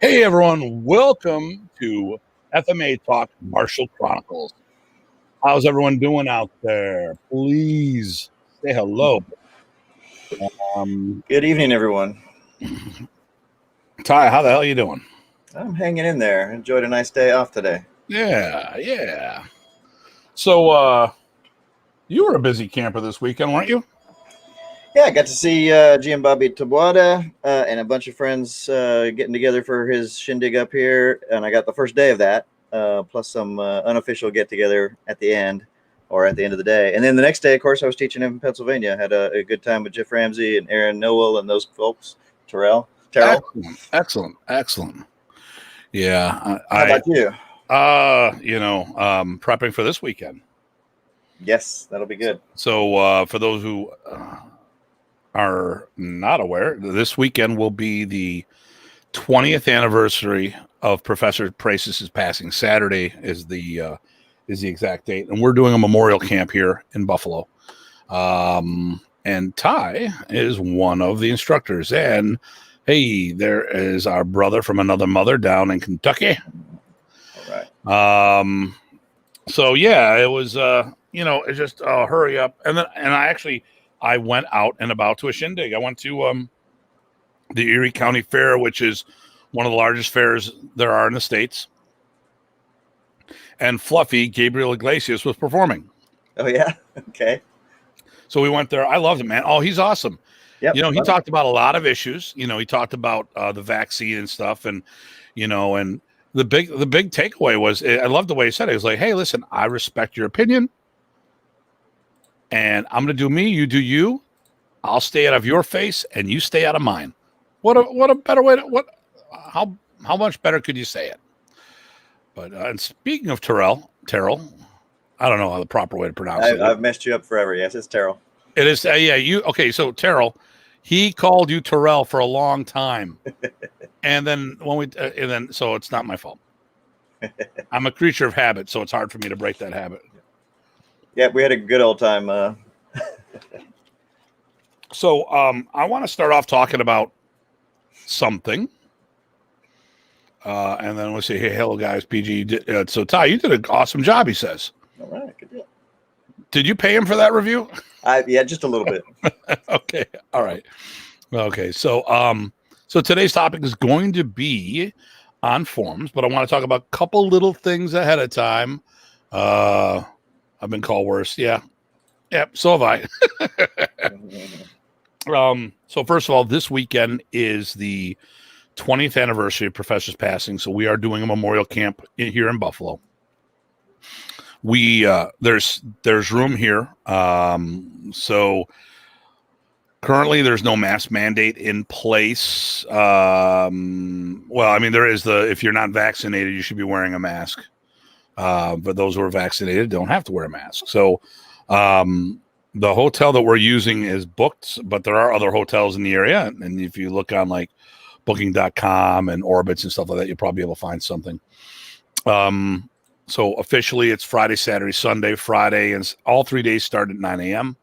Hey everyone, welcome to FMATalk Chronicles. How's everyone doing out there? Please say hello. Good evening, everyone. Ty, how the hell are you doing? I'm hanging in there. Enjoyed a nice day off today. Yeah. So, you were a busy camper this weekend, weren't you? Yeah, I got to see G and Bobby Tabuada and a bunch of friends getting together for his shindig up here, and I got the first day of that, plus some unofficial get-together at the end of the day. And then the next day, of course, I was teaching him in Pennsylvania. I had a good time with Jeff Ramsey and Aaron Noel and those folks. Terrell. Excellent. Yeah. How about you? Prepping for this weekend. Yes, that'll be good. So for those who are not aware, this weekend will be the 20th anniversary of Professor Pracis's passing. Saturday is the exact date, and we're doing a memorial camp here in Buffalo. And Ty is one of the instructors. And hey, there is our brother from another mother down in Kentucky. All right. So yeah, it was it's just hurry up. And I went out and about to a shindig. I went to the Erie County Fair, which is one of the largest fairs there are in the States. And Fluffy, Gabriel Iglesias, was performing. Oh, yeah? Okay. So we went there. I loved him, man. Oh, he's awesome. Yep. He talked about a lot of issues. He talked about the vaccine and stuff. And, and the big takeaway was, I love the way he said it. He was like, hey, listen, I respect your opinion. And I'm going to do me, you do you. I'll stay out of your face and you stay out of mine. What a better way how much better could you say it? But and speaking of Terrell, I don't know how the proper way to pronounce it. I've messed you up forever. Yes, it's Terrell. It is. Okay. So Terrell, he called you Terrell for a long time. And then so it's not my fault. I'm a creature of habit, so it's hard for me to break that habit. Yeah, we had a good old time. So I want to start off talking about something. And then we'll say, hey, hello, guys. PG. So, Ty, you did an awesome job, he says. All right, good deal. Did you pay him for that review? Yeah, just a little bit. Okay. All right. Okay. So today's topic is going to be on forms, but I want to talk about a couple little things ahead of time. I've been called worse. Yeah. Yep. So have I. So first of all, this weekend is the 20th anniversary of Professor's passing. So we are doing a memorial camp here in Buffalo. We there's room here. So currently there's no mask mandate in place. Well, I mean, there is if you're not vaccinated, you should be wearing a mask. But those who are vaccinated don't have to wear a mask. So the hotel that we're using is booked, but there are other hotels in the area. And if you look on like booking.com and Orbitz and stuff like that, you'll probably be able to find something. So officially it's Friday, Saturday, Sunday, Friday, and all 3 days start at 9 a.m.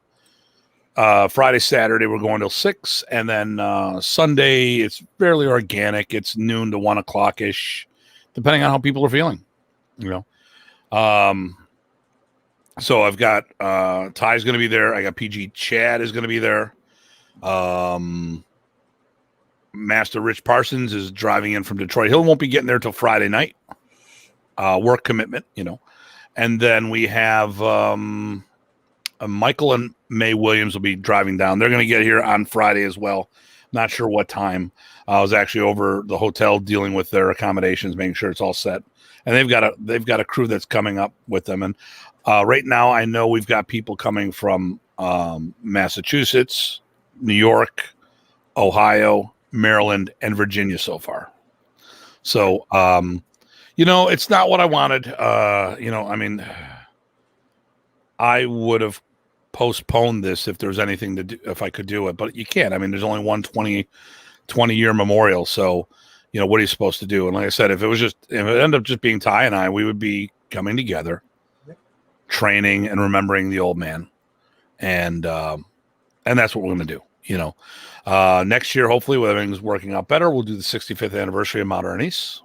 Friday, Saturday, we're going till 6. And then Sunday, it's fairly organic. It's noon to 1 o'clock-ish, depending on how people are feeling, So I've got Ty's going to be there. I got PG Chad is going to be there. Master Rich Parsons is driving in from Detroit. He won't be getting there till Friday night. Work commitment, And then we have Michael and May Williams will be driving down. They're going to get here on Friday as well. Not sure what time. I was actually over the hotel dealing with their accommodations, making sure it's all set. And they've got a crew that's coming up with them. And right now, I know we've got people coming from Massachusetts, New York, Ohio, Maryland, and Virginia so far. So, it's not what I wanted. I mean, I would have postponed this if there was anything to do, if I could do it, but you can't. I mean, there's only one 20-year memorial. So, what are you supposed to do? And like I said, if it ended up just being Ty and I, we would be coming together, training and remembering the old man. And that's what we're going to do. Next year, hopefully, when everything's working out better, we'll do the 65th anniversary of Mount Arnis.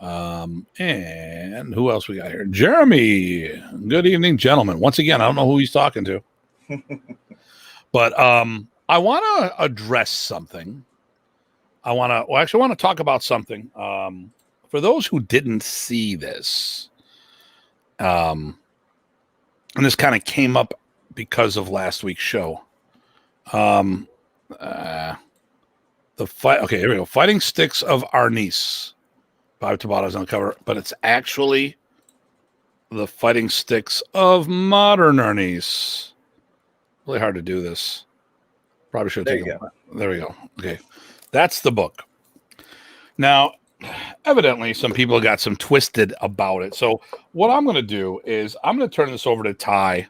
And who else we got here? Jeremy. Good evening, gentlemen. Once again, I don't know who he's talking to. But I want to address something. I want to talk about something. For those who didn't see this, and this kind of came up because of last week's show. The fight. Okay, here we go. Fighting Sticks of Arnis. Bob Tabata's on the cover, but it's actually the Fighting Sticks of Modern Arnis. Really hard to do this. Probably should have taken. There we go. Okay, that's the book. Now, evidently, some people got some twisted about it. So, what I'm going to do is I'm going to turn this over to Ty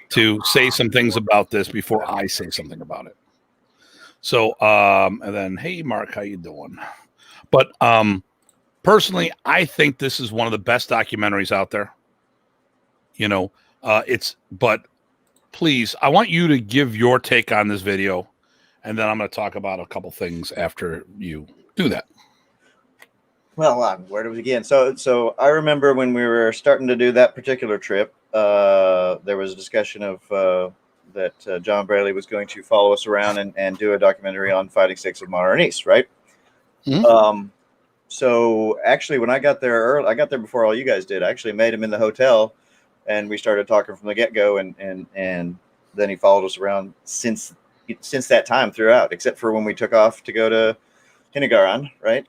to say some things about this before I say something about it. So, and then, hey, Mark, how you doing? But personally, I think this is one of the best documentaries out there. But please, I want you to give your take on this video, and then I'm going to talk about a couple things after you do that. Well, where do we begin? So I remember when we were starting to do that particular trip, there was a discussion of that John Braley was going to follow us around and do a documentary on Fighting Sticks of Modern Arnis, right? Mm-hmm. So actually, when I got there early, I got there before all you guys did. I actually met him in the hotel, and we started talking from the get-go, and then he followed us around since that time throughout, except for when we took off to go to Hinagaran, right?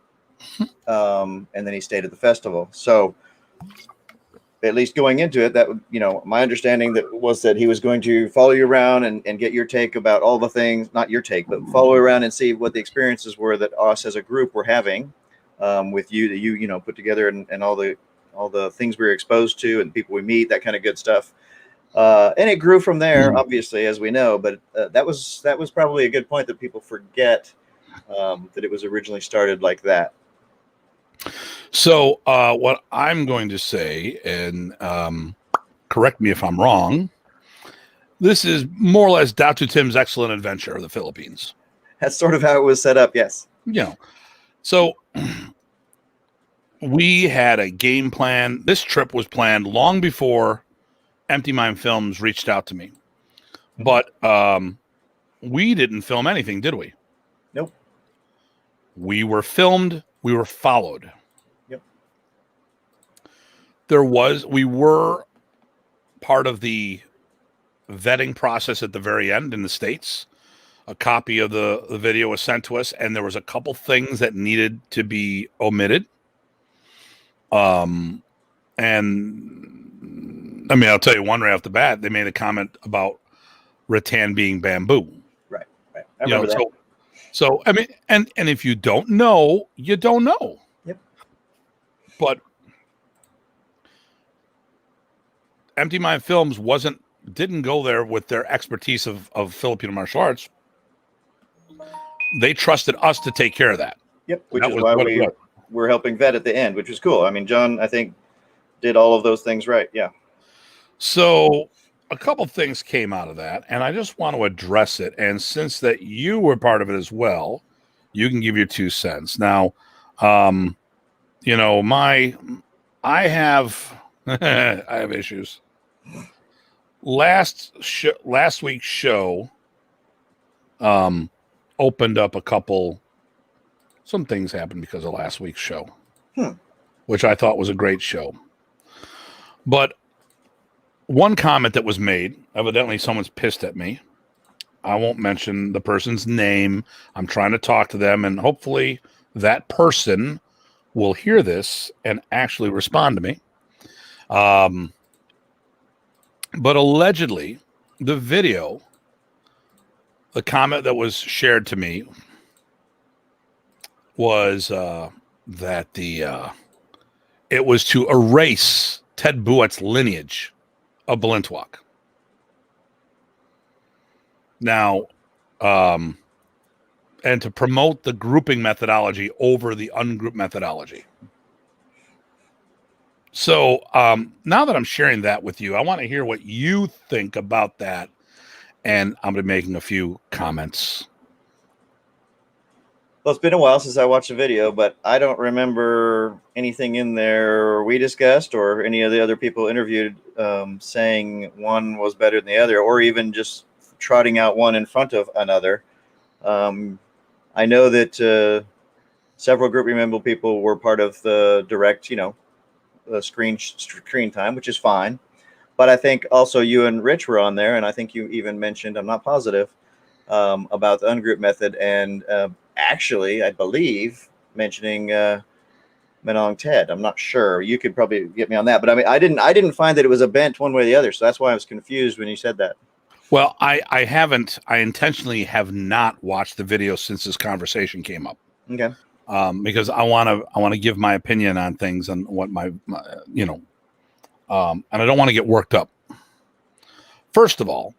And then he stayed at the festival. So at least going into it, that my understanding was that he was going to follow you around and get your take about all the things, not your take, but follow around and see what the experiences were that us as a group were having with you, that you put together, and all the things we were exposed to and people we meet, that kind of good stuff. And it grew from there, obviously, as we know. But that was probably a good point that people forget that it was originally started like that. So what I'm going to say, and correct me if I'm wrong, this is more or less Datu Tim's Excellent Adventure of the Philippines. That's sort of how it was set up, yes. So we had a game plan. This trip was planned long before Empty Mind Films reached out to me. But we didn't film anything, did we? Nope. We were filmed. We were followed. Yep. We were part of the vetting process at the very end in the States. A copy of the video was sent to us, and there was a couple things that needed to be omitted. And I mean, I'll tell you one right off the bat. They made a comment about rattan being bamboo. Right. I remember that. So I mean, and if you don't know, you don't know. Yep. But Empty Mind Films didn't go there with their expertise of Filipino martial arts. They trusted us to take care of that. Yep. Which is why we're helping vet at the end, which was cool. I mean, John, I think, did all of those things right. Yeah. So a couple things came out of that, and I just want to address it. And since that you were part of it as well, you can give your 2 cents. Now, I have I have issues. Last week's show opened up some things happened because of last week's show, which I thought was a great show. But one comment that was made, evidently someone's pissed at me. I won't mention the person's name. I'm trying to talk to them, and hopefully that person will hear this and actually respond to me. But allegedly, the comment that was shared to me was that it was to erase Ted Buett's lineage of Balintawak. Now, and to promote the grouping methodology over the ungroup methodology. So now that I'm sharing that with you, I want to hear what you think about that and I'm going to be making a few comments. Well, it's been a while since I watched the video, but I don't remember anything in there we discussed or any of the other people interviewed saying one was better than the other, or even just trotting out one in front of another. I know that several group member people were part of the direct, the screen time, which is fine. But I think also you and Rich were on there, and I think you even mentioned, I'm not positive, about the ungroup method, and actually, I believe, mentioning Menong Ted. I'm not sure. You could probably get me on that, but I mean, I didn't find that it was a bent one way or the other, so that's why I was confused when you said that. Well, I intentionally have not watched the video since this conversation came up. Okay. Because I want to give my opinion on things and what my and I don't want to get worked up. First of all,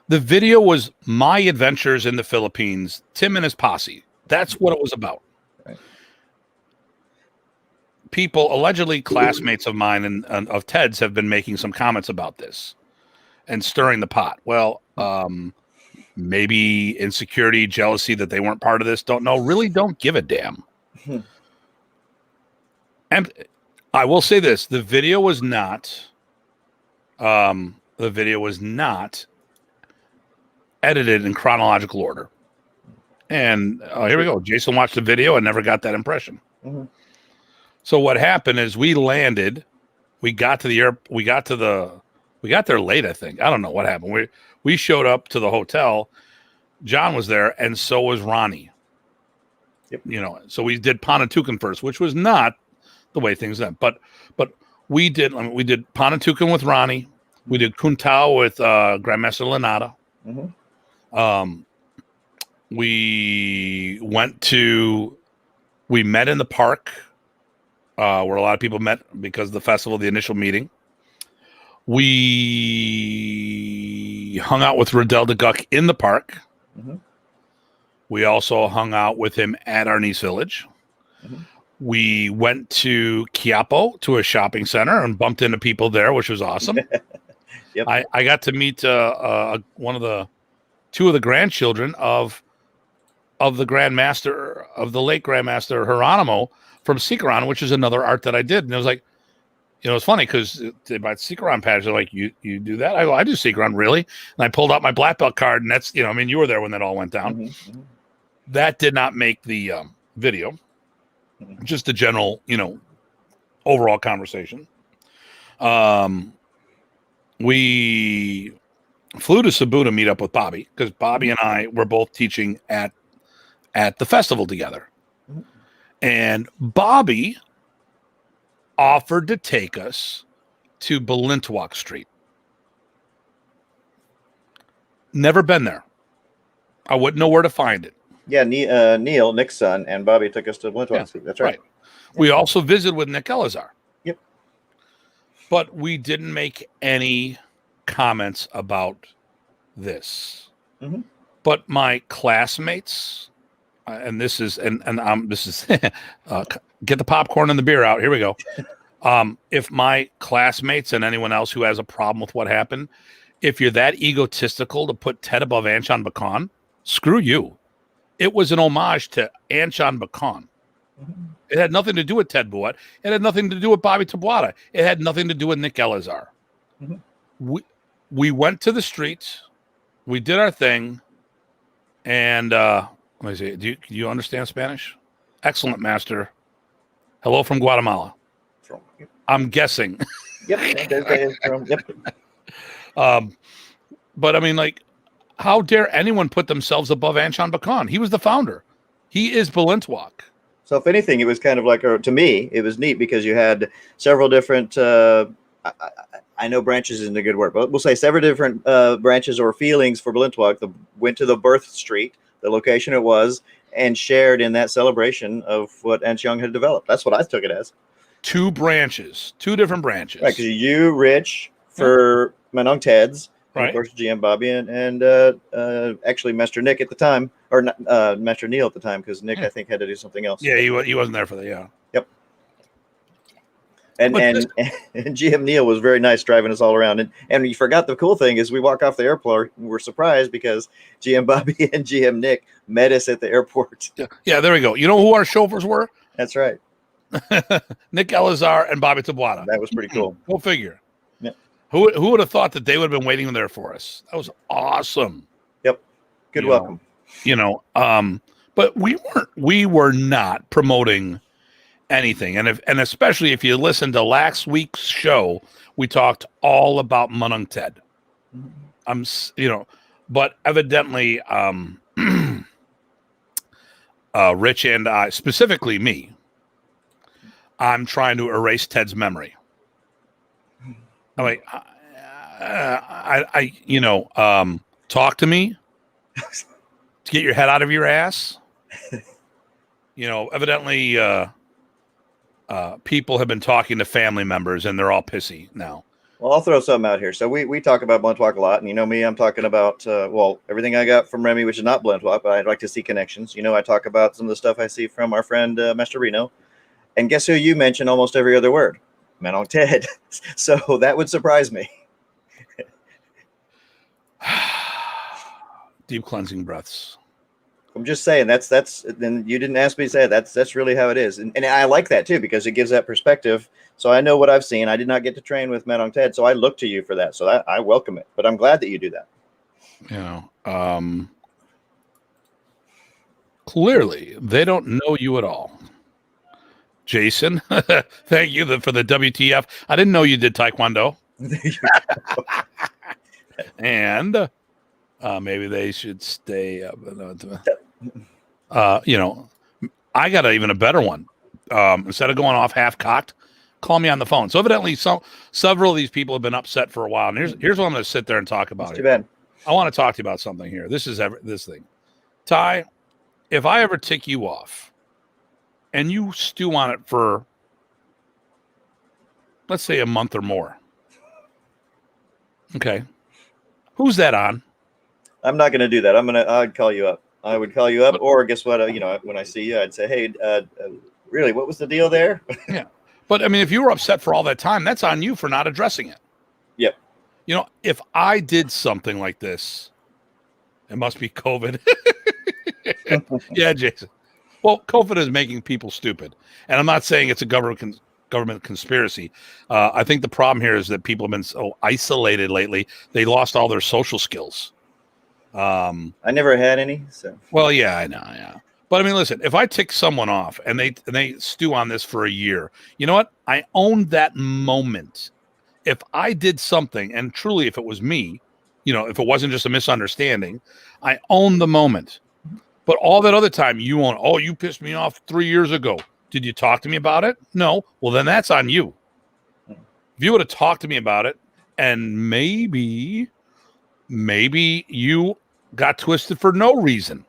the video was my adventures in the Philippines, Tim and his posse. That's what it was about. Right. People, allegedly classmates of mine and of Ted's, have been making some comments about this and stirring the pot. Well, maybe insecurity, jealousy that they weren't part of this. Don't know. Really don't give a damn. And I will say this: the video was not edited in chronological order. And here we go. Jason watched the video and never got that impression. Mm-hmm. So what happened is we landed. We got to the we got there late, I think. I don't know what happened. We showed up to the hotel. John was there, and so was Ronnie. Yep. So we did Panatukan first, which was not the way things went. But we did Panatukan with Ronnie. We did Kuntao with Grandmaster Lanata. Mm-hmm. We met in the park where a lot of people met because of the festival, the initial meeting. We hung out with Riddell de Guck in the park. Mm-hmm. We also hung out with him at Arnis Village. Mm-hmm. We went to Quiapo, to a shopping center, and bumped into people there, which was awesome. Yep. I got to meet two of the grandchildren of the Grandmaster, of the late Grandmaster Geronimo from Sikaran, which is another art that I did. And it was like, it's funny because they buy Sikaran patches. They're like, you do that? I go, I do Sikaran, really? And I pulled out my black belt card, and that's, you were there when that all went down. Mm-hmm. That did not make the video. Mm-hmm. Just the general, overall conversation. We flew to Cebu to meet up with Bobby because Bobby and I were both teaching at the festival together. Mm-hmm. And Bobby offered to take us to Balintawak Street. Never been there. I wouldn't know where to find it. Yeah, Neil, Nick's son, and Bobby took us to Balintawak Street. That's right. We also visited with Nick Elazar. Yep. But we didn't make any comments about this. Mm-hmm. But my classmates, this is get the popcorn and the beer out. Here we go. If my classmates and anyone else who has a problem with what happened, if you're that egotistical to put Ted above Anshan Bakan, screw you. It was an homage to Anshan Bakan. Mm-hmm. It had nothing to do with Ted Buat. It had nothing to do with Bobby Tabuada. It had nothing to do with Nick Elazar. Mm-hmm. We went to the streets. We did our thing. And let me see. Do you understand Spanish? Excellent, master. Hello from Guatemala. I'm guessing. Yep. Yep. But I mean, like, how dare anyone put themselves above Anshan Bakan? He was the founder. He is Balintawak. So if anything, it was kind of like, to me, it was neat because you had several different, I know branches isn't a good word, but we'll say several different branches or feelings for Balintawak. Went to the birth street, the location it was, and shared in that celebration of what Anshan had developed. That's what I took it as. Two different branches. Right, because you, Rich, for Menong Ted's, and of course, GM Bobby and actually Master Nick at the time, or Master Neil at the time, because Nick, I think, had to do something else. Yeah, he wasn't there for that, yeah. Yep. And and GM Neil was very nice driving us all around. And you forgot the cool thing is we walk off the airport and we're surprised because GM Bobby and GM Nick met us at the airport. Yeah, there we go. You know who our chauffeurs were? That's right. Nick Elazar and Bobby Tabuada. That was pretty cool. Go figure. Yeah. Who would have thought that they would have been waiting there for us? That was awesome. Yep. Good welcome. But we were not promoting anything. And especially if you listen to last week's show, we talked all about Punong Ted. But evidently Rich and I, specifically me, I'm trying to erase Ted's memory. I'm like, talk to me to get your head out of your ass. Evidently people have been talking to family members and they're all pissy now. Well, I'll throw something out here. So we talk about Blunt Walk a lot, and you know me, I'm talking about everything I got from Remy, which is not Blunt Walk, but I'd like to see connections. I talk about some of the stuff I see from our friend Master Reno, and guess who you mention almost every other word? Punong Ted. So that would surprise me. Deep cleansing breaths. I'm just saying that's then you didn't ask me to say it. That's really how it is. And I like that too, because it gives that perspective. So I know what I've seen. I did not get to train with Punong Ted, so I look to you for that. So I welcome it. But I'm glad that you do that. Clearly they don't know you at all. Jason, thank you for the WTF. I didn't know you did Taekwondo. And maybe they should stay up. I got even a better one. Instead of going off half-cocked, call me on the phone. So evidently several of these people have been upset for a while. And here's what I'm going to sit there and talk about. Too bad. I want to talk to you about something here. This is this thing. Ty, if I ever tick you off and you stew on it for, let's say, a month or more. Okay. Who's that on? I'm not going to do that. I'd call you up. I would call you up, or guess what? When I see you, I'd say, hey, really, what was the deal there? Yeah. But I mean, if you were upset for all that time, that's on you for not addressing it. Yep. If I did something like this, it must be COVID. Yeah, Jason. Well, COVID is making people stupid. And I'm not saying it's a government conspiracy. I think the problem here is that people have been so isolated lately. They lost all their social skills. I never had any. So. Well, yeah, I know. Yeah. But I mean, listen, if I tick someone off and they stew on this for a year, you know what? I own that moment. If I did something, and truly, if it was me, if it wasn't just a misunderstanding, I own the moment. But all that other time you own, you pissed me off 3 years ago. Did you talk to me about it? No. Well, then that's on you. If you would have talked to me about it, and maybe you got twisted for no reason.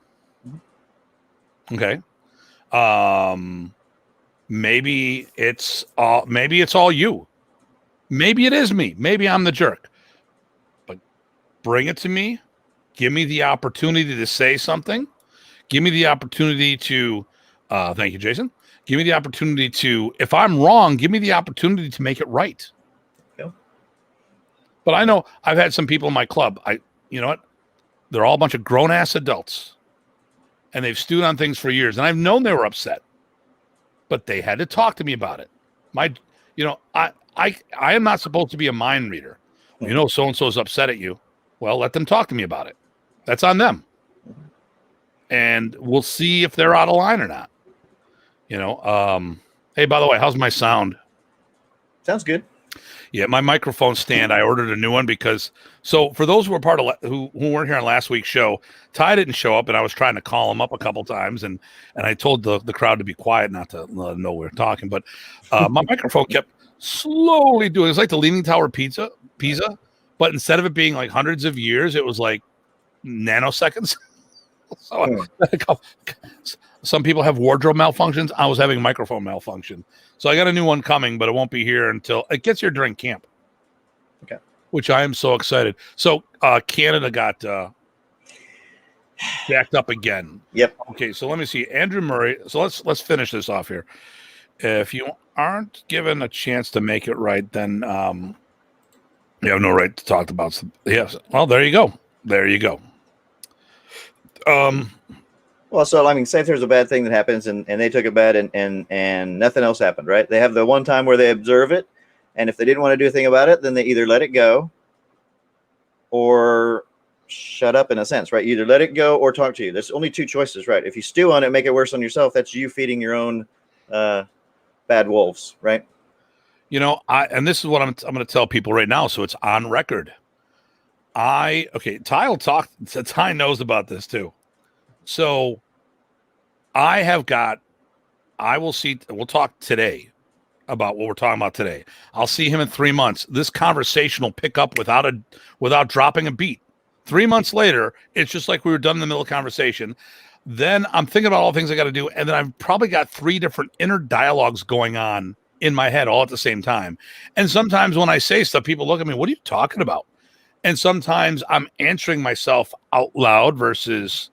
Okay. Maybe it's all you. Maybe it is me. Maybe I'm the jerk. But bring it to me. Give me the opportunity to say something. Give me the opportunity to, thank you, Jason. Give me the opportunity to, if I'm wrong, give me the opportunity to make it right. Yeah. But I know I've had some people in my club. You know what? They're all a bunch of grown-ass adults. And they've stewed on things for years. And I've known they were upset. But they had to talk to me about it. I am not supposed to be a mind reader. So-and-so is upset at you. Well, let them talk to me about it. That's on them. And we'll see if they're out of line or not. Hey, by the way, how's my sound? Sounds good. Yeah, my microphone stand, I ordered a new one so for those who were part of who weren't here on last week's show, Ty didn't show up, and I was trying to call him up a couple times, and I told the crowd to be quiet, not to let them know we were talking, but my microphone kept slowly doing, it's like the Leaning Tower Pisa, but instead of it being like hundreds of years, it was like nanoseconds. So some people have wardrobe malfunctions. I was having a microphone malfunction. So I got a new one coming, but it won't be here until it gets here during camp. Okay. Which I am so excited. So Canada got jacked up again. Yep. Okay, so let me see. Andrew Murray. So let's finish this off here. If you aren't given a chance to make it right, then you have no right to talk about some. Yes. Well, there you go. There you go. Well, so I mean, say if there's a bad thing that happens and they took it bad and nothing else happened, right? They have the one time where they observe it, and if they didn't want to do a thing about it, then they either let it go or shut up in a sense, right? You either let it go or talk to you. There's only two choices, right? If you stew on it, make it worse on yourself, that's you feeding your own bad wolves, right? You know, and this is what I'm going to tell people right now, so it's on record. Ty will talk. Ty knows about this too. So we'll talk today about what we're talking about today. I'll see him in 3 months. This conversation will pick up without dropping a beat. 3 months later, it's just like we were done in the middle of conversation. Then I'm thinking about all the things I got to do. And then I've probably got 3 different inner dialogues going on in my head all at the same time. And sometimes when I say stuff, people look at me, what are you talking about? And sometimes I'm answering myself out loud versus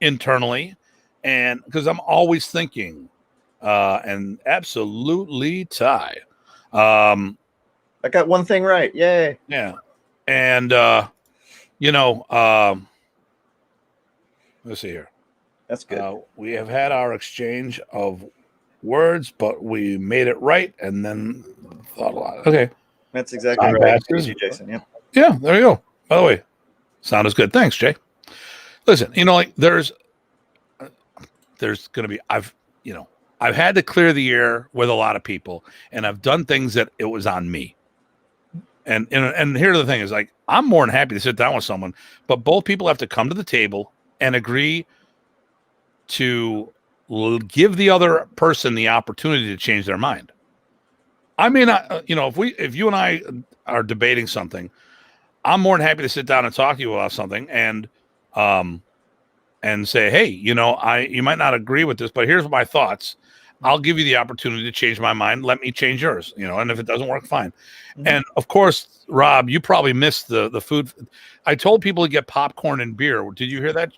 internally. And because I'm always thinking, and absolutely Ty. I got one thing right. Yay. Yeah. And, let's see here. That's good. We have had our exchange of words, but we made it right and then thought a lot. Okay. That's exactly right. Thank you, Jason. Yep. Yeah, there you go. By the way, sound is good. Thanks, Jay. Listen, like there's going to be, I've had to clear the air with a lot of people, and I've done things that it was on me. And here's the thing is, like, I'm more than happy to sit down with someone, but both people have to come to the table and agree to give the other person the opportunity to change their mind. I mean, if you and I are debating something, I'm more than happy to sit down and talk to you about something and say, hey, you might not agree with this, but here's my thoughts. I'll give you the opportunity to change my mind. Let me change yours, and if it doesn't work, fine. Mm-hmm. And of course, Rob, you probably missed the food. I told people to get popcorn and beer. Did you hear that?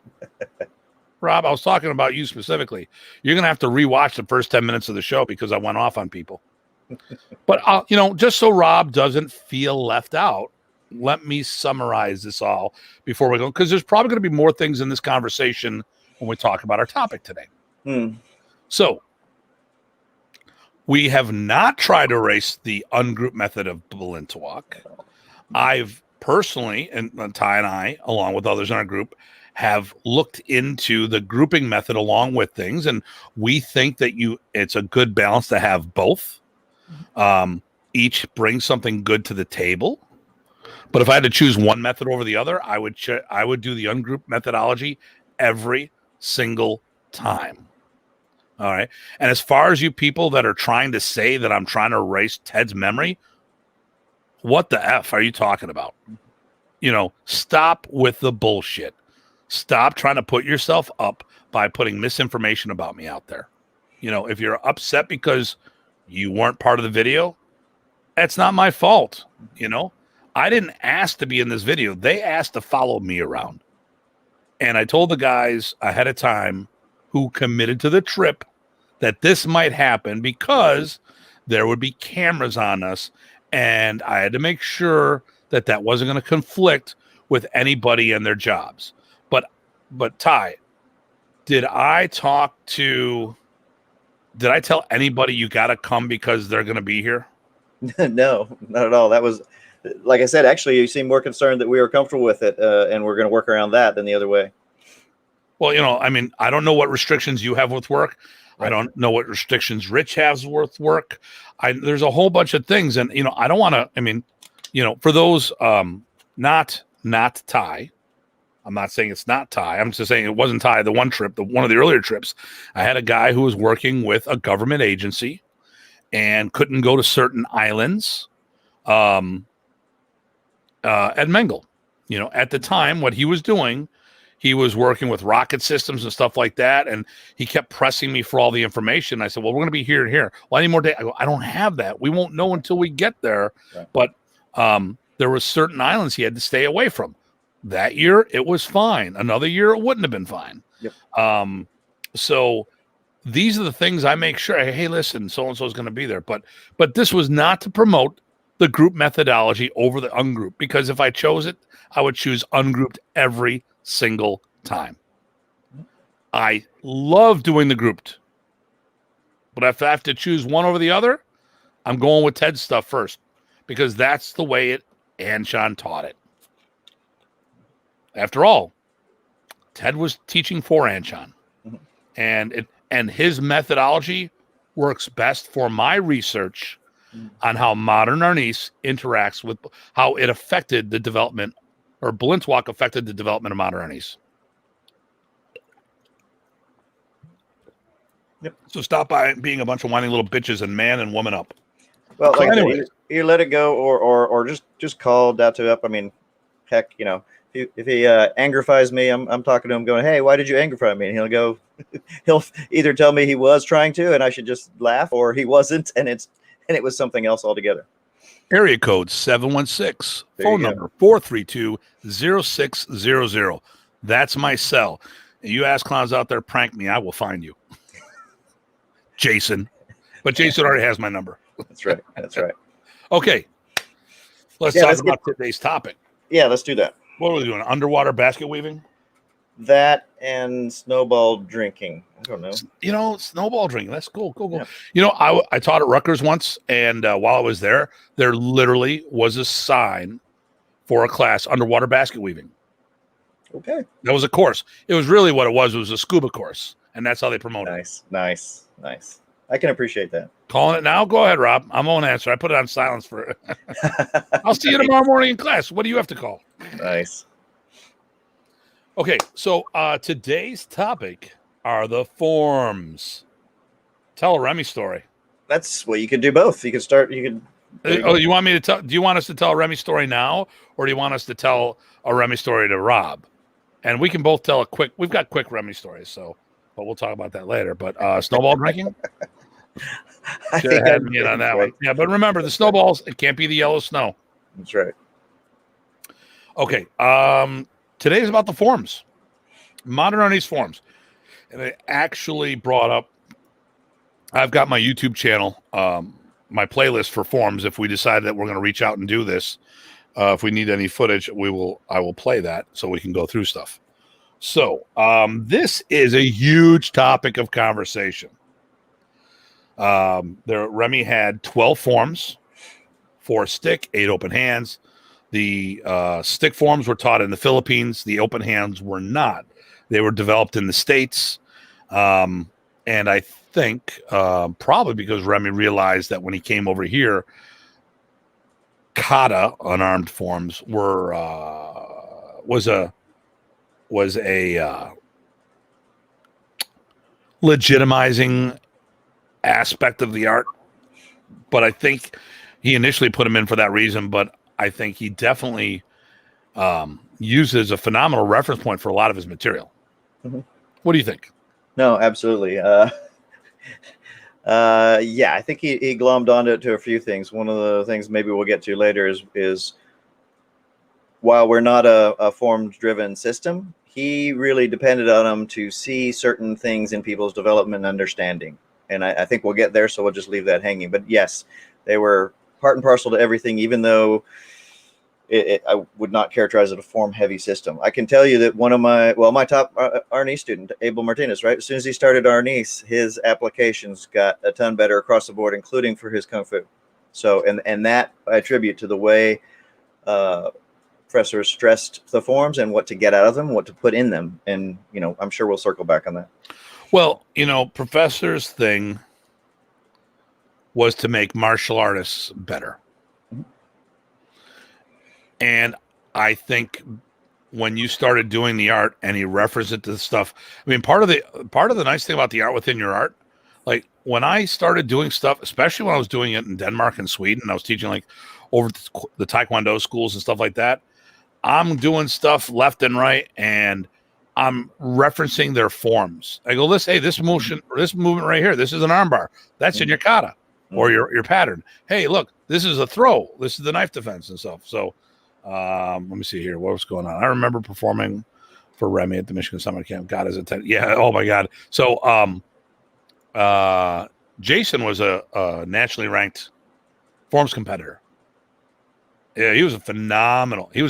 Rob, I was talking about you specifically. You're going to have to rewatch the first 10 minutes of the show because I went off on people. But, just so Rob doesn't feel left out, let me summarize this all before we go, because there's probably going to be more things in this conversation when we talk about our topic today. So we have not tried to erase the ungroup method of Balintawak. I've personally, and Ty and I, along with others in our group, have looked into the grouping method along with things, and we think that it's a good balance to have both. Each brings something good to the table. But if I had to choose one method over the other, I would do the ungroup methodology every single time. All right. And as far as you people that are trying to say that I'm trying to erase Ted's memory, what the F are you talking about? Stop with the bullshit. Stop trying to put yourself up by putting misinformation about me out there. If you're upset because you weren't part of the video, that's not my fault. I didn't ask to be in this video. They asked to follow me around. And I told the guys ahead of time who committed to the trip that this might happen because there would be cameras on us. And I had to make sure that wasn't going to conflict with anybody and their jobs. But Ty, did I tell anybody you got to come because they're going to be here? No, not at all. That was, like I said, actually, you seem more concerned that we were comfortable with it and we're going to work around that than the other way. Well, I don't know what restrictions you have with work. Right. I don't know what restrictions Rich has with work. There's a whole bunch of things. And, I don't want to, for those not Ty, I'm not saying it's not Ty. I'm just saying it wasn't Ty. The one of the earlier trips, I had a guy who was working with a government agency and couldn't go to certain islands at Mengel. At the time, what he was doing, he was working with rocket systems and stuff like that, and he kept pressing me for all the information. I said, well, we're going to be here and here. Well, I need more data. I go, I don't have that. We won't know until we get there. Right. But there were certain islands he had to stay away from. That year, it was fine. Another year, it wouldn't have been fine. Yep. So these are the things I make sure. Hey, listen, so and so is going to be there, but this was not to promote the group methodology over the ungroup, because if I chose it, I would choose ungrouped every single time. I love doing the grouped, but if I have to choose one over the other, I'm going with Ted's stuff first, because that's the way Anshan taught it. After all, Ted was teaching for Anshan, and his methodology works best for my research on how modern Arnis interacts with how it affected the development, or Blintwalk affected the development of modern Arnis. Yep. So stop by being a bunch of whining little bitches and man and woman up. Well, So like anyways, I said, you let it go, or just call Datu up. I mean, heck, if he angrifies me, I'm talking to him, going, "Hey, why did you angrify me?" And he'll go, he'll either tell me he was trying to, and I should just laugh, or he wasn't, and it was something else altogether. Area code 716, phone number 432-0600. That's my cell. And you ass clowns out there prank me, I will find you. Jason. But Jason already has my number. That's right. That's right. Okay. Let's talk about today's topic. Yeah, let's do that. What are we doing? Underwater basket weaving? That and snowball drinking. I don't know. Snowball drinking. That's cool. Cool. Yeah. I taught at Rutgers once, and while I was there literally was a sign for a class, underwater basket weaving. Okay. That was a course. It was really what it was. It was a scuba course, and that's how they promoted it. Nice. I can appreciate that. Calling it now? Go ahead, Rob. I won't answer. I put it on silence for I'll see you tomorrow morning in class. What do you have to call? Nice. Okay, so today's topic are the forms. Tell a Remy story. That's you could do both. You could start. You could. You want me to tell? Do you want us to tell a Remy story now, or do you want us to tell a Remy story to Rob? And we can both tell we've got quick Remy stories, but we'll talk about that later. But snowball drinking? Should have had me in on that one. Yeah, but remember, the snowballs, it can't be the yellow snow. That's right. Okay. Today is about the forms. Modern Arnis forms. And it actually brought up, I've got my YouTube channel, my playlist for forms. If we decide that we're going to reach out and do this, if we need any footage, I will play that so we can go through stuff. So this is a huge topic of conversation. Remy had 12 forms, 4 stick, 8 open hands. The stick forms were taught in the Philippines. The open hands were not. They were developed in the States. And I think probably because Remy realized that when he came over here, kata, unarmed forms, was a legitimizing aspect of the art. But I think he initially put him in for that reason, but I think he definitely used it as a phenomenal reference point for a lot of his material. Mm-hmm. What do you think? No, absolutely. Yeah, I think he glommed onto it to a few things. One of the things maybe we'll get to later is while we're not a form-driven system, he really depended on them to see certain things in people's development and understanding. And I think we'll get there, so we'll just leave that hanging. But yes, they were part and parcel to everything, even though I would not characterize it a form-heavy system. I can tell you that one of my top Arnis student, Abel Martinez, right? As soon as he started Arnis, his applications got a ton better across the board, including for his Kung Fu. So, and that I attribute to the way professors stressed the forms and what to get out of them, what to put in them. And, I'm sure we'll circle back on that. Well, professor's thing was to make martial artists better. Mm-hmm. And I think when you started doing the art and he referenced it to the stuff, I mean, part of the nice thing about the art within your art, like when I started doing stuff, especially when I was doing it in Denmark and Sweden, I was teaching like over the Taekwondo schools and stuff like that. I'm doing stuff left and right, and I'm referencing their forms. I go, this movement right here, this is an armbar. That's in your kata or your pattern. Hey, look, this is a throw. This is the knife defense and stuff. So let me see here. What was going on? I remember performing for Remy at the Michigan Summer Camp. God, is it? Yeah. Oh my God. So Jason was a nationally ranked forms competitor. Yeah, he was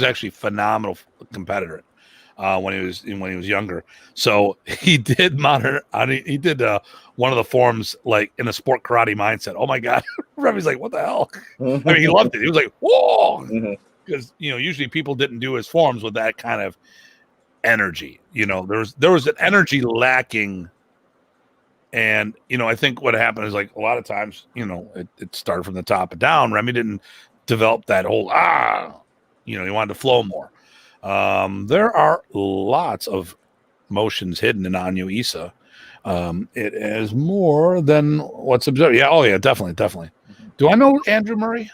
actually a phenomenal competitor when he was younger. So he did he did one of the forms like in a sport karate mindset. Oh my God. Remy's like, what the hell? I mean, he loved it. He was like, whoa. Because usually people didn't do his forms with that kind of energy. There was an energy lacking. And I think what happened is like a lot of times, it started from the top down. Remy didn't develop that whole he wanted to flow more. There are lots of motions hidden in Anyo Isa. It is more than what's observed. Yeah, oh yeah, definitely. Do I know Andrew Murray?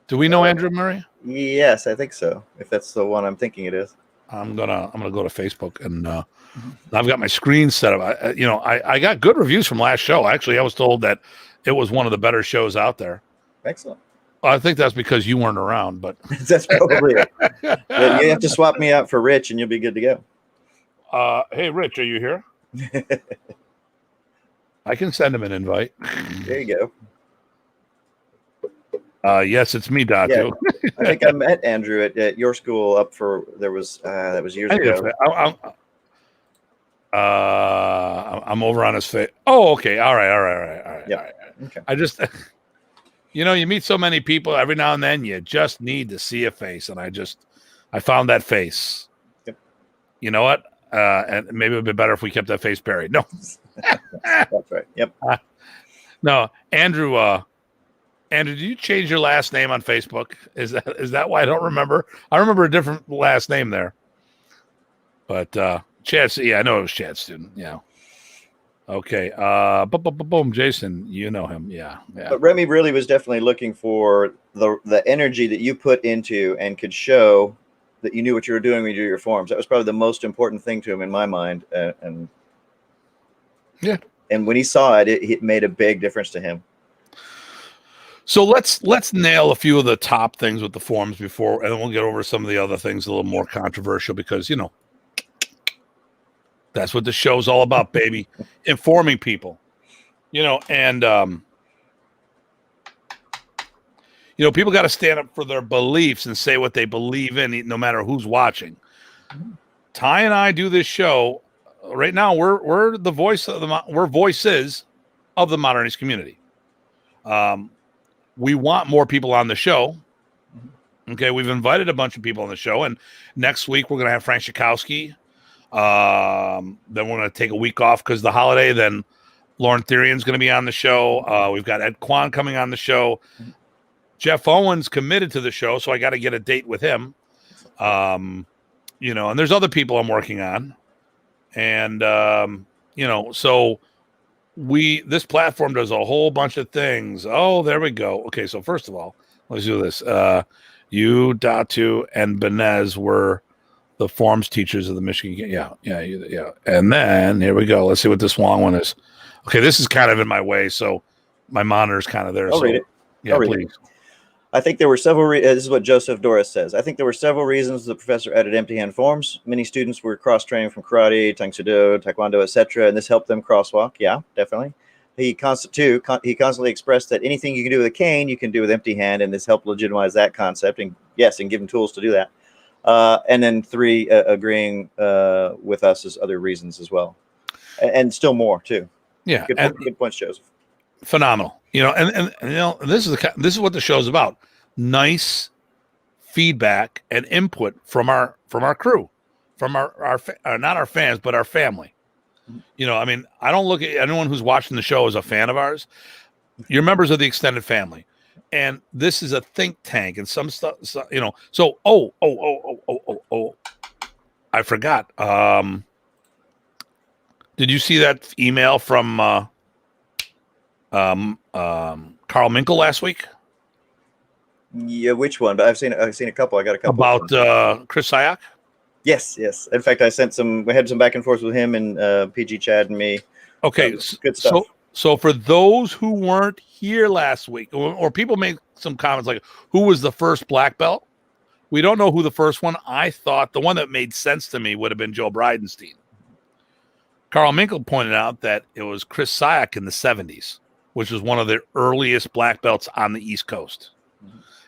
Do we know Andrew Murray? Yes, I think so. If that's the one I'm thinking it is. I'm gonna go to Facebook and I've got my screen set up. I got good reviews from last show. Actually, I was told that it was one of the better shows out there. Excellent. I think that's because you weren't around, but that's probably it. But you have to swap me out for Rich, and you'll be good to go. Hey, Rich, are you here? I can send him an invite. There you go. Yes, it's me, Datu. Yeah, I think I met Andrew at your school that was years ago. I'm over on his face. Oh, okay. All right. Yeah. All right. Okay. I just, you meet so many people every now and then, you just need to see a face. And I found that face. Yep. You know what? And maybe it would be better if we kept that face buried. No. That's right. Yep. No, Andrew, did you change your last name on Facebook? Is that why I don't remember? I remember a different last name there. But Chad, yeah, I know it was Chad student. Yeah. Okay. Boom, Jason, you know him. Yeah. But Remy really was definitely looking for the energy that you put into and could show that you knew what you were doing when you do your forms. That was probably the most important thing to him in my mind. And when he saw it, it made a big difference to him. So let's nail a few of the top things with the forms before, and then we'll get over some of the other things a little more controversial because that's what the show's all about, baby. Informing people, and people got to stand up for their beliefs and say what they believe in, no matter who's watching. Ty and I do this show right now. We're the voice of we're voices of the modernist community. We want more people on the show. Okay, we've invited a bunch of people on the show, and next week we're going to have Frank Schakowsky. Then we're going to take a week off because of the holiday. Then Lauren Therian's going to be on the show. We've got Ed Kwan coming on the show. Jeff Owens committed to the show, so I got to get a date with him. And there's other people I'm working on. And, so this platform does a whole bunch of things. Oh, there we go. Okay, so first of all, let's do this. You, Datu, and Benez were the forms teachers of the Michigan. Yeah. And then here we go. Let's see what this long one is. Okay, this is kind of in my way, so my monitor's kind of there. I'll read it. Yeah, please. I think there were several. This is what Joseph Doris says. I think there were several reasons the professor added empty-hand forms. Many students were cross-training from karate, tang soo do, taekwondo, etc., and this helped them crosswalk. Yeah, definitely. He constantly expressed that anything you can do with a cane, you can do with empty hand, and this helped legitimize that concept. And yes, and give them tools to do that. And then 3, agreeing with us as other reasons as well, and still more too. Yeah, good points, Joseph. Phenomenal. And this is what the show's about. Nice feedback and input from our crew, from our not our fans, but our family. I don't look at anyone who's watching the show as a fan of ours. You're members of the extended family, and this is a think tank and some stuff. So, I forgot. Did you see that email from Carl Minkel last week? Yeah, which one? But I've seen a couple. I got a couple about Chris Sayak. Yes. In fact, we had some back and forth with him and PG Chad and me. Okay, good stuff. So for those who weren't here last week, or people made some comments like, "Who was the first black belt?" We don't know who the first one. I thought the one that made sense to me would have been Joe Bridenstine. Carl Minkle pointed out that it was Chris Syak in the 70s, which was one of the earliest black belts on the East Coast.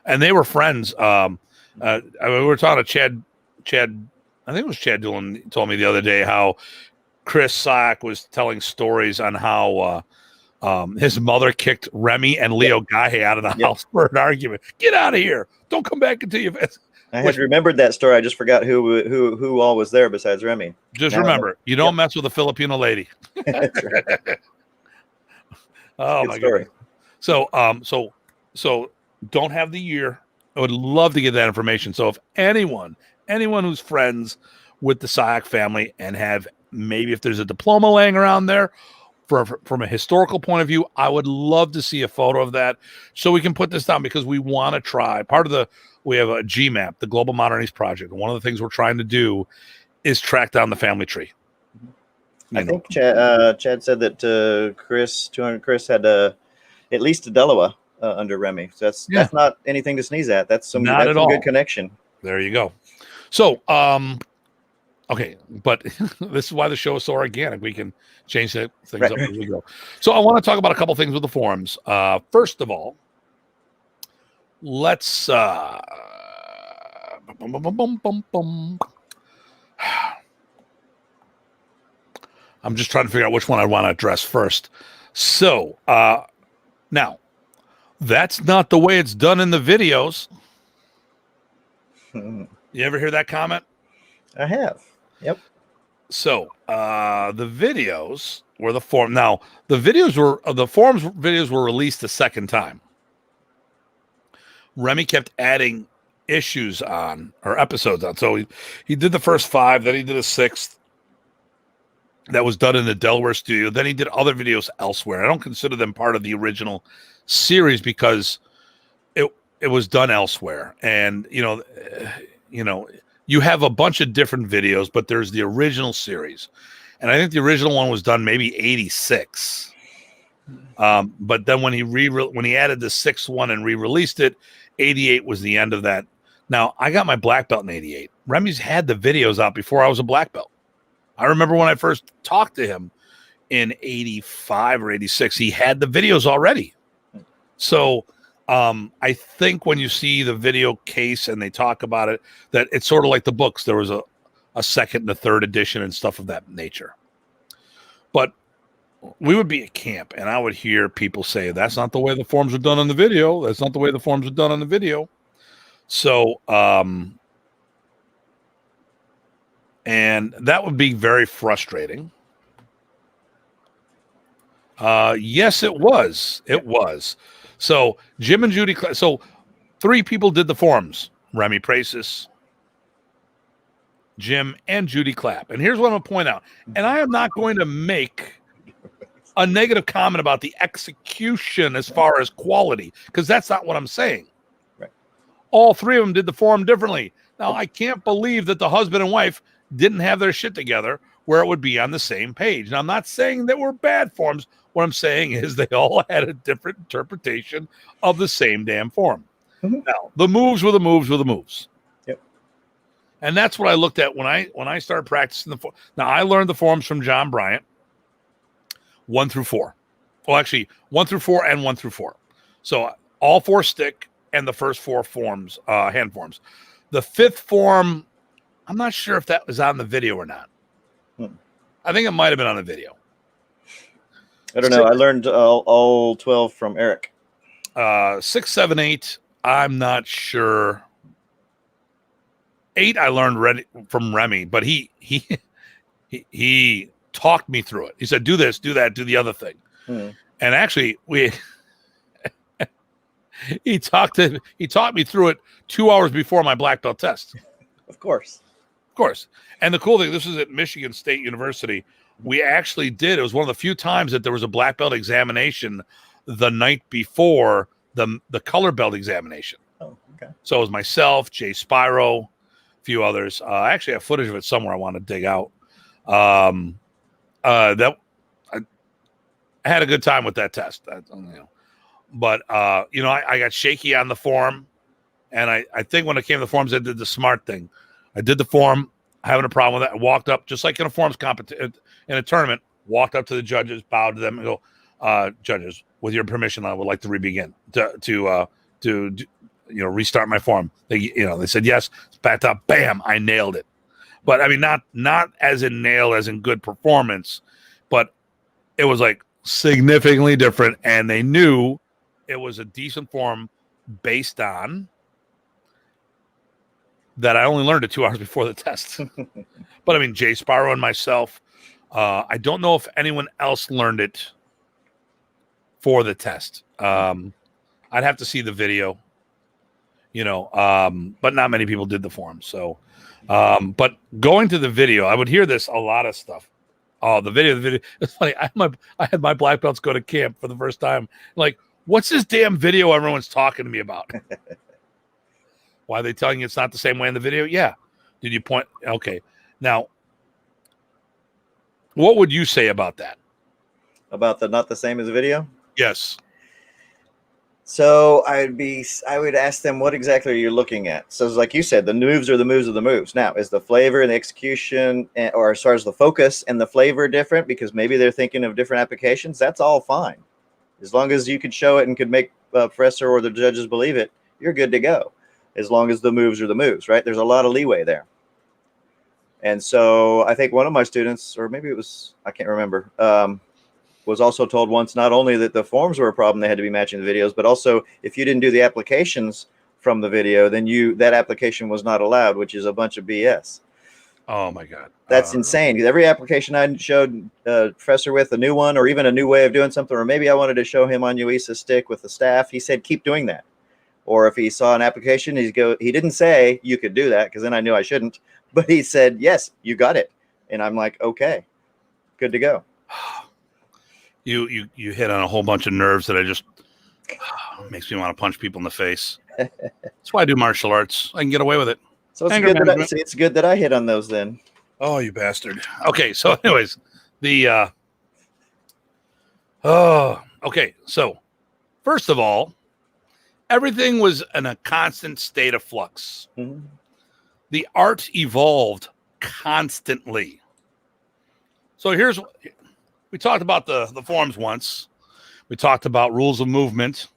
And they were friends. We were talking to Chad, I think it was Chad Doolan told me the other day how Chris Syak was telling stories on how his mother kicked Remy and Leo Gahe out of the house for an argument. Get out of here. Don't come back until you've... I had remembered that story. I just forgot who all was there besides Remy. Just remember, you don't mess with a Filipino lady. That's right. Oh, my God. So don't have the year. I would love to get that information. So if anyone who's friends with the Syak family and have maybe if there's a diploma laying around there from a historical point of view, I would love to see a photo of that so we can put this down because we want to try. We have a GMAP, the Global Modern East Project. One of the things we're trying to do is track down the family tree. I think Chad said that Chris had at least a Delaware under Remy. So that's not anything to sneeze at. That's some good connection. There you go. So, okay, but this is why the show is so organic. We can change things up as we go. So I want to talk about a couple things with the forums. First of all, let's I'm just trying to figure out which one I want to address first. So now that's not the way it's done in the videos. You ever hear that comment? I have. Yep. So the videos were the form. Now the forums videos were released the second time. Remy kept adding issues on or episodes on. So he did the first 5, then he did a 6th that was done in the Delaware studio. Then he did other videos elsewhere. I don't consider them part of the original series because it was done elsewhere. And you have a bunch of different videos, but there's the original series. And I think the original one was done maybe 86. But then when he added the 6th one and re-released it, 88 was the end of that. Now, I got my black belt in 88. Remy's had the videos out before I was a black belt. I remember when I first talked to him in 85 or 86, he had the videos already. So I think when you see the video case and they talk about it, that it's sort of like the books. There was a second and a third edition and stuff of that nature. But we would be at camp and I would hear people say, that's not the way the forms are done on the video. That's not the way the forms are done on the video. So, and that would be very frustrating. Yes, it was. It was. So Jim and Judy, so 3 people did the forums, Remy Pracis, Jim, and Judy Clapp. And here's what I'm going to point out. And I am not going to make a negative comment about the execution as far as quality, because that's not what I'm saying. Right. All 3 of them did the forum differently. Now, I can't believe that the husband and wife didn't have their shit together where it would be on the same page. Now, I'm not saying that were bad forums. What I'm saying is they all had a different interpretation of the same damn form. Mm-hmm. Now, the moves were the moves were the moves. Yep. And that's what I looked at when I started practicing the form. Now, I learned the forms from John Bryant, 1 through 4. Well, actually, 1 through 4 and 1 through 4. So all 4 stick and the first 4 forms, hand forms. The 5th form, I'm not sure if that was on the video or not. I think it might have been on the video. I don't know. I learned all 12 from Eric. 6, 7, 8. I'm not sure. 8 I learned from Remy, but he talked me through it. He said, "Do this, do that, do the other thing." And actually, he taught me through it 2 hours before my black belt test. Of course. And the cool thing, this is at Michigan State University. We actually did. It was one of the few times that there was a black belt examination the night before the color belt examination. Oh, okay. So it was myself, Jay Spyro, a few others. I actually have footage of it somewhere I want to dig out. I had a good time with that test. But I got shaky on the form, and I think when it came to the forms, I did the smart thing. I did the form, having a problem with that. I walked up, just like in a forms competition, in a tournament, walked up to the judges, bowed to them, and go, judges, with your permission, I would like to re-begin to restart my form. They said yes. Backed up, bam, I nailed it. But I mean, not as in nail as in good performance, but it was like significantly different, and they knew it was a decent form based on that. I only learned it 2 hours before the test. But I mean, Jay Sparrow and myself, I don't know if anyone else learned it for the test. I'd have to see the video, but not many people did the form. So, but going to the video, I would hear this, a lot of stuff. Oh, the video. It's funny. I had my black belts go to camp for the first time. Like, what's this damn video everyone's talking to me about? Why are they telling you it's not the same way in the video? Yeah. Did you point? Okay. Now, what would you say about that? About the not the same as the video? Yes. So I would ask them, what exactly are you looking at? So like you said, the moves are the moves of the moves. Now, is the flavor and the execution, or as far as the focus and the flavor different? Because maybe they're thinking of different applications. That's all fine. As long as you could show it and could make professor or the judges believe it, you're good to go. As long as the moves are the moves, right? There's a lot of leeway there. And so I think one of my students, or maybe it was, I can't remember, was also told once not only that the forms were a problem, they had to be matching the videos, but also if you didn't do the applications from the video, then that application was not allowed, which is a bunch of BS. Oh my God. That's insane. Because every application I showed professor with a new one, or even a new way of doing something, or maybe I wanted to show him on UISA stick with the staff, he said, keep doing that. Or if he saw an application, he didn't say you could do that, because then I knew I shouldn't, but he said, yes, you got it. And I'm like, okay, good to go. You hit on a whole bunch of nerves that I just makes me want to punch people in the face. That's why I do martial arts. I can get away with it. So it's good that I hit on those then. Oh, you bastard. Okay, so anyways, okay, so first of all, everything was in a constant state of flux. Mm-hmm. The art evolved constantly. So we talked about the forms once. We talked about rules of movement,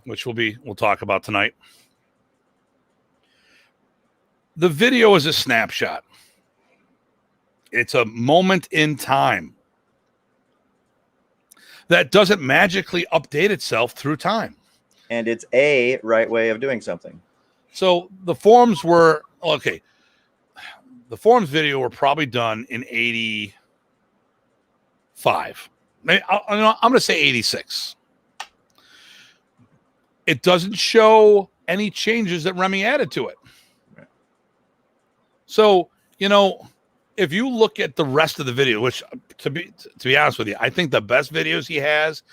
which we'll talk about tonight. The video is a snapshot. It's a moment in time that doesn't magically update itself through time. And it's a right way of doing something. So the forms were, okay, the forms video were probably done in 85. I'm going to say 86. It doesn't show any changes that Remy added to it. Right. So, if you look at the rest of the video, which to be honest with you, I think the best videos he has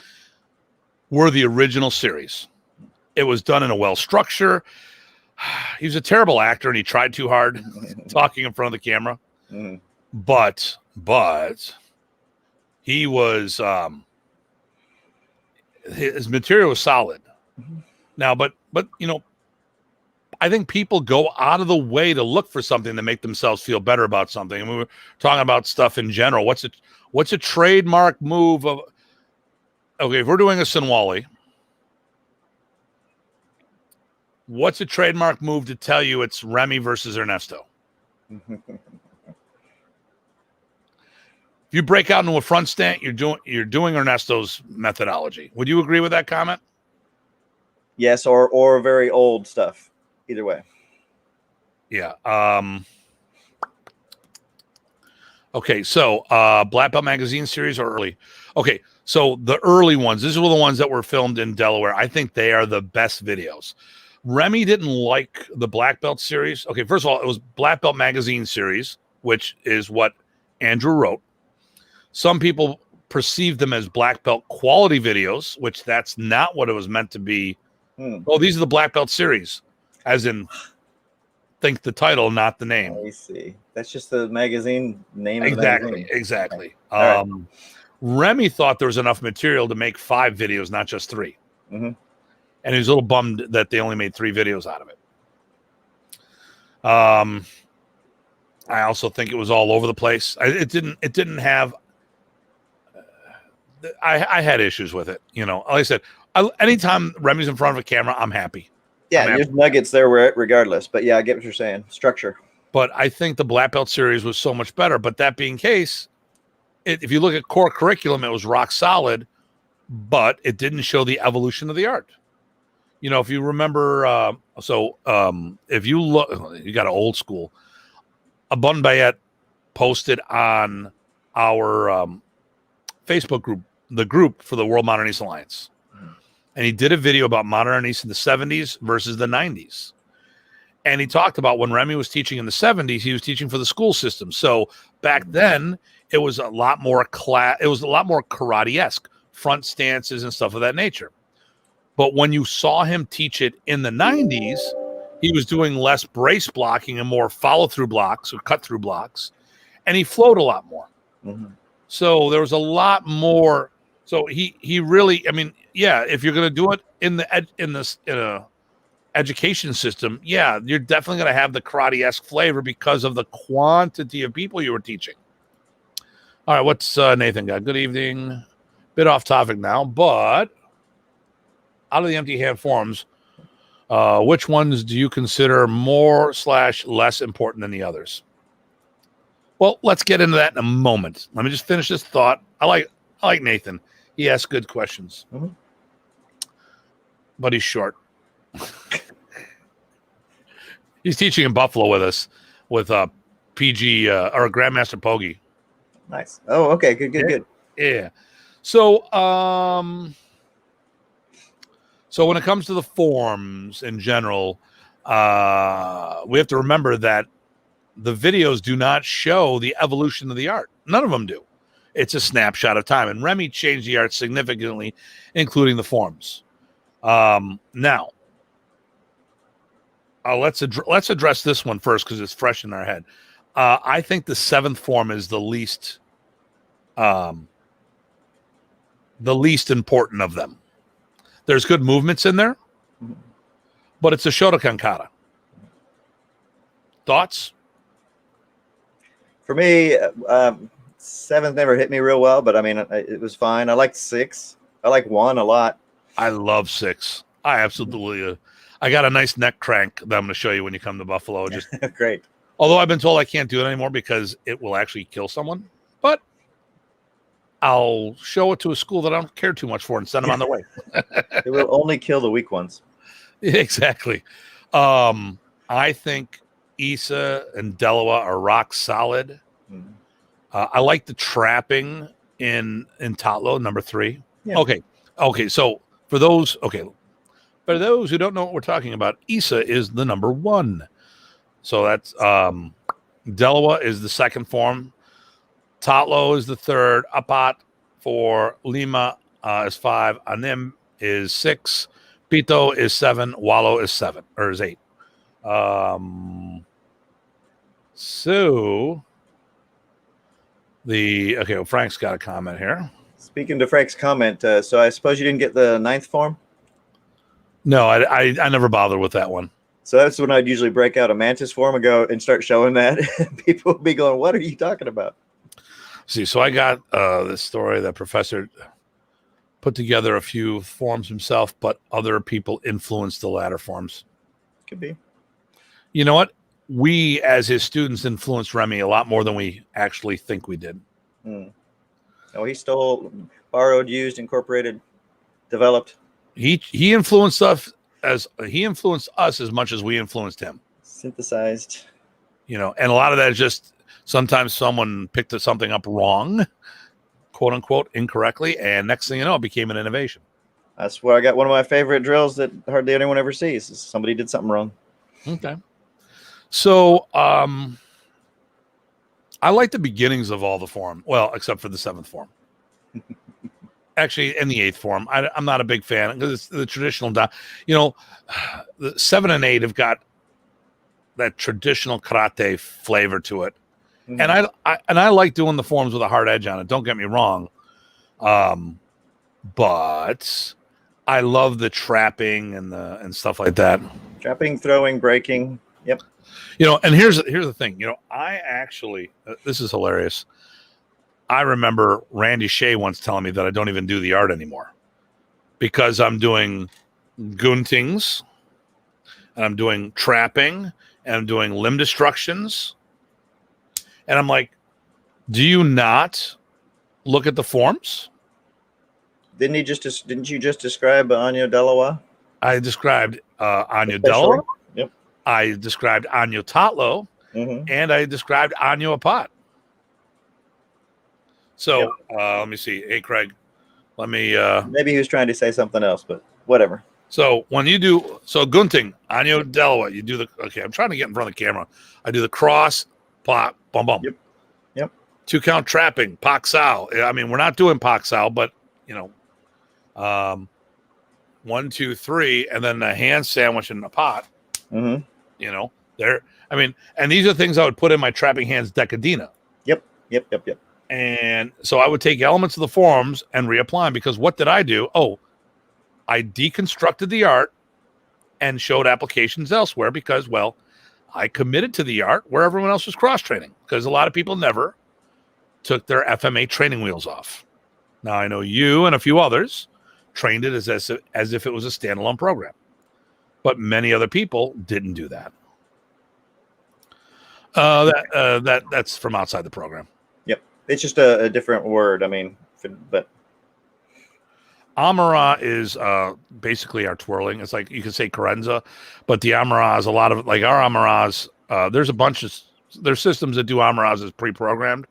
were the original series. It was done in a well structure. He was a terrible actor and he tried too hard talking in front of the camera. Mm-hmm. But he was his material was solid. Mm-hmm. Now, but I think people go out of the way to look for something to make themselves feel better about something. And we were talking about stuff in general. What's a trademark move of? Okay, if we're doing a Sinwali, what's a trademark move to tell you it's Remy versus Ernesto? If you break out into a front stand, you're doing Ernesto's methodology. Would you agree with that comment? Yes, or very old stuff. Either way. Yeah. Okay, so Black Belt Magazine series or early? Okay, so the early ones, these were the ones that were filmed in Delaware. I think they are the best videos. Remy didn't like the Black Belt series. Okay, first of all, it was Black Belt Magazine series, which is what Andrew wrote. Some people perceived them as Black Belt quality videos, which that's not what it was meant to be. Oh, these are the Black Belt series, as in think the title, not the name. I see. That's just the magazine name. Exactly. Okay. Right. Remy thought there was enough material to make 5 videos, not just 3. Mm-hmm. And he was a little bummed that they only made 3 videos out of it. I also think it was all over the place. It didn't have. I had issues with it. You know, like I said, anytime Remy's in front of a camera, I'm happy. Yeah, there's nuggets there regardless. But yeah, I get what you're saying. Structure. But I think the Black Belt series was so much better. But that being case, if you look at core curriculum, it was rock solid, but it didn't show the evolution of the art. You know, if you remember, if you look, you got an old school. Abun Bayet posted on our Facebook group, the group for the World Modernist Alliance. And he did a video about Modernist in the 70s versus the 90s. And he talked about when Remy was teaching in the 70s, he was teaching for the school system. So back then, it was a lot more karate-esque, front stances and stuff of that nature. But when you saw him teach it in the 90s, he was doing less brace blocking and more follow-through blocks or cut-through blocks, and he flowed a lot more. Mm-hmm. So there was a lot more. So he really, I mean, yeah, if you're going to do it in a education system, yeah, you're definitely going to have the karate-esque flavor because of the quantity of people you were teaching. All right, what's Nathan got? Good evening. Bit off topic now, but out of the empty hand forums, which ones do you consider more/less important than the others? Well, let's get into that in a moment. Let me just finish this thought. I like Nathan. He asks good questions, but he's short. He's teaching in Buffalo with us with PG or Grandmaster Pogi. Nice. Oh, okay. Good. Yeah. So, so when it comes to the forms in general, we have to remember that the videos do not show the evolution of the art. None of them do. It's a snapshot of time. And Remy changed the art significantly, including the forms. Now, let's address this one first because it's fresh in our head. I think the 7th form is the least important of them. There's good movements in there, but it's a Shotokan kata. Thoughts? For me, 7th never hit me real well, but I mean, it was fine. I liked 6. I like 1 a lot. I love 6. I absolutely. I got a nice neck crank that I'm going to show you when you come to Buffalo. Just great. Although I've been told I can't do it anymore because it will actually kill someone, but I'll show it to a school that I don't care too much for and send them on their way. It will only kill the weak ones. Exactly. I think Issa and Delawa are rock solid. Mm-hmm. I like the trapping in Tatlo, number 3. Yeah. Okay. So for those who don't know what we're talking about, Issa is the number 1. So that's Delawa is the 2nd form. Tatlo is the 3rd. Apat for Lima is 5. Anim is 6. Pito is 7. Walo is 7 or is 8. Frank's got a comment here. Speaking to Frank's comment, so I suppose you didn't get the 9th form? No, I never bothered with that one. So that's when I'd usually break out a mantis form and go and start showing that. People would be going, "What are you talking about?" See, so I got this story that Professor put together a few forms himself, but other people influenced the latter forms. Could be. You know what? We, as his students, influenced Remy a lot more than we actually think we did. Oh, he stole, borrowed, used, incorporated, developed. He influenced us as much as we influenced him. Synthesized. You know, and a lot of that is just sometimes someone picked something up wrong, quote unquote, incorrectly, and next thing you know, it became an innovation. That's where I got one of my favorite drills that hardly anyone ever sees. Somebody did something wrong. Okay. So I like the beginnings of all the form. Well, except for the 7th form. Actually, in the 8th form. I'm not a big fan because it's the traditional. The 7 and 8 have got that traditional karate flavor to it. Mm-hmm. And I like doing the forms with a hard edge on it. Don't get me wrong. But I love the trapping and stuff like that. Trapping, throwing, breaking. Yep. And here's the thing. I actually, this is hilarious. I remember Randy Shea once telling me that I don't even do the art anymore because I'm doing guntings and I'm doing trapping and I'm doing limb destructions. And I'm like, do you not look at the forms? Didn't you just describe Anya Delawa? I described Anya Delawa. Yep. I described Anya Tatlo, and I described Anya Apat. So let me see. Hey, Craig, let me. Maybe he was trying to say something else, but whatever. So when you do gunting, Anya Delawa, you do the. Okay, I'm trying to get in front of the camera. I do the cross, pop, bum bum. Yep. 2 count trapping, pak sao. I mean, we're not doing pak sao, but 1, 2, 3, and then a hand sandwich in a pot. There. I mean, and these are things I would put in my trapping hands decadina. Yep. And so I would take elements of the forms and reapply them because what did I do? Oh, I deconstructed the art and showed applications elsewhere because, well, I committed to the art where everyone else was cross-training because a lot of people never took their FMA training wheels off. Now, I know you and a few others trained it as if it was a standalone program, but many other people didn't do that. That's from outside the program. Yep. It's just a different word. I mean, but Amara is basically our twirling. It's like you could say Carenza, but the Amara is a lot of like our Amaras. There's systems that do Amaras as pre-programmed.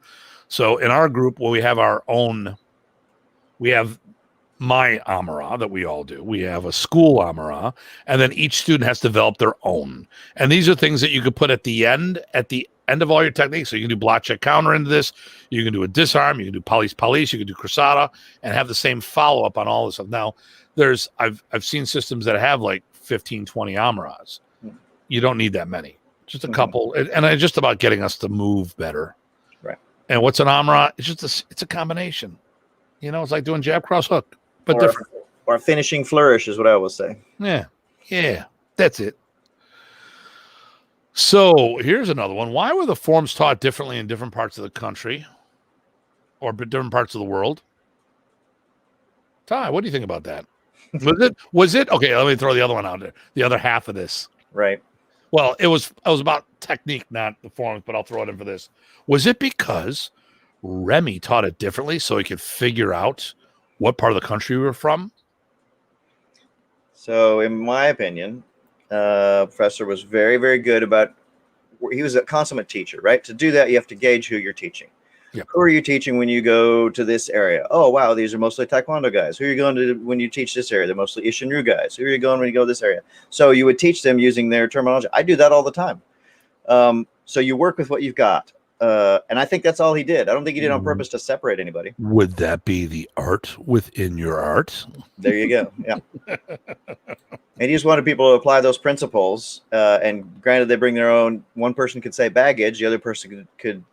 So in our group, we have my Amara that we all do. We have a school Amara, and then each student has to develop their own. And these are things that you could put at the end of all your techniques. So you can do block check counter into this. You can do a disarm. You can do police, you can do cruzada, and have the same follow-up on all this stuff. Now, I've seen systems that have like 15, 20 Amaras. You don't need that many. Just a couple. And it's just about getting us to move better. Right. And what's an Amara? It's a combination. It's like doing jab, cross, hook. But different. Or a finishing flourish is what I always say. Yeah, that's it. So here's another one. Why were the forms taught differently in different parts of the country or different parts of the world? Ty, what do you think about that? Was it okay? Let me throw the other one out there. The other half of this. Right. Well, it was about technique, not the forms, but I'll throw it in for this. Was it because Remy taught it differently so he could figure out what part of the country we were from? So, in my opinion, Professor was very, very good about. He was a consummate teacher, right? To do that, you have to gauge who you're teaching. Yep. Who are you teaching when you go to this area? Oh, wow, these are mostly Taekwondo guys. Who are you going to when you teach this area? They're mostly Ishinryu guys. Who are you going when you go to this area? So you would teach them using their terminology. I do that all the time. So you work with what you've got. And I think that's all he did. I don't think he did it on purpose to separate anybody. Would that be the art within your art? There you go. Yeah. And he just wanted people to apply those principles. And granted, they bring their own. One person could say baggage. The other person could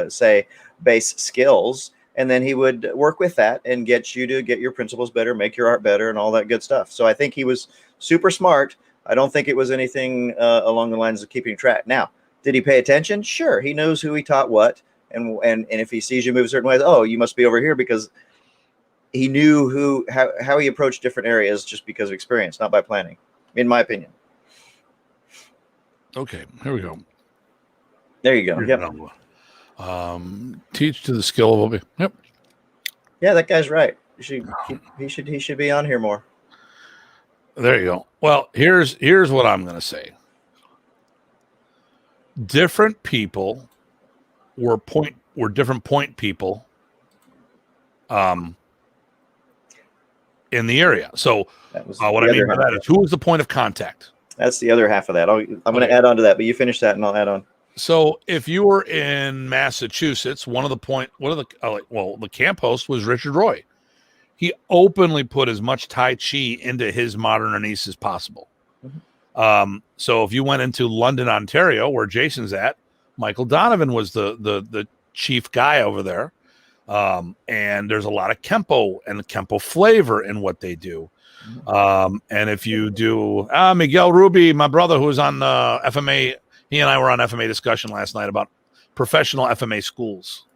say base skills. And then he would work with that and get you to get your principles better, make your art better, and all that good stuff. So I think he was super smart. I don't think it was anything along the lines of keeping track. Now, did he pay attention? Sure. He knows who he taught what. And if he sees you move a certain way, oh, you must be over here, because he knew how he approached different areas just because of experience, not by planning, in my opinion. Okay, here we go. There you go. Yep. Teach to the skill of yep. Yeah, that guy's right. He should be on here more. There you go. Well, here's what I'm going to say. Different people were different point people in the area. So what I mean by that is, who was the point of contact? That's the other half of that. I'm going to add on to that, but you finish that and I'll add on. So if you were in Massachusetts, the camp host was Richard Roy. He openly put as much Tai Chi into his modern Arnis as possible. Mm-hmm. So if you went into London, Ontario, where Jason's at, Michael Donovan was the chief guy over there. And there's a lot of Kempo and Kempo flavor in what they do. And if you do Miguel Ruby, my brother who was on FMA, He and I were on FMA discussion last night about professional FMA schools.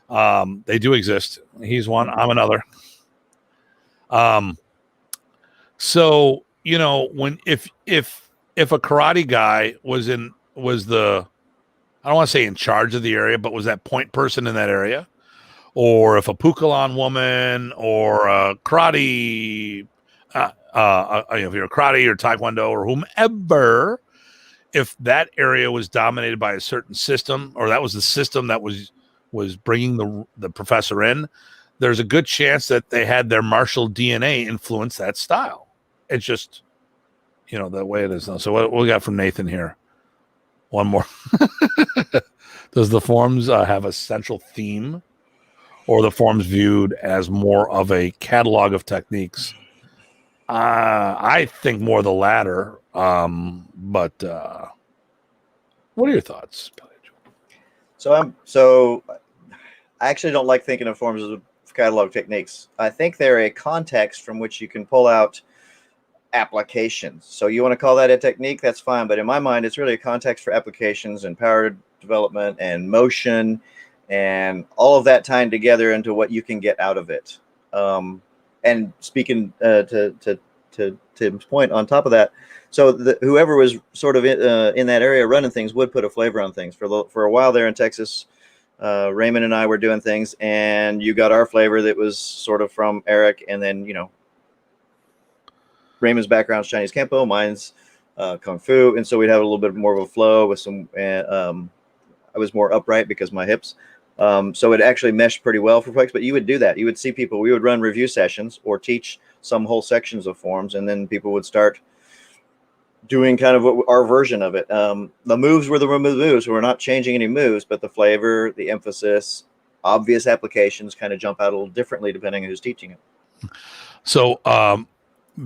They do exist. He's one. I'm another. So when if a karate guy was I don't want to say in charge of the area, but was that point person in that area, or if a Pukalan woman or a karate, if you're a karate or taekwondo or whomever, if that area was dominated by a certain system, or that was the system that was bringing the professor in, there's a good chance that they had their martial DNA influence that style. It's just, the way it is now. So what we got from Nathan here? One more. Does the forms have a central theme, or the forms viewed as more of a catalog of techniques? I think more the latter. But what are your thoughts? So I actually don't like thinking of forms as catalog techniques. I think they're a context from which you can pull out applications. So you want to call that a technique, that's fine. But in my mind, it's really a context for applications and power development and motion and all of that tying together into what you can get out of it. And speaking to Tim's point on top of that, so whoever was sort of in that area running things would put a flavor on things. For a while there in Texas, Raymond and I were doing things, and you got our flavor that was sort of from Eric, and then Raymond's background's Chinese Kempo, mine's Kung Fu, and so we'd have a little bit more of a flow with some. I was more upright because of my hips, so it actually meshed pretty well for folks. But you would do that. You would see people. We would run review sessions or teach some whole sections of forms, and then people would start doing kind of our version of it. The moves were the moves. We're not changing any moves, but the flavor, the emphasis, obvious applications kind of jump out a little differently depending on who's teaching it. So,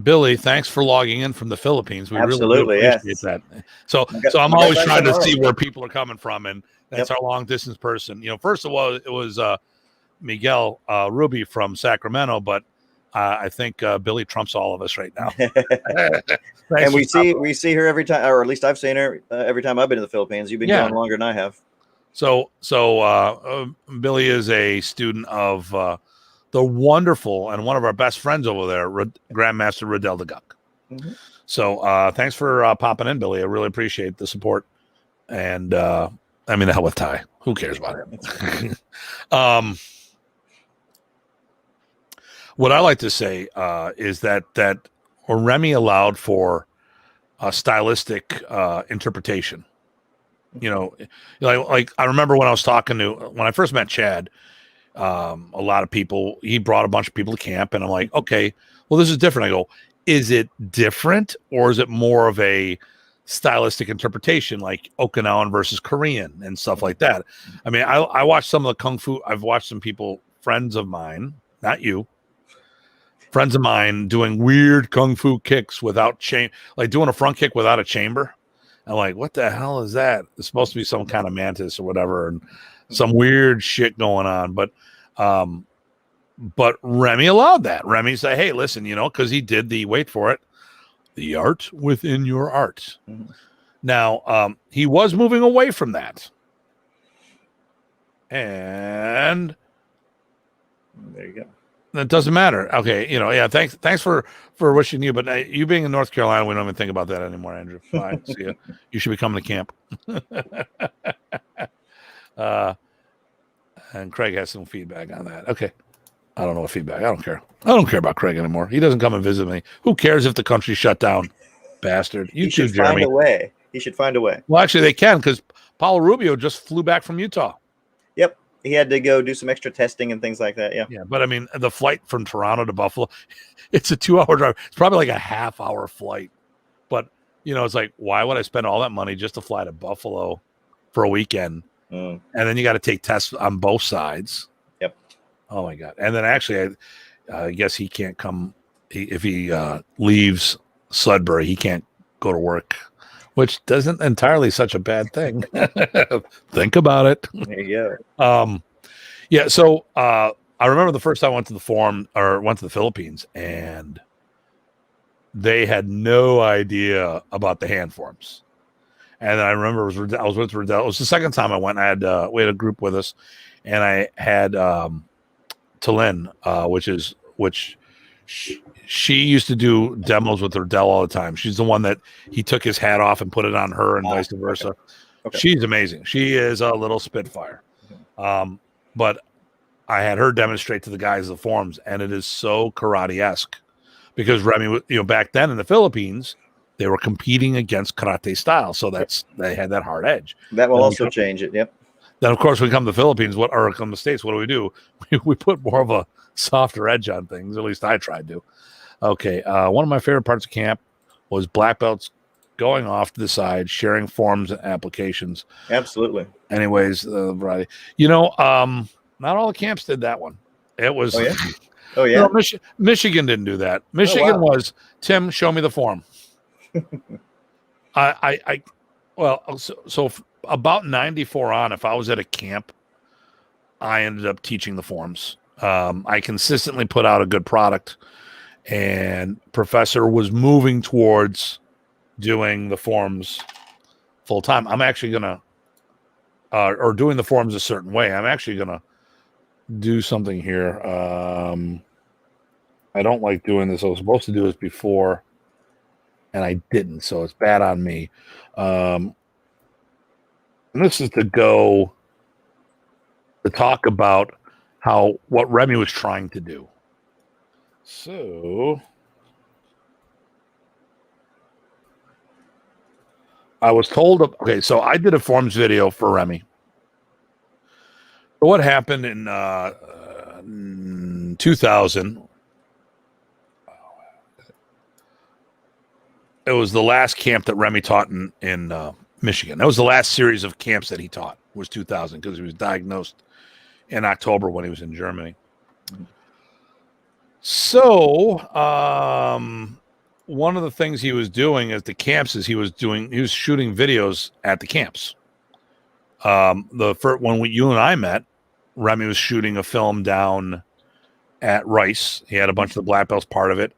Billy, thanks for logging in from the Philippines. We Absolutely, really appreciate that. So I'm always trying to see where people are coming from, and that's our long distance person. First of all, it was Miguel Ruby from Sacramento, but I think Billy trumps all of us right now. And we see her every time, or at least I've seen her every time I've been to the Philippines. You've been gone longer than I have. So Billy is a student of the wonderful and one of our best friends over there, Grandmaster Riddell the Guck. Mm-hmm. So thanks for popping in, Billy. I really appreciate the support. And I mean, the hell with Ty. Who cares about it? What I like to say is that Remy allowed for a stylistic interpretation. Like I remember when I was when I first met Chad, a lot of people, he brought a bunch of people to camp, and I'm like, okay, well, this is different. I go, is it different, or is it more of a stylistic interpretation, like Okinawan versus Korean and stuff like that? I mean, I watched some of the Kung Fu. I've watched some people, friends of mine, not you, friends of mine, doing weird Kung Fu kicks without like doing a front kick without a chamber. I'm like, what the hell is that? It's supposed to be some kind of mantis or whatever, and some weird shit going on. But Remy allowed that. Remy said, hey, listen, because he did wait for it, the art within your art. Mm-hmm. Now, he was moving away from that. And there you go. It doesn't matter. Okay, thanks for wishing you, but you being in North Carolina, we don't even think about that anymore, Andrew. Bye. See ya. You should be coming to camp. And Craig has some feedback on that. Okay. I don't know what feedback. I don't care. I don't care about Craig anymore. He doesn't come and visit me. Who cares if the country's shut down? Bastard. You too, Jeremy. He should find a way. Well, actually, they can, because Paulo Rubio just flew back from Utah. Yep. He had to go do some extra testing and things like that. Yeah. Yeah. But I mean, the flight from Toronto to Buffalo, it's a 2-hour drive. It's probably like a half-hour flight. But, it's like, why would I spend all that money just to fly to Buffalo for a weekend? And then you got to take tests on both sides. Yep. Oh, my God. And then actually, I guess he can't come. If he leaves Sudbury, he can't go to work, which isn't entirely such a bad thing. Think about it. There you go. Yeah. So I remember the first time I went to the Philippines, and they had no idea about the hand forms. And then I remember I was with Riddell. It was the second time I went. I had we had a group with us, and I had Talin, which she used to do demos with Riddell all the time. She's the one that he took his hat off and put it on her, and vice versa. Okay. She's amazing. She is a little spitfire. But I had her demonstrate to the guys the forms, and it is so karate-esque because Remy, back then in the Philippines, they were competing against karate style, so they had that hard edge. That will also change it. Yep. Then, of course, when we come to the Philippines, or come to the States, what do? We put more of a softer edge on things. At least I tried to. Okay, one of my favorite parts of camp was black belts going off to the side, sharing forms and applications. Absolutely. Anyways, variety. Not all the camps did that one. It was. Oh yeah. No, Michigan didn't do that. Michigan was Tim. Show me the form. So about 94 on, if I was at a camp, I ended up teaching the forms. I consistently put out a good product, and Professor was moving towards doing the forms full time. I'm actually gonna, or doing the forms a certain way. I'm actually gonna do something here. I don't like doing this. I was supposed to do this before, and I didn't, so it's bad on me. And this is to talk about what Remy was trying to do. So I was told, okay, so I did a forms video for Remy. What happened in 2000? It was the last camp that Remy taught in Michigan. That was the last series of camps that he taught, was 2000, because he was diagnosed in October when he was in Germany. So one of the things he was doing at the camps is he was shooting videos at the camps. The first when you and I met, Remy was shooting a film down at Rice. He had a bunch of the black belts part of it.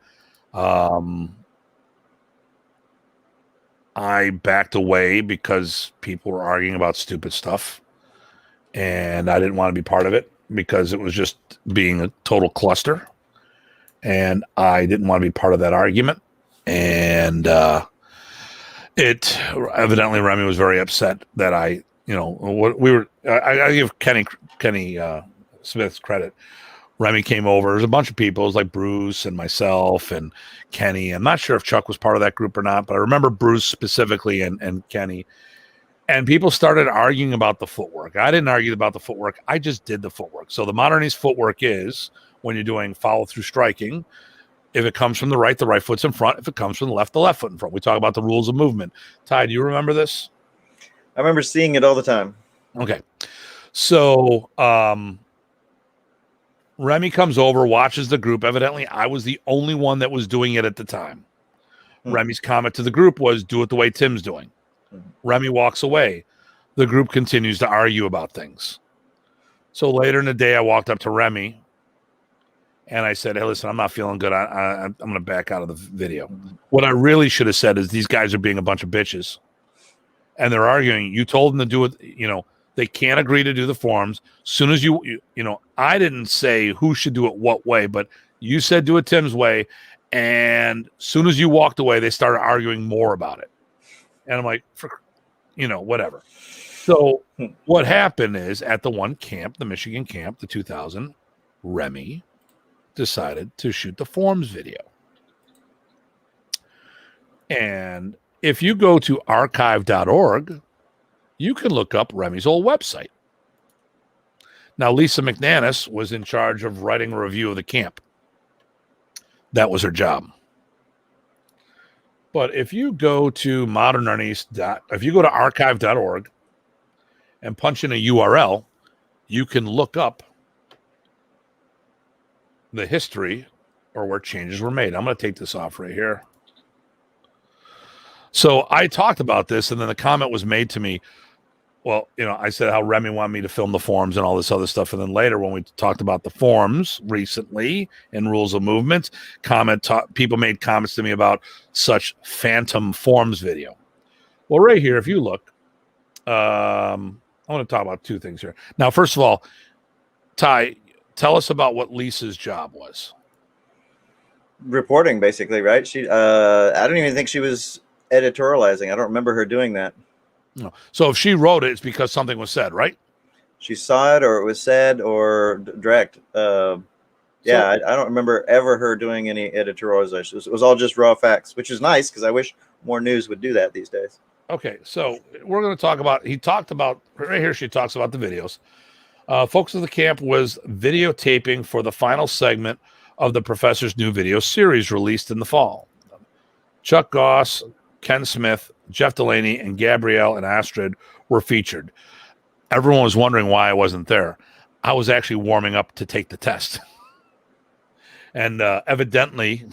I backed away because people were arguing about stupid stuff, and I didn't want to be part of it because it was just being a total cluster, and I didn't want to be part of that argument. And it evidently Remy was very upset that I give Kenny Smith credit. Remy came over. There's a bunch of people. It was like Bruce and myself and Kenny. I'm not sure if Chuck was part of that group or not, but I remember Bruce specifically and Kenny. And people started arguing about the footwork. I didn't argue about the footwork. I just did the footwork. So the modernist footwork is when you're doing follow through striking. If it comes from the right foot's in front. If it comes from the left foot in front. We talk about the rules of movement. Ty, do you remember this? I remember seeing it all the time. Okay. So Remy comes over, watches the group. Evidently, I was the only one that was doing it at the time. Remy's comment to the group was, do it the way Tim's doing. Remy walks away. The group continues to argue about things. So later in the day, I walked up to Remy, and I said, hey, listen, I'm not feeling good. I'm going to back out of the video. What I really should have said is these guys are being a bunch of bitches, and they're arguing. You told them to do it, they can't agree to do the forms. Soon as I didn't say who should do it what way, but you said do it Tim's way. And soon as you walked away, they started arguing more about it. And I'm like, whatever. So what happened is at the one camp, the Michigan camp, the 2000, Remy decided to shoot the forms video. And if you go to archive.org, you can look up Remy's old website. Now, Lisa McNanus was in charge of writing a review of the camp. That was her job. But if you go to if you go to archive.org and punch in a URL, you can look up the history or where changes were made. I'm going to take this off right here. So I talked about this, and then the comment was made to me. Well, I said how Remy wanted me to film the forms and all this other stuff. And then later when we talked about the forms recently in Rules of Movement, people made comments to me about such phantom forms video. Well, right here, if you look, I want to talk about two things here. Now, first of all, Ty, tell us about what Lisa's job was. Reporting, basically, right? I don't even think she was editorializing. I don't remember her doing that. No. So if she wrote it, it's because something was said, right? She saw it, or it was said, or direct. I don't remember ever her doing any editorialization. It was all just raw facts, which is nice because I wish more news would do that these days. Okay, so we're going to talk about, he talked about, right here she talks about the videos. Focus of the camp was videotaping for the final segment of the professor's new video series released in the fall. Chuck Goss, Ken Smith, Jeff Delaney, and Gabrielle and Astrid were featured. Everyone was wondering why I wasn't there. I was actually warming up to take the test. And evidently,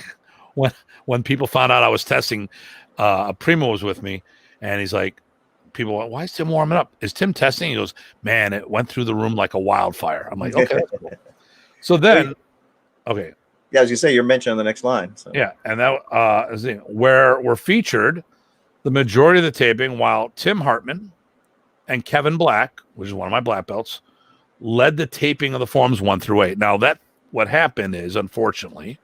when people found out I was testing, Primo was with me, and he's like, people went, why is Tim warming up? Is Tim testing? He goes, man, it went through the room like a wildfire. I'm like, okay, that's cool. So then, okay. Yeah, as you say, you're mentioned on the next line. So. Yeah, and that is where we're featured the majority of the taping, while Tim Hartman and Kevin Black, which is one of my black belts, led the taping of the forms 1 through 8. Now, what happened is, unfortunately,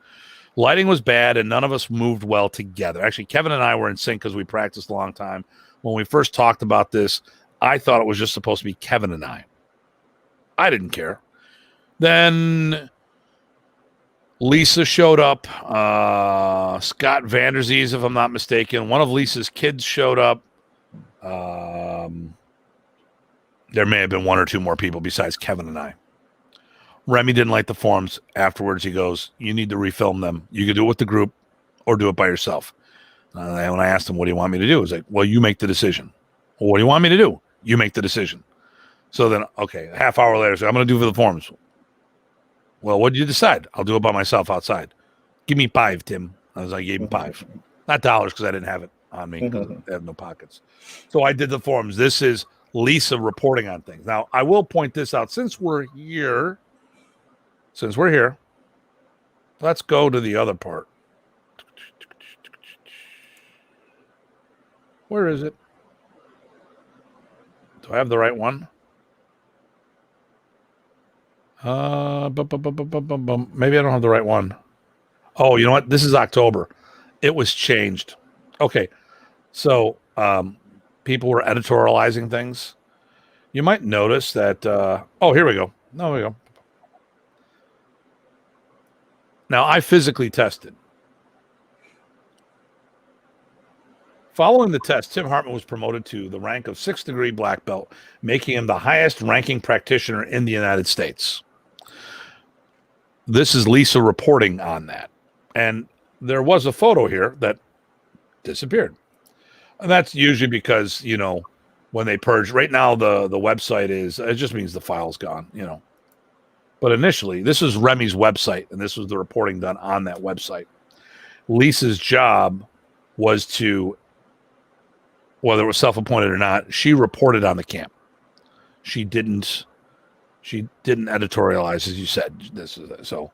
lighting was bad and none of us moved well together. Actually, Kevin and I were in sync because we practiced a long time. When we first talked about this, I thought it was just supposed to be Kevin and I. I didn't care. Then Lisa showed up. Scott Vanderzees, if I'm not mistaken. One of Lisa's kids showed up. There may have been 1 or 2 more people besides Kevin and I. Remy didn't like the forms. Afterwards, he goes, you need to refilm them. You can do it with the group or do it by yourself. And when I asked him, what do you want me to do? He's like, well, you make the decision. Well, what do you want me to do? You make the decision. So then, okay, a half hour later, so I'm going to do for the forms. Well, what did you decide? I'll do it by myself outside. Give me 5, Tim. I gave him 5. Not dollars because I didn't have it on me because I have no pockets. So I did the forms. This is Lisa reporting on things. Now, I will point this out. Since we're here, let's go to the other part. Where is it? Do I have the right one? Maybe I don't have the right one. Oh, you know what? This is October. It was changed. Okay. So people were editorializing things. You might notice that. Here we go. No, we go. Now, I physically tested. Following the test, Tim Hartman was promoted to the rank of 6th degree black belt, making him the highest ranking practitioner in the United States. This is Lisa reporting on that. And there was a photo here that disappeared. And that's usually because, when they purge, right now the website it just means the file's gone, But initially, this is Remy's website, and this was the reporting done on that website. Lisa's job was to, whether it was self-appointed or not, she reported on the camp. She didn't editorialize, as you said. So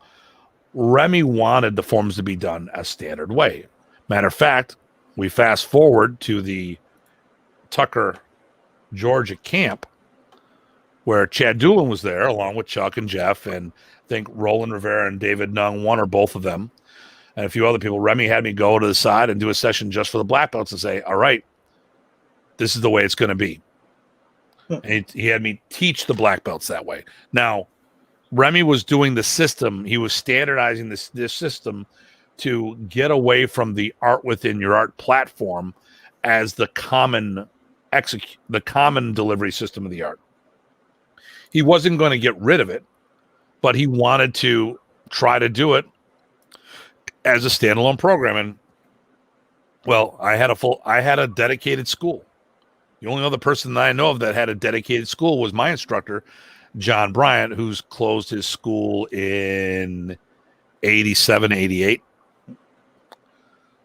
Remy wanted the forms to be done a standard way. Matter of fact, we fast forward to the Tucker, Georgia camp, where Chad Doolin was there, along with Chuck and Jeff, and I think Roland Rivera and David Nung, one or both of them, and a few other people. Remy had me go to the side and do a session just for the black belts and say, all right, this is the way it's going to be. And he had me teach the black belts that way. Now, Remy was doing the system. He was standardizing this system to get away from the art within your art platform as the common delivery system of the art. He wasn't going to get rid of it, but he wanted to try to do it as a standalone program. And well, I had a dedicated school. The only other person that I know of that had a dedicated school was my instructor, John Bryant, who's closed his school in 87, 88.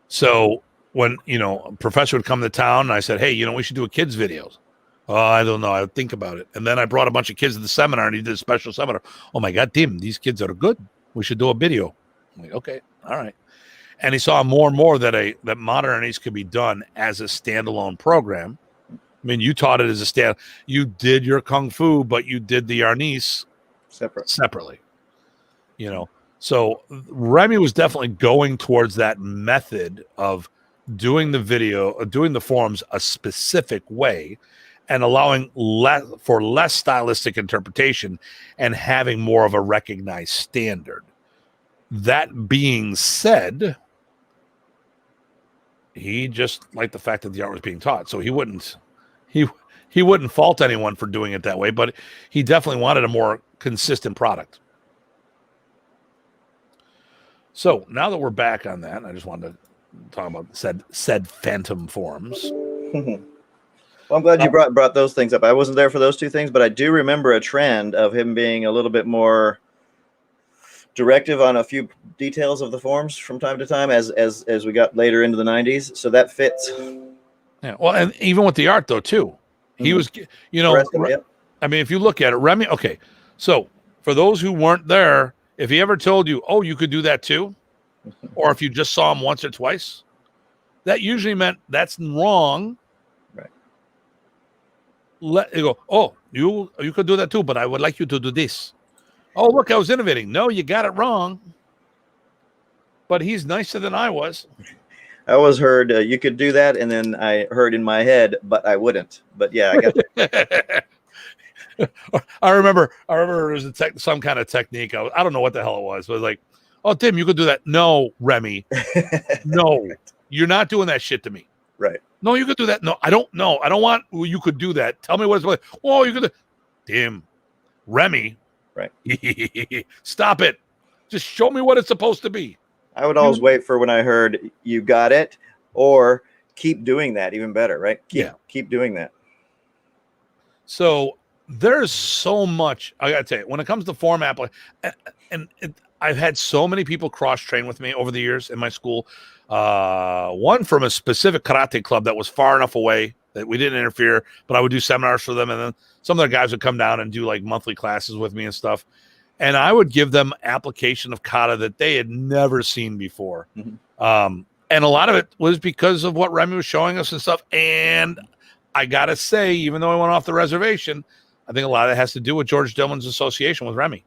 So when, a professor would come to town and I said, hey, we should do a kids videos. Oh, I don't know. I would think about it. And then I brought a bunch of kids to the seminar and he did a special seminar. Oh my God, Tim, these kids are good. We should do a video. I'm like, okay, all right. and he saw more and more that modern Arnis could be done as a standalone program. I mean, you taught it as a you did your Kung Fu, but you did the Arnis separately, you know. So Remy was definitely going towards that method of doing the video, doing the forms a specific way, and allowing less stylistic interpretation and having more of a recognized standard. That being said, he just liked the fact that the art was being taught, so he wouldn't fault anyone for doing it that way, but he definitely wanted a more consistent product. So now that we're back on that, I just wanted to talk about said phantom forms. Well, I'm glad you brought those things up. I wasn't there for those two things, but I do remember a trend of him being a little bit more directive on a few details of the forms from time to time as we got later into the 90s. So that fits. Yeah. Well, and even with the art though too, he was, you know, I mean, if you look at it, Remy. Okay, so for those who weren't there, if he ever told you, "Oh, you could do that too," or if you just saw him once or twice, that usually meant that's wrong. Let you go. Oh, you could do that too, but I would like you to do this. Oh, look, I was innovating. No, you got it wrong. But he's nicer than I was. I always heard you could do that, and then I heard in my head, but I wouldn't. But yeah, I got. I remember there was some kind of technique. I don't know what the hell it was. But it was like, oh, Tim, you could do that. No, Remy, no, you're not doing that shit to me. Right. No, you could do that. No, I don't know. I don't want you could do that. Tell me what it's like. Oh, you could. Damn, Remy. Right. Stop it. Just show me what it's supposed to be. I would always wait for when I heard you got it, or keep doing that. Even better, right? Keep doing that. So there's so much. I got to tell you, when it comes to form I've had so many people cross train with me over the years in my school. One from a specific karate club that was far enough away that we didn't interfere, but I would do seminars for them. And then some of their guys would come down and do like monthly classes with me and stuff. And I would give them application of kata that they had never seen before. Mm-hmm. And a lot of it was because of what Remy was showing us and stuff. And I got to say, even though I went off the reservation, I think a lot of it has to do with George Dillman's association with Remy.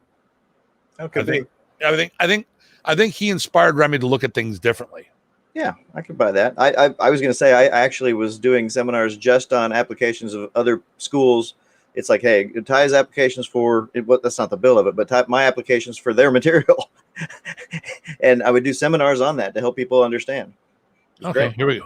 Okay. I think he inspired Remy to look at things differently. Yeah, I could buy that. I was going to say, I actually was doing seminars just on applications of other schools. It's like, hey, Ty's applications for that's not the bill of it, but my applications for their material. And I would do seminars on that to help people understand. Okay, great. Here we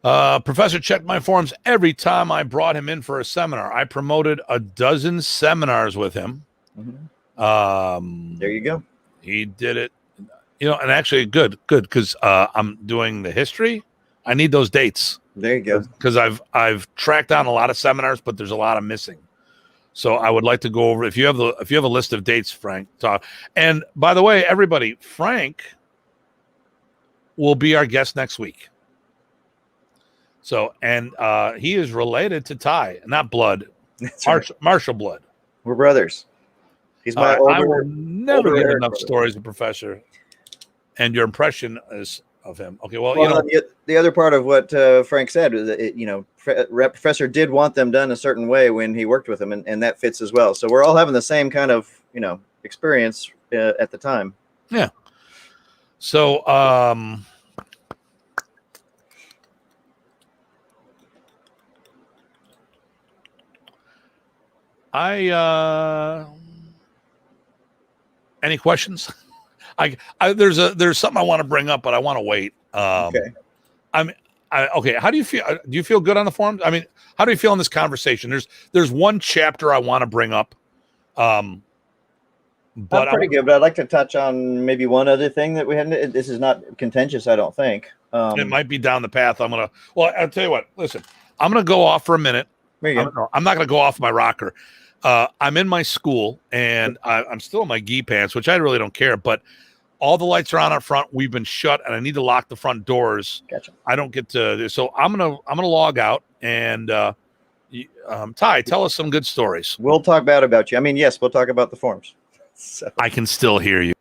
go. Professor checked my forms every time I brought him in for a seminar. I promoted a dozen seminars with him. Mm-hmm. There you go. He did it. You know, and actually good, because I'm doing the history. I need those dates. There you go. Because I've tracked down a lot of seminars, but there's a lot of missing. So I would like to go over if you have a list of dates, Frank. Talk. And by the way, everybody, Frank will be our guest next week. So and he is related to Ty, not blood, Marshall blood. We're brothers. He's my I will never get enough stories of Professor. And your impression of him. Okay, well, you know, the other part of what Frank said is that Professor did want them done a certain way when he worked with him, and that fits as well. So we're all having the same kind of experience at the time. Yeah. So any questions? There's something I want to bring up, but I want to wait. Okay. Okay. How do you feel? Do you feel good on the forums? I mean, how do you feel in this conversation? There's one chapter I want to bring up. But I'm pretty good, but I'd like to touch on maybe one other thing that we hadn't. This is not contentious, I don't think. It might be down the path. Well, I'll tell you what. Listen, I'm gonna go off for a minute. I'm not gonna go off my rocker. I'm in my school, and I'm still in my gi pants, which I really don't care. But all the lights are on up front. We've been shut, and I need to lock the front doors. Gotcha. I don't get to. So I'm gonna log out. And Ty, tell us some good stories. We'll talk bad about you. I mean, yes, we'll talk about the forms. So. I can still hear you.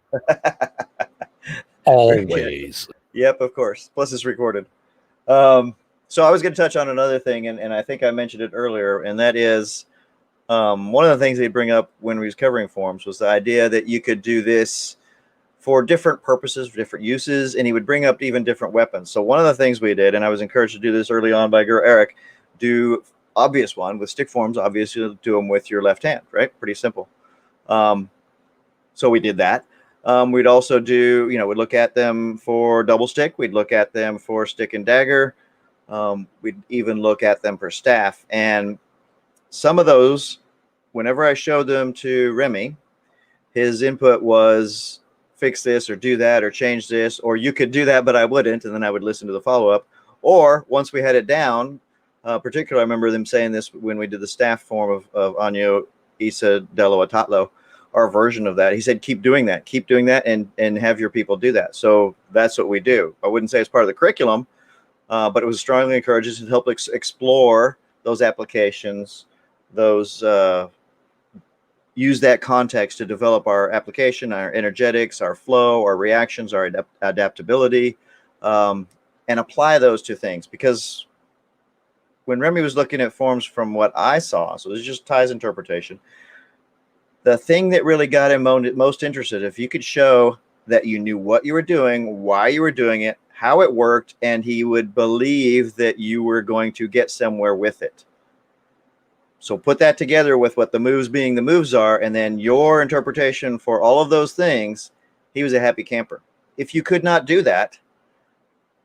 Always. Yep, of course. Plus it's recorded. So I was going to touch on another thing, and I think I mentioned it earlier, and that is one of the things they bring up when we was covering forms was the idea that you could do this for different purposes, for different uses, and he would bring up even different weapons. So one of the things we did, and I was encouraged to do this early on by Guru Eric, do obvious one with stick forms, obviously do them with your left hand, right? Pretty simple. So we did that. We'd also do, we'd look at them for double stick. We'd look at them for stick and dagger. We'd even look at them for staff. And some of those, whenever I showed them to Remy, his input was fix this or do that or change this, or you could do that, but I wouldn't. And then I would listen to the follow-up. Or once we had it down, particularly, I remember them saying this when we did the staff form of Anyo Isa Delo Atatlo, our version of that. He said, keep doing that, and have your people do that. So that's what we do. I wouldn't say it's part of the curriculum, but it was strongly encouraged to help explore those applications, those use that context to develop our application, our energetics, our flow, our reactions, our adaptability, and apply those to things. Because when Remy was looking at forms from what I saw, so this is just Ty's interpretation, the thing that really got him most interested, if you could show that you knew what you were doing, why you were doing it, how it worked, and he would believe that you were going to get somewhere with it. So put that together with what the moves being the moves are, and then your interpretation for all of those things, he was a happy camper. If you could not do that,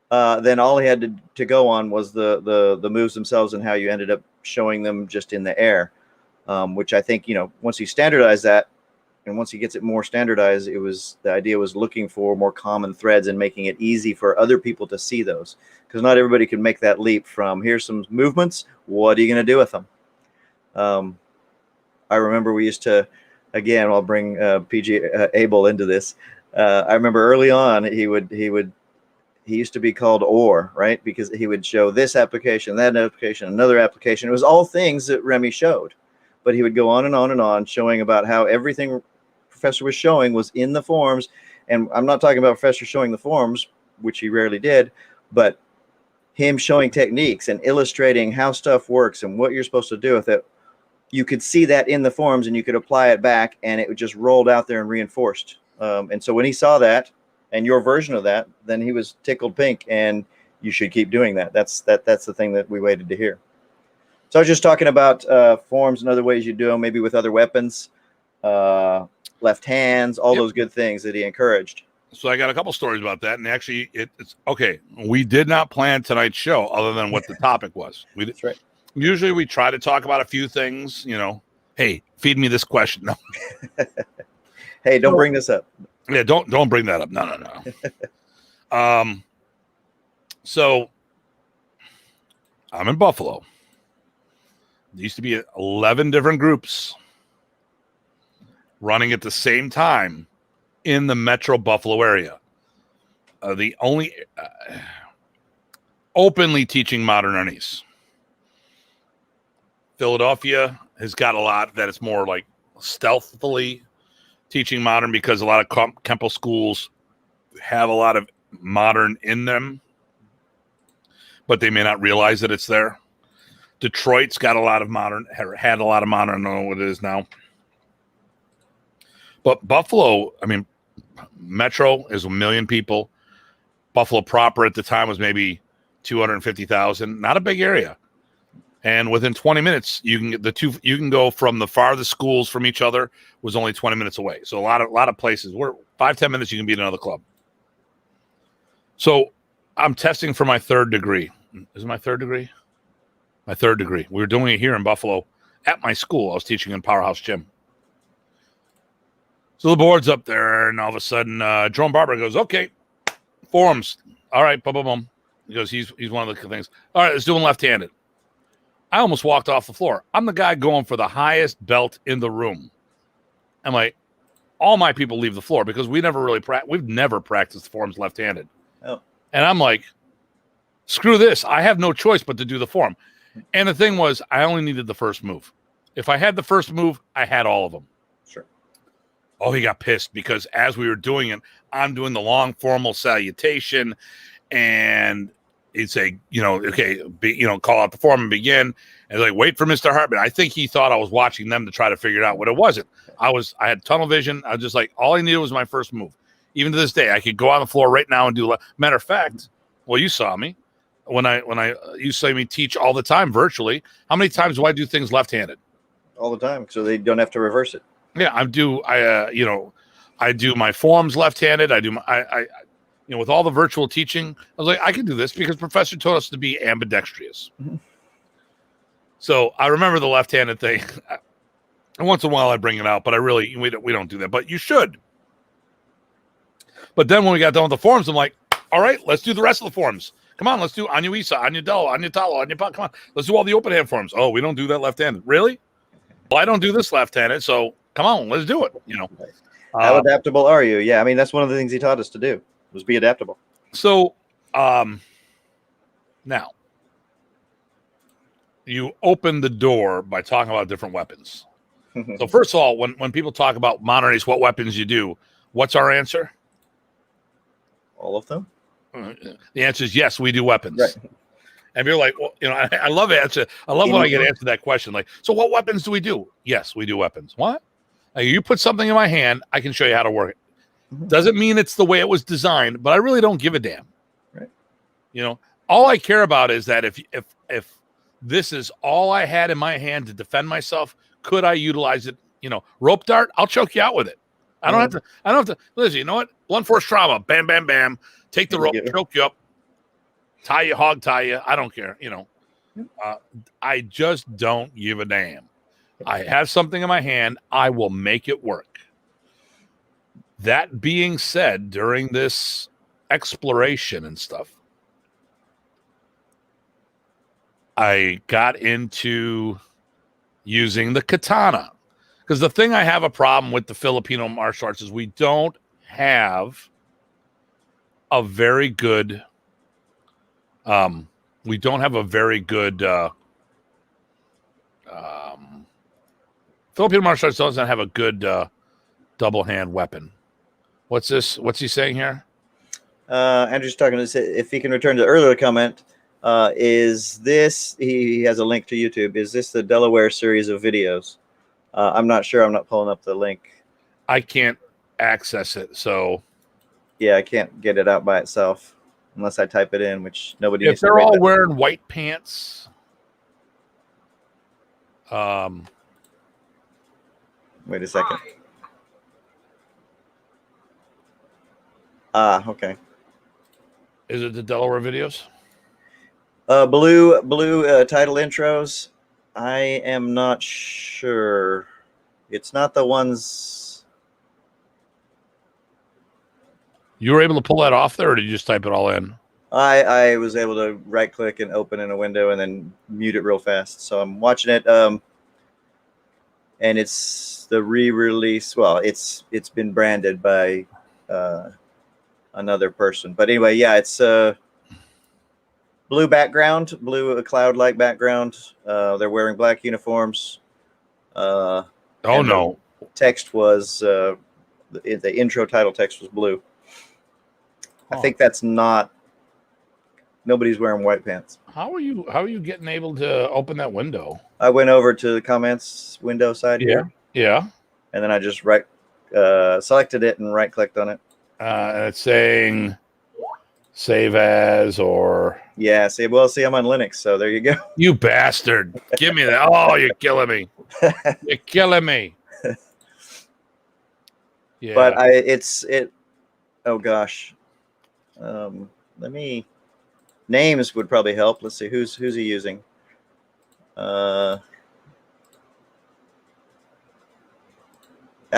then all he had to go on was the moves themselves and how you ended up showing them just in the air, which I think, once you standardize that, and once he gets it more standardized, the idea was looking for more common threads and making it easy for other people to see those, because not everybody can make that leap from here's some movements, what are you going to do with them? I remember we used to, again, I'll bring PG Abel into this. I remember early on he used to be called OR, right? Because he would show this application, that application, another application. It was all things that Remy showed, but he would go on and on and on, showing about how everything Professor was showing was in the forms. And I'm not talking about Professor showing the forms, which he rarely did, but him showing techniques and illustrating how stuff works and what you're supposed to do with it. You could see that in the forms and you could apply it back, and it just rolled out there and reinforced. And so when he saw that and your version of that, then he was tickled pink, and you should keep doing that. That's the thing that we waited to hear. So I was just talking about forms and other ways you do them, maybe with other weapons, left hands, all those good things that he encouraged. So I got a couple stories about that, and actually, it's okay. We did not plan tonight's show other than what the topic was. That's right. Usually, we try to talk about a few things. Hey, feed me this question. No. Hey, don't bring this up. Yeah, don't bring that up. No. So I'm in Buffalo. There used to be 11 different groups running at the same time in the Metro Buffalo area. The only openly teaching modern Arnis. Philadelphia has got a lot that it's more like stealthily teaching modern, because a lot of Kempo schools have a lot of modern in them, but they may not realize that it's there. Detroit's got a lot of modern, had a lot of modern. I don't know what it is now. But Buffalo, Metro is 1 million people. Buffalo proper at the time was maybe 250,000. Not a big area. And within 20 minutes, you can get you can go from the farthest schools from each other was only 20 minutes away. So a lot of places where 5-10 minutes you can be at another club. So I'm testing for my third degree. Is it my third degree? My third degree. We were doing it here in Buffalo at my school. I was teaching in Powerhouse Gym. So the board's up there, and all of a sudden, Jerome Barber goes, "Okay, forms. All right, boom, boom, boom." He goes, he's one of the things. All right, let's do them left-handed. I almost walked off the floor. I'm the guy going for the highest belt in the room. I'm like, all my people leave the floor because we've never practiced forms left-handed. Oh. And I'm like, screw this. I have no choice but to do the form. And the thing was, I only needed the first move. If I had the first move, I had all of them. Sure. Oh, he got pissed because as we were doing it, I'm doing the long formal salutation, and he'd say, okay, call out the form and begin. And like, wait for Mr. Hartman. I think he thought I was watching them to try to figure it out. What it wasn't. I had tunnel vision. I was just like, all I needed was my first move. Even to this day, I could go on the floor right now and do. Matter of fact, well, you saw me when you saw me teach all the time virtually. How many times do I do things left-handed? All the time, so they don't have to reverse it. Yeah, I do my forms left-handed. With all the virtual teaching, I was like, I can do this because professor told us to be ambidextrous. Mm-hmm. So I remember the left-handed thing. And once in a while I bring it out, but we don't do that. But you should. But then when we got done with the forms, I'm like, all right, let's do the rest of the forms. Come on, let's do Anu Isa, Anu Delo, Anu Talo, Anu Pa. Come on, let's do all the open hand forms. Oh, we don't do that left-handed. Really? Well, I don't do this left-handed, so come on, let's do it. How adaptable are you? Yeah, I mean, that's one of the things he taught us to do, was be adaptable. So now you open the door by talking about different weapons. So first of all, when people talk about modern race, what weapons you do, what's our answer? All of them. The answer is yes, we do weapons. Right. And you're like, well, I love answer. I love when I get answered that question. Like, so what weapons do we do? Yes, we do weapons. What? Like, you put something in my hand, I can show you how to work it. Mm-hmm. Doesn't mean it's the way it was designed, but I really don't give a damn. Right. All I care about is that if this is all I had in my hand to defend myself, could I utilize it? Rope dart, I'll choke you out with it. I don't have to. Listen, you know what? Blunt force trauma. Bam, bam, bam. Take the rope, choke you up, hog tie you. I don't care. I just don't give a damn. I have something in my hand. I will make it work. That being said, during this exploration and stuff, I got into using the katana. Because the thing I have a problem with the Filipino martial arts is we don't have a very good Filipino martial arts doesn't have a good double hand weapon. What's this? What's he saying here? Andrew's talking to say if he can return to the earlier comment. Is this? He has a link to YouTube. Is this the Delaware series of videos? I'm not sure. I'm not pulling up the link. I can't access it, so yeah, I can't get it out by itself unless I type it in, which nobody. If they're all wearing white pants, wait a second. Okay. Is it the Delaware videos? Blue title intros. I am not sure. It's not the ones. You were able to pull that off there, or did you just type it all in? I was able to right click and open in a window and then mute it real fast. So I'm watching it. And it's the re-release. Well, it's been branded by another person. But anyway, yeah, it's blue background, blue cloud-like background. They're wearing black uniforms. Oh no! Text was the intro title text was blue. I think that's not. Nobody's wearing white pants. How are you getting able to open that window? I went over to the comments window side here. Yeah. And then I just selected it and right clicked on it. And it's saying save as or. Yeah. See, I'm on Linux, so there you go. You bastard! Give me that. Oh, you're killing me. You're killing me. Yeah. But oh gosh. Let me. Names would probably help. Let's see who's he using. I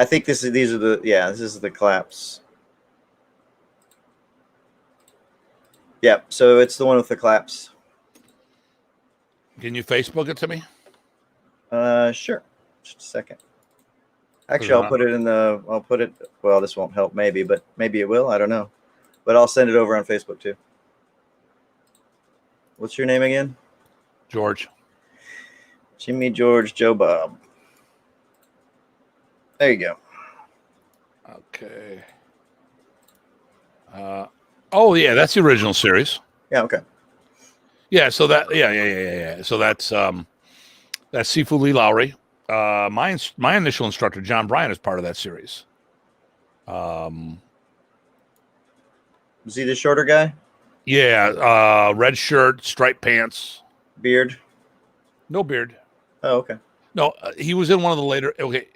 think this is the claps. Yep. So it's the one with the claps. Can you Facebook it to me? Sure. Just a second. Actually, I'll put it. Well, this won't help maybe, but maybe it will. I don't know. But I'll send it over on Facebook too. What's your name again? George. Jimmy George Joe Bob. There you go. Okay. Oh yeah, that's the original series. Yeah. Okay. Yeah. So yeah. So that's Sifu Lee Lowry. My initial instructor, John Bryan, is part of that series. Was he the shorter guy? Yeah. Red shirt, striped pants, Beard? no beard. Oh, okay. No, he was in one of the later. Okay,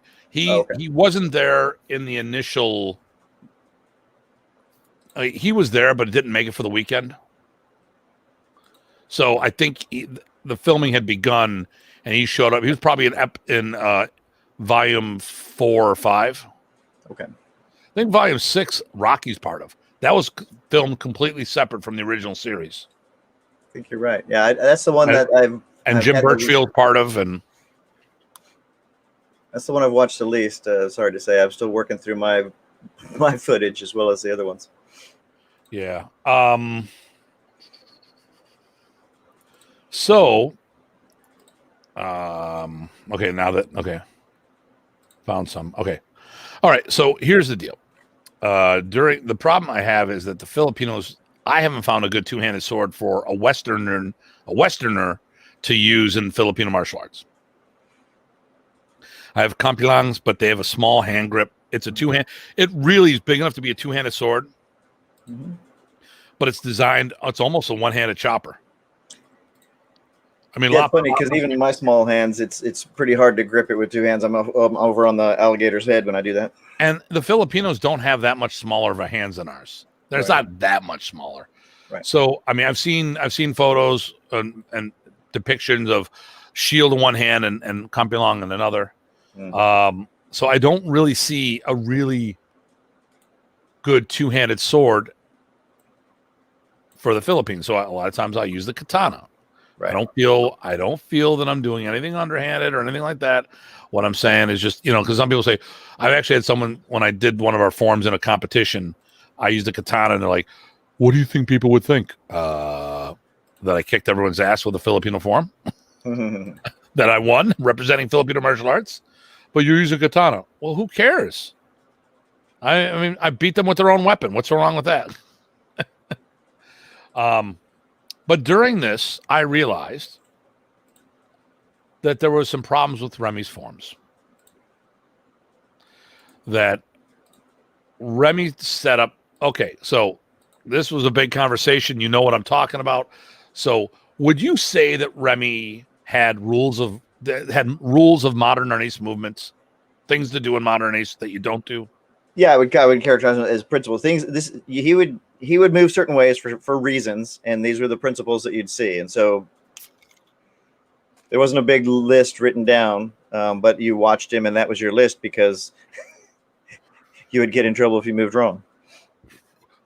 Oh, okay. he wasn't there in the initial. He was there, but it didn't make it for the weekend. So I think the filming had begun, and he showed up. He was probably in volume 4 or 5. Okay. I think volume 6, Rocky's part of. That was filmed completely separate from the original series. I think you're right. Yeah, that's the one that And I've Jim had Birchfield part of, and that's the one I've watched the least. Sorry to say, I'm still working through my footage as well as the other ones. yeah. So, okay, found some. Okay, all right. So here's the deal. During the problem I have is that the Filipinos, I haven't found a good two-handed sword for a Westerner to use in Filipino martial arts. I have kampilangs, but they have a small hand grip. It's a two-hand. It really is big enough to be a two-handed sword, but it's designed. It's almost a one-handed chopper. I mean, yeah, it's funny because even in my small hands, it's pretty hard to grip it with two hands. I'm over on the alligator's head when I do that. And the Filipinos don't have that much smaller of a hands than ours. There's not that much smaller. Right. So, I mean, I've seen photos and depictions of shield in one hand and kampilang in another. So I don't really see a really good two-handed sword for the Philippines. So a lot of times I use the katana. Right. I don't feel that I'm doing anything underhanded or anything like that. What I'm saying is just, because some people say, I've actually had someone, when I did one of our forms in a competition, I used a katana and they're like, what do you think people would think? That I kicked everyone's ass with a Filipino form? That I won representing Filipino martial arts? But you're using katana. Well, who cares? I mean, I beat them with their own weapon. What's wrong with that? But during this, I realized that there were some problems with Remy's forms. That Remy set up. Okay, so this was a big conversation. You know what I'm talking about. So, would you say that Remy had rules of modern Arnis movements, things to do in modern Arnis that you don't do? Yeah, I would characterize them as principles. Things he would move certain ways for reasons, and these were the principles that you'd see. And so there wasn't a big list written down, but you watched him, and that was your list because you would get in trouble if you moved wrong.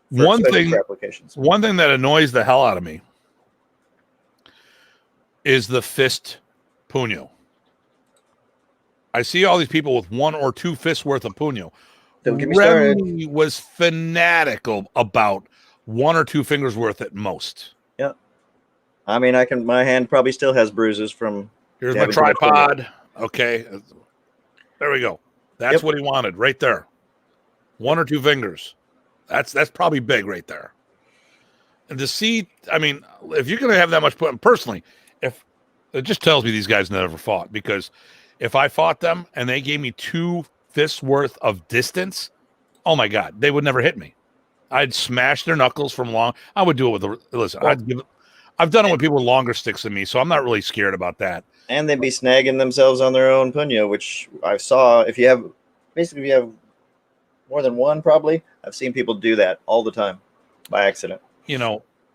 One thing that annoys the hell out of me is the fist puño. I see all these people with 1 or 2 fists worth of puño. Don't get me started. Remy was fanatical about 1 or 2 fingers worth at most. Yeah. I mean, my hand probably still has bruises from. Here's my tripod. Okay. There we go. That's what he wanted right there. 1 or 2 fingers. That's probably big right there. And to see, I mean, if you're going to have that much personally, if it just tells me these guys never fought, because if I fought them and they gave me 2 fists worth of distance, oh my God, they would never hit me. I'd smash their knuckles from long. I would do it with I've done it with people with longer sticks than me, so I'm not really scared about that. And they'd be snagging themselves on their own puño, which I saw. If you have more than one, probably I've seen people do that all the time by accident.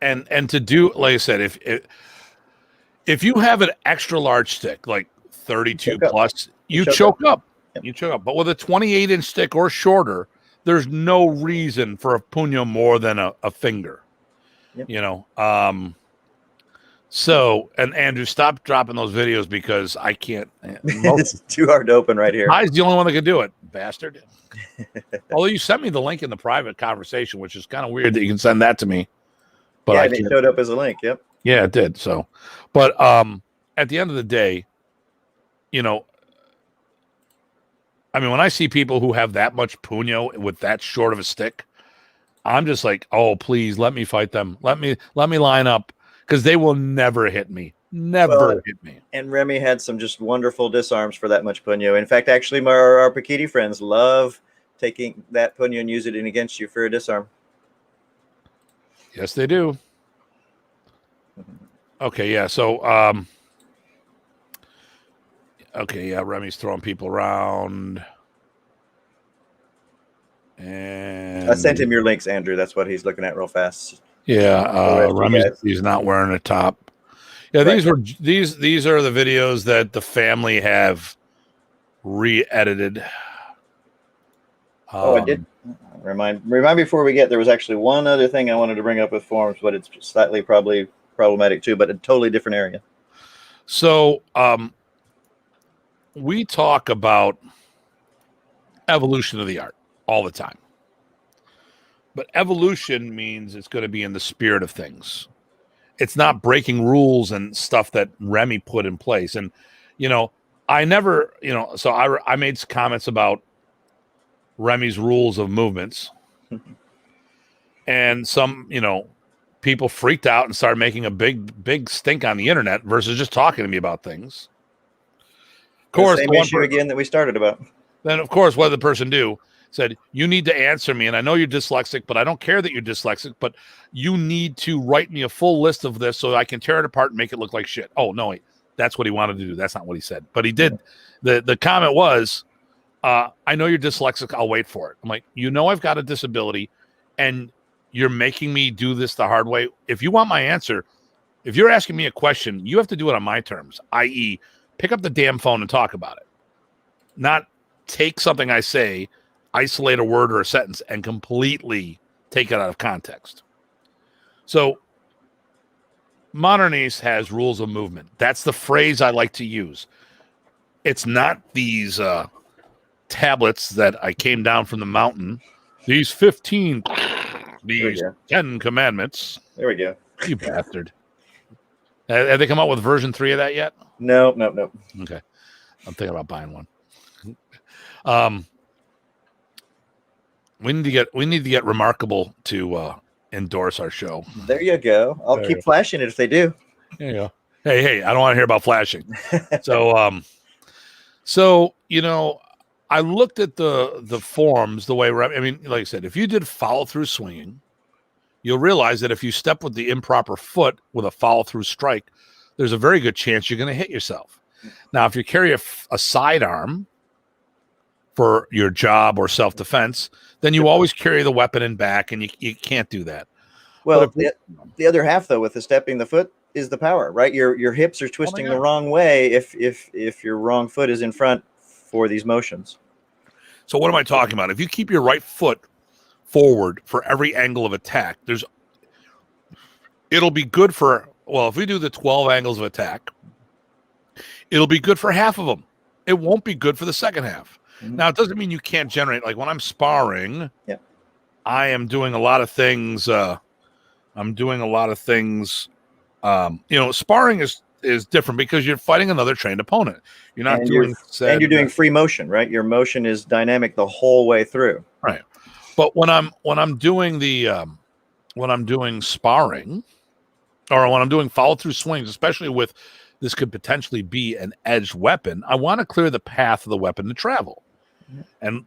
And to do, like I said, if you have an extra large stick, like 32 plus, you choke up. Yep. You choke up. But with a 28-inch stick or shorter, there's no reason for a puño more than a finger. Yep. So, and Andrew, stop dropping those videos because I can't. It's too hard to open right here. Ty's the only one that can do it, bastard. Although you sent me the link in the private conversation, which is kind of weird that you can send that to me. But it showed up as a link. Yep. Yeah, it did. So, but at the end of the day, I mean, when I see people who have that much puño with that short of a stick, I'm just like, oh, please let me fight them. Let me line up, because they will never hit me. Never hit me. And Remy had some just wonderful disarms for that much puño. In fact, actually, our Paquiti friends love taking that puño and use it in against you for a disarm. Yes, they do. Okay, yeah. So, okay, yeah. Remy's throwing people around, and I sent him your links, Andrew. That's what he's looking at real fast. yeah, Remy's not wearing a top. Yeah, Right. these are the videos that the family have re-edited. I did remind me before we get there was actually one other thing I wanted to bring up with forms, but it's slightly probably problematic too, but a totally different area. So we talk about evolution of the art all the time, but evolution means it's going to be in the spirit of things. It's not breaking rules and stuff that Remy put in place. And I never, so I made some comments about Remy's rules of movements, and some people freaked out and started making a big stink on the internet versus just talking to me about things. Of course, the same issue again that we started about. Then, of course, what did the person do? Said, you need to answer me, and I know you're dyslexic, but I don't care that you're dyslexic, but you need to write me a full list of this so I can tear it apart and make it look like shit. Oh, no, wait. That's what he wanted to do. That's not what he said. But he did. The comment was, I know you're dyslexic. I'll wait for it. I'm like, I've got a disability, and you're making me do this the hard way. If you want my answer, if you're asking me a question, you have to do it on my terms, i.e., pick up the damn phone and talk about it. Not take something I say, isolate a word or a sentence, and completely take it out of context. So Modernese has rules of movement. That's the phrase I like to use. It's not these tablets that I came down from the mountain. These 15, these 10 commandments. There we go. You bastard. Have they come out with version 3 of that yet? No. Okay. I'm thinking about buying one. We need to get Remarkable to endorse our show. There you go. I'll keep flashing it if they do. There you go. Hey, I don't want to hear about flashing. So I looked at the forms the way, I mean, like I said, if you did follow through swinging, you'll realize that if you step with the improper foot with a follow through strike, there's a very good chance you're going to hit yourself. Now, if you carry a sidearm for your job or self-defense, then you always carry the weapon in back, and you can't do that. Well, the other half, though, with the stepping the foot is the power, right? Your hips are twisting the wrong way if your wrong foot is in front for these motions. So what am I talking about? If you keep your right foot forward for every angle of attack, it'll be good for, if we do the 12 angles of attack, it'll be good for half of them. It won't be good for the second half. Mm-hmm. Now, it doesn't mean you can't generate, like when I'm sparring, I am doing a lot of things. Sparring is different because you're fighting another trained opponent. You're not doing free motion, right? Your motion is dynamic the whole way through. Right. But when I'm doing when I'm doing sparring, or when I'm doing follow through swings, especially with this could potentially be an edged weapon, I want to clear the path of the weapon to travel. And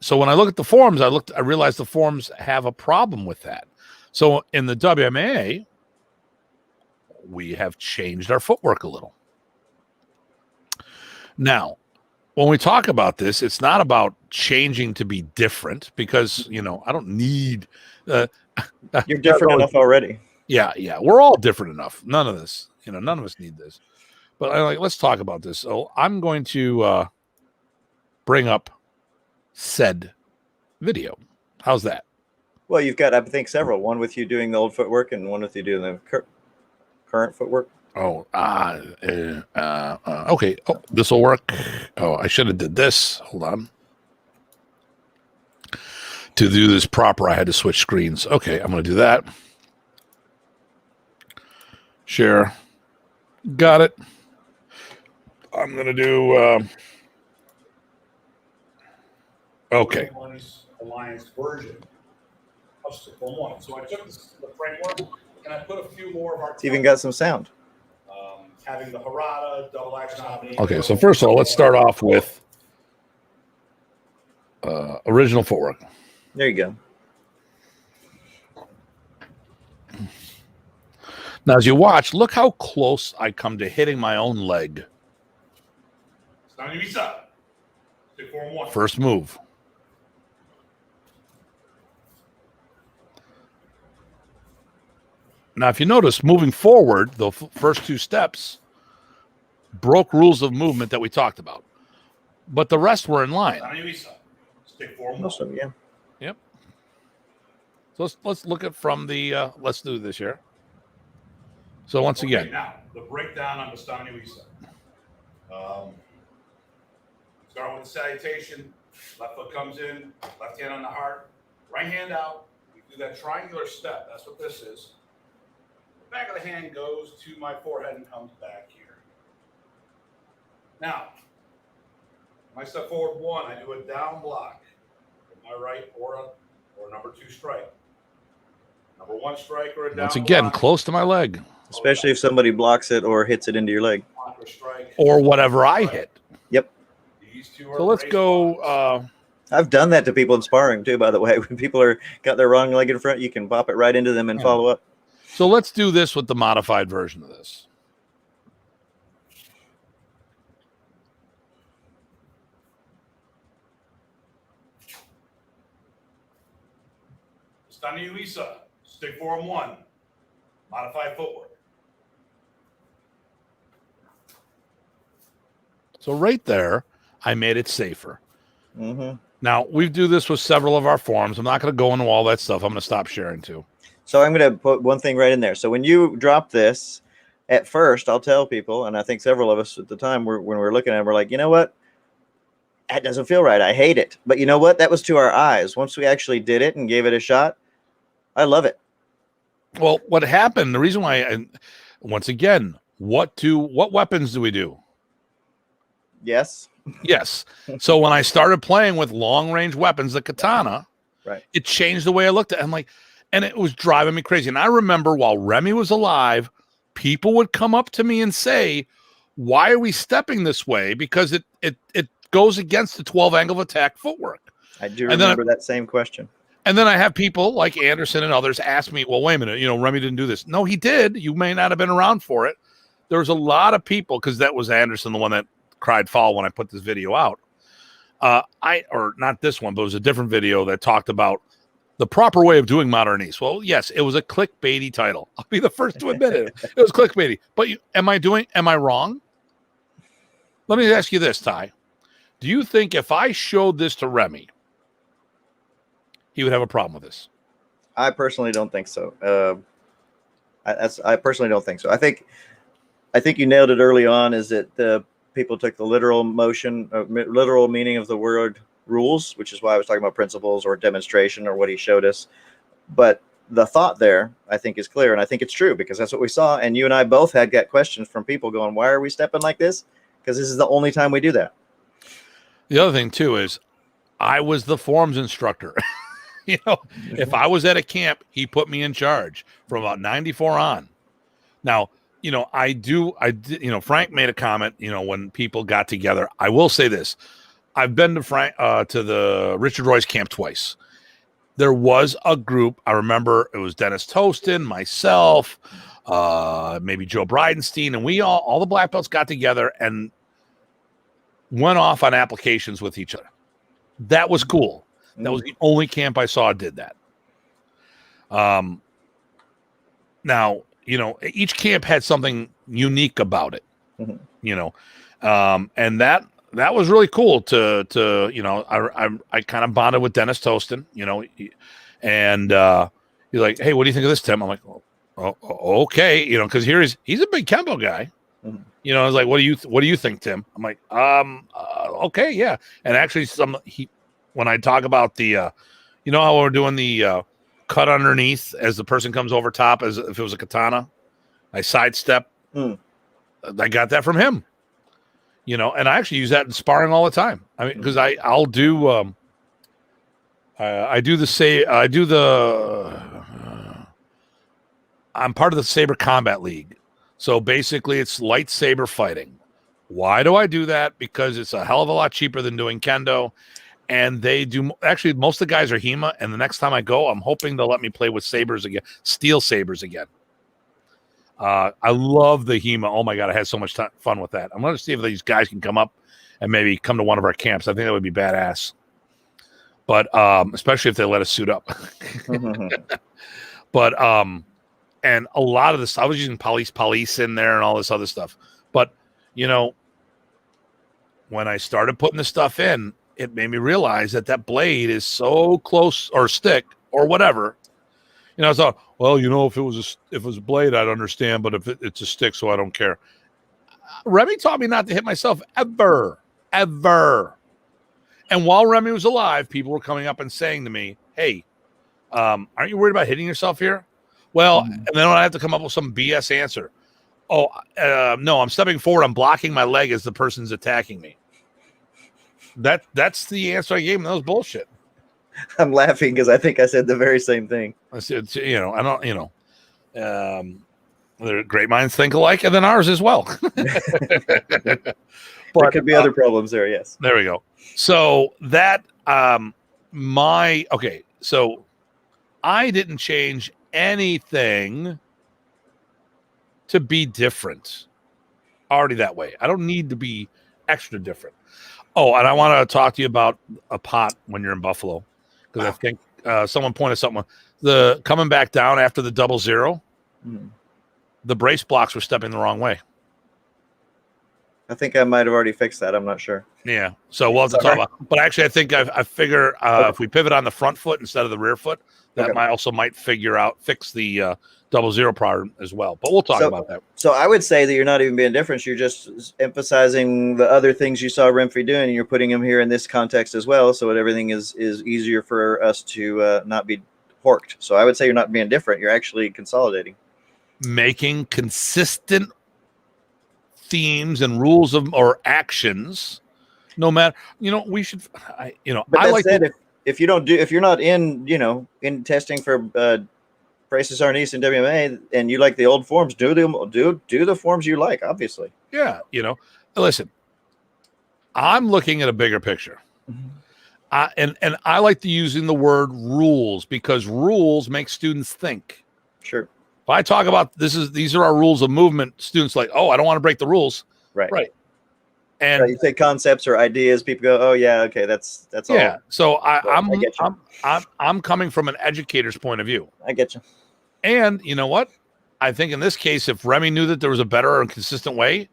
so when I look at the forms, I realized the forms have a problem with that. So in the WMA, we have changed our footwork a little. Now, when we talk about this, it's not about changing to be different, because, I don't need... You're different enough already. Yeah. We're all different enough. None of this, none of us need this. But let's talk about this. So I'm going to bring up said video. How's that? Well, you've got, I think, several. One with you doing the old footwork and one with you doing the current footwork. Oh, okay. Oh, this will work. Oh, I should have did this. Hold on. To do this proper, I had to switch screens. Okay, I'm going to do that. Share. Got it. I'm going to do... Okay. Alliance version of Stick for One. So I took the framework and I put a few more of our. It's even got some sound. Having the Harada, double action. Okay, so first of all, let's start off with original footwork. There you go. Now, as you watch, look how close I come to hitting my own leg. First move. Now, if you notice, moving forward, the first two steps broke rules of movement that we talked about. But the rest were in line. Most of them, yeah. Yep. So let's look at from the let's do this here. So once again, now the breakdown on Bastani Uisa. Start with the salutation. Left foot comes in, left hand on the heart, right hand out. We do that triangular step. That's what this is. The back of the hand goes to my forehead and comes back here. Now, when I step forward one, I do a down block with my right or number two strike. Number one strike or a down once again, block. close to my leg. Especially if somebody blocks it or hits it into your leg. Or whatever I hit. Yep. So let's go. I've done that to people in sparring too, by the way. When people got their wrong leg in front, you can pop it right into them and follow up. So let's do this with the modified version of this. Bastani Uisa, stick 4-1, modified footwork. So right there, I made it safer. Mm-hmm. Now, we do this with several of our forums. I'm not going to go into all that stuff. I'm going to stop sharing too. So I'm going to put one thing right in there. So when you drop this, at first, I'll tell people, and I think several of us at the time, when we were looking at it, we're like, you know what? That doesn't feel right. I hate it. But you know what? That was to our eyes. Once we actually did it and gave it a shot, I love it. Well, what happened, the reason why, once again, what weapons do we do? Yes. Yes. So when I started playing with long-range weapons, the katana, right, it changed the way I looked at it. I'm like, and it was driving me crazy. And I remember while Remy was alive, people would come up to me and say, why are we stepping this way? Because it goes against the 12 angle of attack footwork. I do remember that same question. And then I have people like Anderson and others ask me, well, wait a minute, Remy didn't do this. No, he did. You may not have been around for it. There was a lot of people, because that was Anderson, the one that cried foul when I put this video out. Or not this one, but it was a different video that talked about the proper way of doing Modernese. Well, yes, it was a clickbaity title. I'll be the first to admit it. It was clickbaity. But am I wrong? Let me ask you this, Ty. Do you think if I showed this to Remy, he would have a problem with this? I personally don't think so. I personally don't think so. I think you nailed it early on. Is that the people took the literal literal meaning of the word rules, which is why I was talking about principles or demonstration or what he showed us. But the thought there, I think, is clear, and I think it's true because that's what we saw. And you and I both had got questions from people going, "Why are we stepping like this?" Because this is the only time we do that. The other thing too is, I was the forms instructor. If I was at a camp, he put me in charge from about 94 on. Now, I did, Frank made a comment, when people got together. I will say this. I've been to to the Richard Royce camp twice. There was a group. I remember it was Dennis Tostin, myself, maybe Joe Bridenstine, and we all the black belts got together and went off on applications with each other. That was cool. That was the only camp I saw did that. Now, each camp had something unique about it, and that was really cool I kind of bonded with Dennis Tostin, and he's like, hey, what do you think of this, Tim? I'm like, oh, okay. Cause he's a big Kempo guy. I was like, what do you think, Tim? I'm like, okay. Yeah. And actually when I talk about the, how we're doing the cut underneath as the person comes over top, as if it was a katana, I sidestep. I got that from him, and I actually use that in sparring all the time. I mean, because I'll do I do the say. I do the. I'm part of the Saber Combat League, so basically it's lightsaber fighting. Why do I do that? Because it's a hell of a lot cheaper than doing kendo, and they do actually. Most of the guys are HEMA, and the next time I go, I'm hoping they'll let me play with sabers again, steel sabers again. I love the HEMA. Oh my god, I had so much fun with that. I'm going to see if these guys can come up and maybe come to one of our camps. I think that would be badass. But especially if they let us suit up. But and a lot of this, I was using police in there and all this other stuff. But you know, when I started putting the stuff in, it made me realize that blade is so close, or stick or whatever. You know, I thought, well, you know, if it was a blade, I'd understand, but if it's a stick, so I don't care. Remy taught me not to hit myself ever. And while Remy was alive, people were coming up and saying to me, "Hey, aren't you worried about hitting yourself here?" Well, and then I have to come up with some BS answer. Oh, no, I'm stepping forward. I'm blocking my leg as the person's attacking me. That's the answer I gave him. That was bullshit. I'm laughing because I think I said the very same thing. I said, you know, I don't, you know, great minds think alike, and then ours as well. But there could be other problems there. Yes. There we go. So that, so I didn't change anything to be different. Already that way. I don't need to be extra different. Oh, and I want to talk to you about a pot when you're in Buffalo, because I think someone pointed something. The coming back down after the 0-0, the brace blocks were stepping the wrong way. I think I might have already fixed that. I'm not sure. Yeah, so we'll have to talk about. But actually, I think I figure if we pivot on the front foot instead of the rear foot, that might fix the 0-0 problem as well. But we'll talk about that. So I would say that you're not even being different. You're just emphasizing the other things you saw Renfrey doing, and you're putting them here in this context as well. So that everything is easier for us to not be horked. So I would say you're not being different. You're actually consolidating, making consistent themes and rules or actions. No matter, you know, we should. But I like said, if you're not in, you know, in testing for Braces Arnis and WMA, and you like the old forms, do the forms you like, obviously. Yeah, you know, listen, I'm looking at a bigger picture. And I like to using the word rules, because rules make students think. Sure. If I talk about these are our rules of movement, students like, oh, I don't want to break the rules. Right. And you say concepts or ideas, people go, oh yeah, okay, that's all. Yeah. So I'm coming from an educator's point of view. I get you. And you know what? I think in this case, if Remy knew that there was a better and consistent way,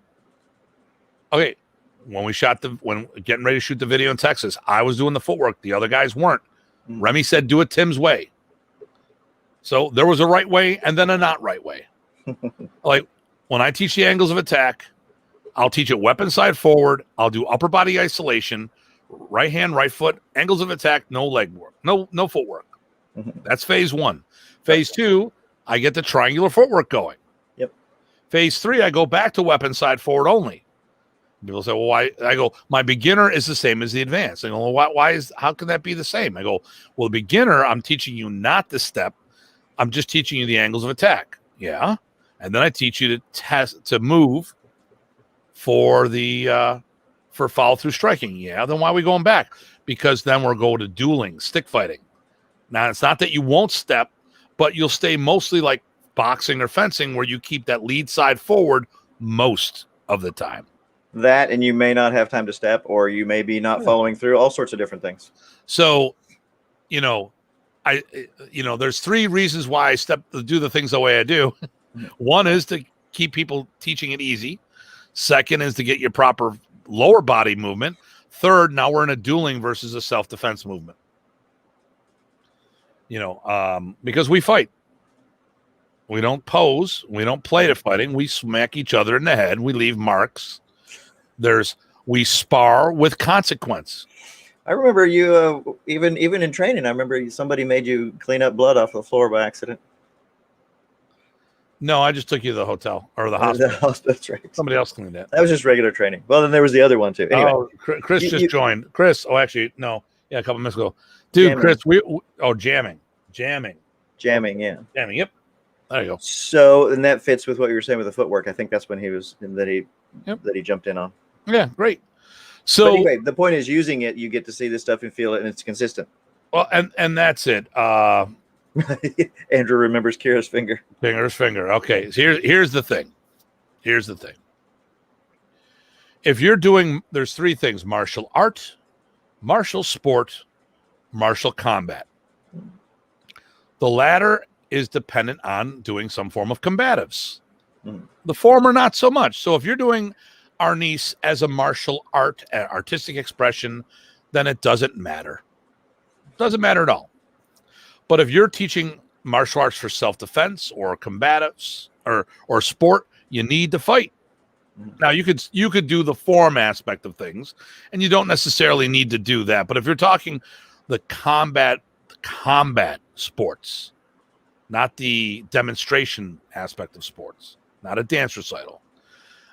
okay, when getting ready to shoot the video in Texas, I was doing the footwork. The other guys weren't. Remy said, do it Tim's way. So there was a right way and then a not right way. Like when I teach the angles of attack, I'll teach it weapon side forward. I'll do upper body isolation, right hand, right foot, angles of attack, no leg work, no footwork. That's phase 1. Phase 2, I get the triangular footwork going. Yep. Phase 3, I go back to weapon side forward only. People say, well, why? I go, my beginner is the same as the advanced. I go, well, how can that be the same? I go, well, the beginner, I'm teaching you not to step. I'm just teaching you the angles of attack. Yeah. And then I teach you to move for for follow through striking. Yeah. Then why are we going back? Because then we're going to dueling, stick fighting. Now, it's not that you won't step, but you'll stay mostly like boxing or fencing, where you keep that lead side forward most of the time. That, and you may not have time to step, or you may be not following through, all sorts of different things. So, there's 3 reasons why I do the things the way I do. One is to keep people teaching it easy. Second is to get your proper lower body movement. Third, now we're in a dueling versus a self-defense movement. Because we fight. We don't pose. We don't play to fighting. We smack each other in the head. We leave marks. We spar with consequence. I remember you, even in training, I remember somebody made you clean up blood off the floor by accident. No, I just took you to the hotel or the hospital. That's right. Somebody else cleaned that. That was just regular training. Well, then there was the other one too. Anyway. Oh, Chris just joined. Chris. Oh, actually, no. Yeah, a couple minutes ago. Dude, Jamming. Chris, jamming. Jamming, yeah. Jamming, yep. There you go. So, and that fits with what you were saying with the footwork. I think that's when that he jumped in on. Yeah, great. So but anyway, the point is using it, you get to see this stuff and feel it, and it's consistent. Well, and that's it. Andrew remembers Kira's finger. Finger. Okay, so here's the thing. If you're doing, there's three things: martial art, martial sport, martial combat. The latter is dependent on doing some form of combatives. The former, not so much. So if you're doing Arnis as a martial art, artistic expression, then it doesn't matter. Doesn't matter at all. But if you're teaching martial arts for self-defense or combatives or sport, you need to fight. Now you could do the form aspect of things, and you don't necessarily need to do that. But if you're talking the combat sports, not the demonstration aspect of sports, not a dance recital.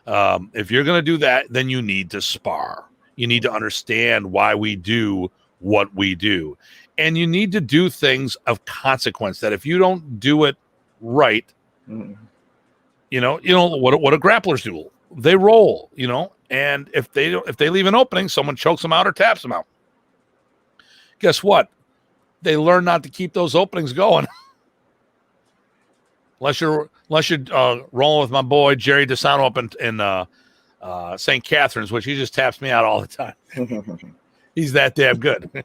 If you're going to do that, then you need to spar. You need to understand why we do what we do. And you need to do things of consequence that if you don't do it right, you know what do grapplers do? They roll, and if they leave an opening, someone chokes them out or taps them out. Guess what? They learn not to keep those openings going. Unless you're rolling with my boy Jerry DeSano up in St. Catharines, which he just taps me out all the time. He's that damn good.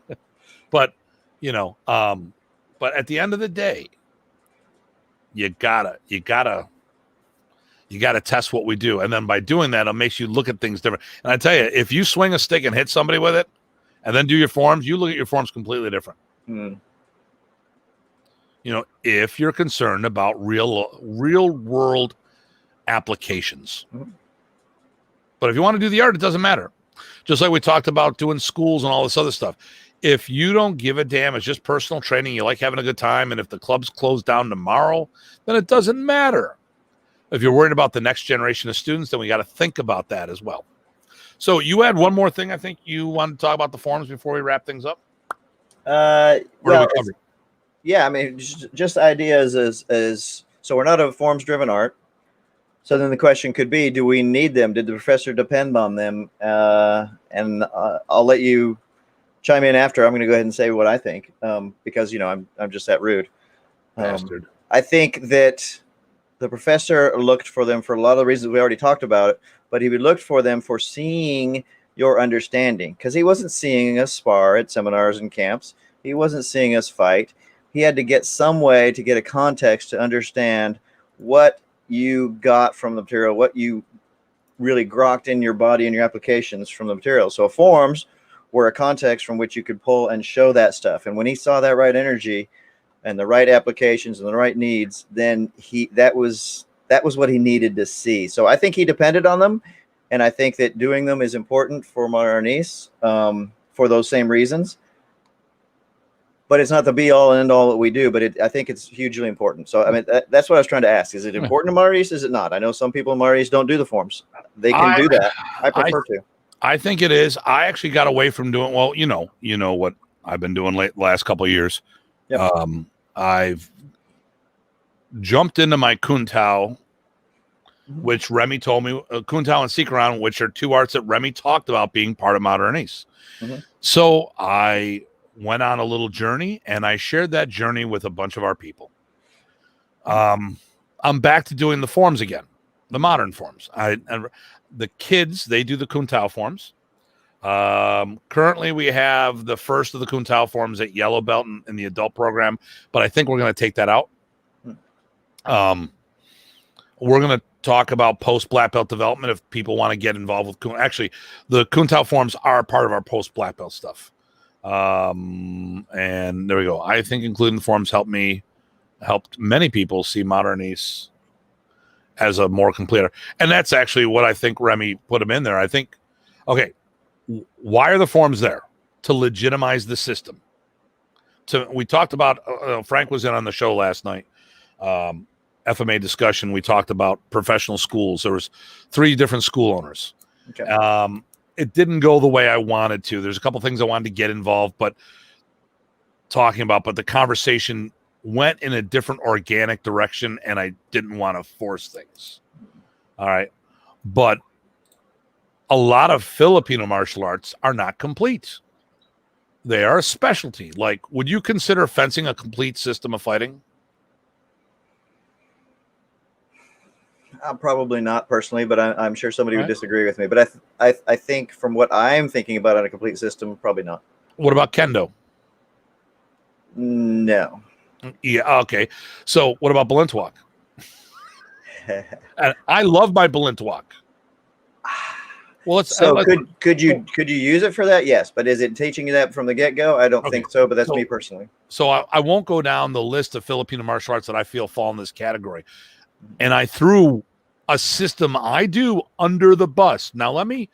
But but at the end of the day, you gotta test what we do, and then by doing that, it makes you look at things different. And I tell you, if you swing a stick and hit somebody with it, and then do your forms, you look at your forms completely different. If you're concerned about real world applications. But if you want to do the art, it doesn't matter. Just like we talked about doing schools and all this other stuff. If you don't give a damn, it's just personal training, you like having a good time, and if the club's closed down tomorrow, then it doesn't matter. If you're worried about the next generation of students, then we got to think about that as well. So you had one more thing I think you wanted to talk about the forms before we wrap things up? Yeah, I mean, just ideas as so we're not a forms-driven art. So then the question could be, do we need them? Did the professor depend on them? And I'll let you chime in after. I'm going to go ahead and say what I think, because I'm just that rude. Bastard. I think that the professor looked for them for a lot of the reasons we already talked about it, but he looked for them for seeing your understanding, because he wasn't seeing us spar at seminars and camps. He wasn't seeing us fight. He had to get some way to get a context to understand what you got from the material, what you really grokked in your body and your applications from the material. So forms were a context from which you could pull and show that stuff. And when he saw that right energy and the right applications and the right needs, then that was what he needed to see. So I think he depended on them, and I think that doing them is important for Arnis for those same reasons. But it's not the be all and end all that we do, but I think it's hugely important. So, I mean, that's what I was trying to ask. Is it important to Maurice? Is it not? I know some people in Maurice don't do the forms. They can do that. I prefer to. I think it is. I actually got away from doing, well, you know what I've been doing last couple of years. Yep. I've jumped into my Kuntao, which Remy told me, Kuntao and Sikaran, which are two arts that Remy talked about being part of Modern Arnis. So I went on a little journey, and I shared that journey with a bunch of our people. I'm back to doing the forms again, the modern forms. The kids, they do the Kuntao forms. Currently, we have the first of the Kuntao forms at Yellow Belt in the adult program, but I think we're going to take that out. We're going to talk about post-black belt development if people want to get involved with Actually, the Kuntao forms are part of our post-black belt stuff. And there we go. I think including the forms helped many people see Modern Arnis as a more complete. And that's actually what I think Remy put them in there. I think, okay, why are the forms there? To legitimize the system. We talked about, Frank was in on the show last night. FMA discussion. We talked about professional schools. There was 3 different school owners. Okay. It didn't go the way I wanted to. There's a couple things I wanted to get involved, but talking about, but the conversation went in a different organic direction, and I didn't want to force things. All right. But a lot of Filipino martial arts are not complete. They are a specialty. Like, would you consider fencing a complete system of fighting? Probably not personally, but I'm sure somebody would disagree with me. But I think from what I'm thinking about on a complete system, probably not. What about kendo? No. Yeah, okay. So what about Balintawak? And I love my Balintawak. Well, could you use it for that? Yes, but is it teaching you that from the get-go? I don't think so, but that's me personally. So I won't go down the list of Filipino martial arts that I feel fall in this category. And I threw a system I do under the bus. Now let me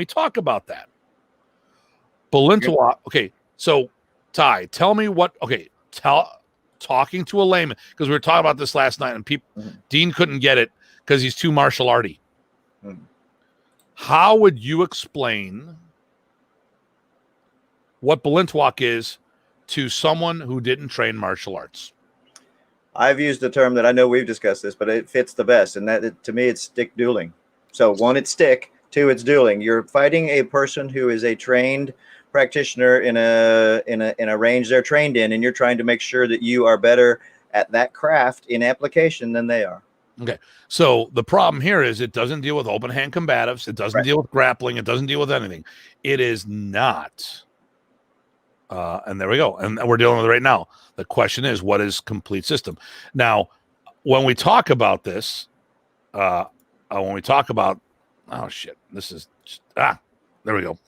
talk about that. Balintawak. Okay, so Ty, tell me what. Okay, talking to a layman, because we were talking about this last night, and Dean couldn't get it because he's too martial arty. How would you explain what Balintawak is to someone who didn't train martial arts? I've used the term that I know we've discussed this, but it fits the best, and that to me it's stick dueling. So one, it's stick. Two, it's dueling. You're fighting a person who is a trained practitioner in a range they're trained in, and you're trying to make sure that you are better at that craft in application than they are. Okay, so the problem here is it doesn't deal with open hand combatives. It doesn't deal with grappling. It doesn't deal with anything. It is not. And there we go. And we're dealing with it right now. The question is, what is complete system? Now, when we talk about this, when we talk about, oh shit, this is, there we go.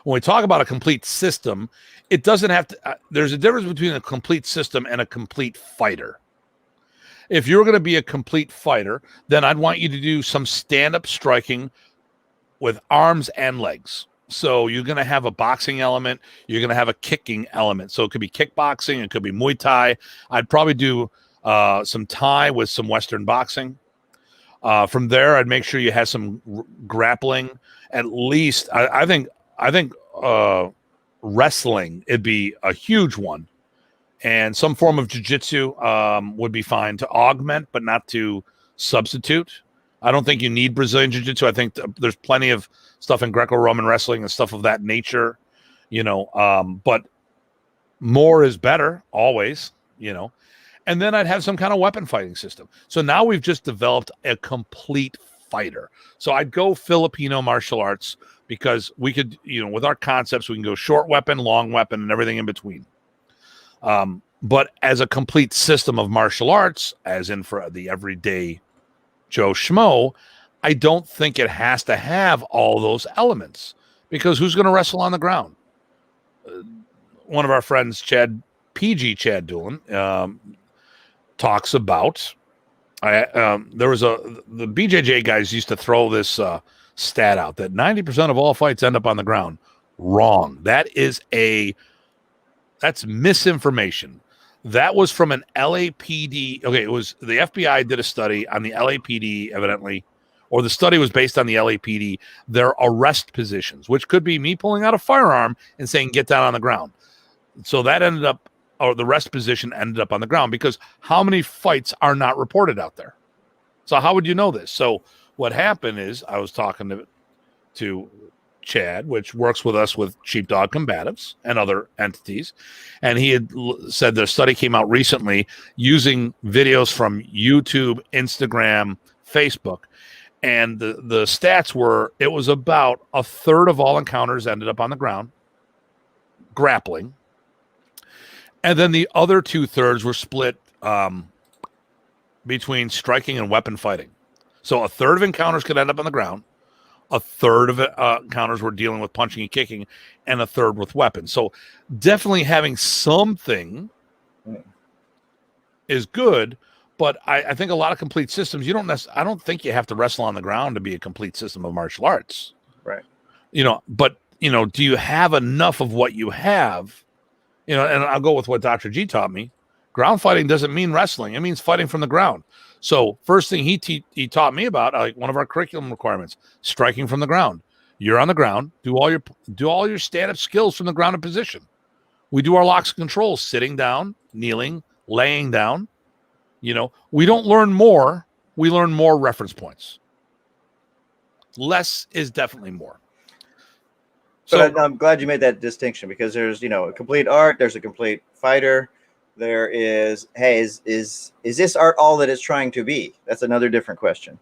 When we talk about a complete system, it doesn't have to, there's a difference between a complete system and a complete fighter. If you're going to be a complete fighter, then I'd want you to do some stand-up striking with arms and legs. So you're going to have a boxing element. You're going to have a kicking element. So it could be kickboxing. It could be Muay Thai. I'd probably do some Thai with some Western boxing. From there, I'd make sure you have some grappling. At least, I think wrestling, it'd be a huge one. And some form of jiu-jitsu would be fine to augment, but not to substitute. I don't think you need Brazilian jiu-jitsu. I think there's plenty of stuff in Greco-Roman wrestling and stuff of that nature, but more is better always, And then I'd have some kind of weapon fighting system. So now we've just developed a complete fighter. So I'd go Filipino martial arts because we could, with our concepts, we can go short weapon, long weapon, and everything in between. But as a complete system of martial arts, as in for the everyday Joe Schmo, I don't think it has to have all those elements, because who's going to wrestle on the ground? One of our friends, Chad Doolin, talks about, there was the BJJ guys used to throw this stat out that 90% of all fights end up on the ground. Wrong. That's misinformation. That was from an LAPD. Okay, it was the FBI did a study on the LAPD, evidently, or the study was based on the LAPD, their arrest positions, which could be me pulling out a firearm and saying, get down on the ground. So that ended up, or the rest position ended up on the ground, because how many fights are not reported out there? So how would you know this? So what happened is I was talking to Chad, which works with us with Sheepdog Combatives and other entities, and he had said their study came out recently using videos from YouTube, Instagram, Facebook, and the stats were, it was about a third of all encounters ended up on the ground grappling, and then the other 2/3 were split between striking and weapon fighting. So a third of encounters could end up on the ground, a third of encounters were dealing with punching and kicking, and a third with weapons. So definitely having something is good, but I think a lot of complete systems, I don't think you have to wrestle on the ground to be a complete system of martial arts. Right. But do you have enough of what you have? And I'll go with what Dr. G taught me. Ground fighting doesn't mean wrestling. It means fighting from the ground. So first thing he taught me about, like one of our curriculum requirements, striking from the ground. You're on the ground. Do all your stand-up skills from the grounded position. We do our locks and controls sitting down, kneeling, laying down. We don't learn more. We learn more reference points. Less is definitely more. But I'm glad you made that distinction, because there's, a complete art, there's a complete fighter. There is, hey, is this art all that it's trying to be? That's another different question.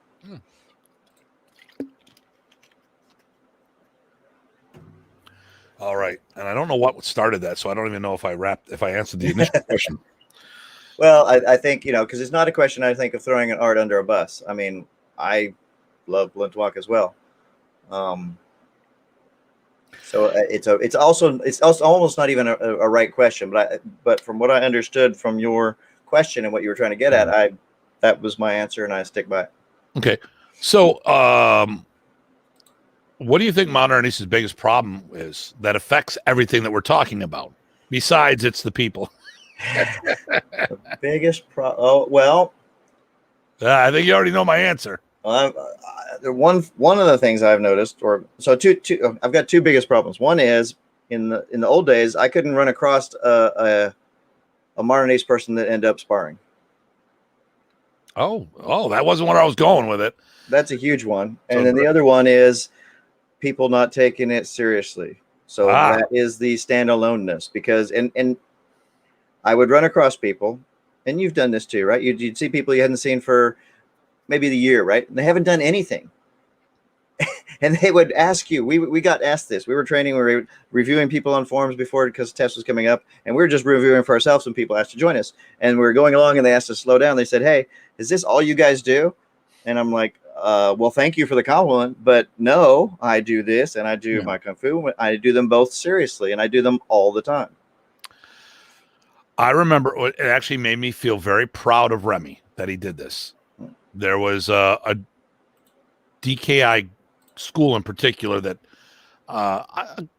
All right. And I don't know what started that, so I don't even know if I answered the initial question. Well, I think, because it's not a question, I think, of throwing an art under a bus. I mean, I love Blunt Walk as well. So it's also almost not even a right question, but from what I understood from your question and what you were trying to get at, that was my answer, and I stick by it. Okay. So, what do you think Modern Arnis' biggest problem is that affects everything that we're talking about? Besides, it's the people. The biggest problem. Oh, well. I think you already know my answer. One of the things I've noticed, I've got two biggest problems. One is in the old days, I couldn't run across a Modern Arnis person that ended up sparring. Oh, that wasn't where I was going with it. That's a huge one. And then the other one is people not taking it seriously. So that is the standaloneness, because and I would run across people, and you've done this too, right? You'd see people you hadn't seen for maybe the year, right? And they haven't done anything. And they would ask you, we got asked this. We were training, we were reviewing people on forums before, because the test was coming up, and we were just reviewing for ourselves when people asked to join us. And we were going along, and they asked us to slow down. They said, hey, is this all you guys do? And I'm like, well, thank you for the compliment, but no, I do this, and I do my Kung Fu. I do them both seriously, and I do them all the time. I remember it actually made me feel very proud of Remy that he did this. There was a DKI school in particular that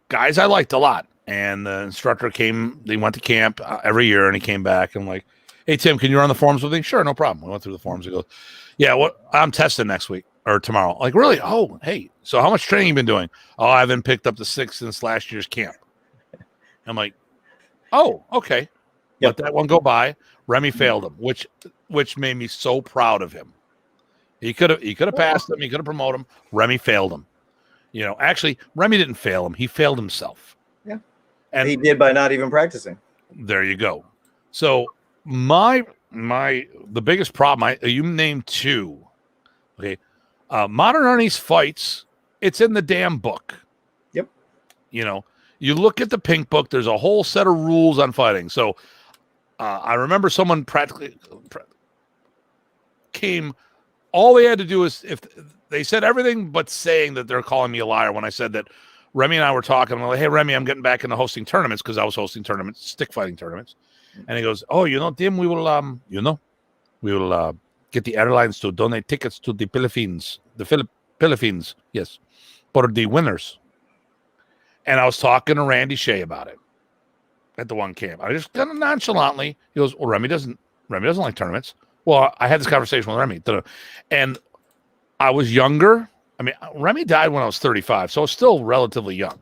guys I liked a lot, and the instructor they went to camp every year, and he came back and like, hey Tim, can you run the forums with me? Sure, no problem. We went through the forums. He goes, yeah, I'm testing next week or tomorrow. Like, really? Oh, hey, so how much training you been doing? Oh, I haven't picked up the 6 since last year's camp. I'm like, oh, okay. Let that one go by. Remy failed him, which made me so proud of him. He could have passed him. He could have promoted him. Remy failed him. Actually, Remy didn't fail him. He failed himself. Yeah, and he did by not even practicing. There you go. So the biggest problem, you named 2. Okay, Modern Arnis fights. It's in the damn book. Yep. You look at the pink book. There's a whole set of rules on fighting. So. I remember someone practically came. All they had to do is, if they said everything but saying that they're calling me a liar when I said that Remy and I were talking. I'm like, hey, Remy, I'm getting back into hosting tournaments, because I was hosting tournaments, stick fighting tournaments. And he goes, oh, Tim, we will, get the airlines to donate tickets to the Philippines, Philippines, yes, for the winners. And I was talking to Randy Shea about it at the one camp. I just kind of nonchalantly, he goes, well, Remy doesn't like tournaments. Well, I had this conversation with Remy, and I was younger. I mean, Remy died when I was 35, so I was still relatively young.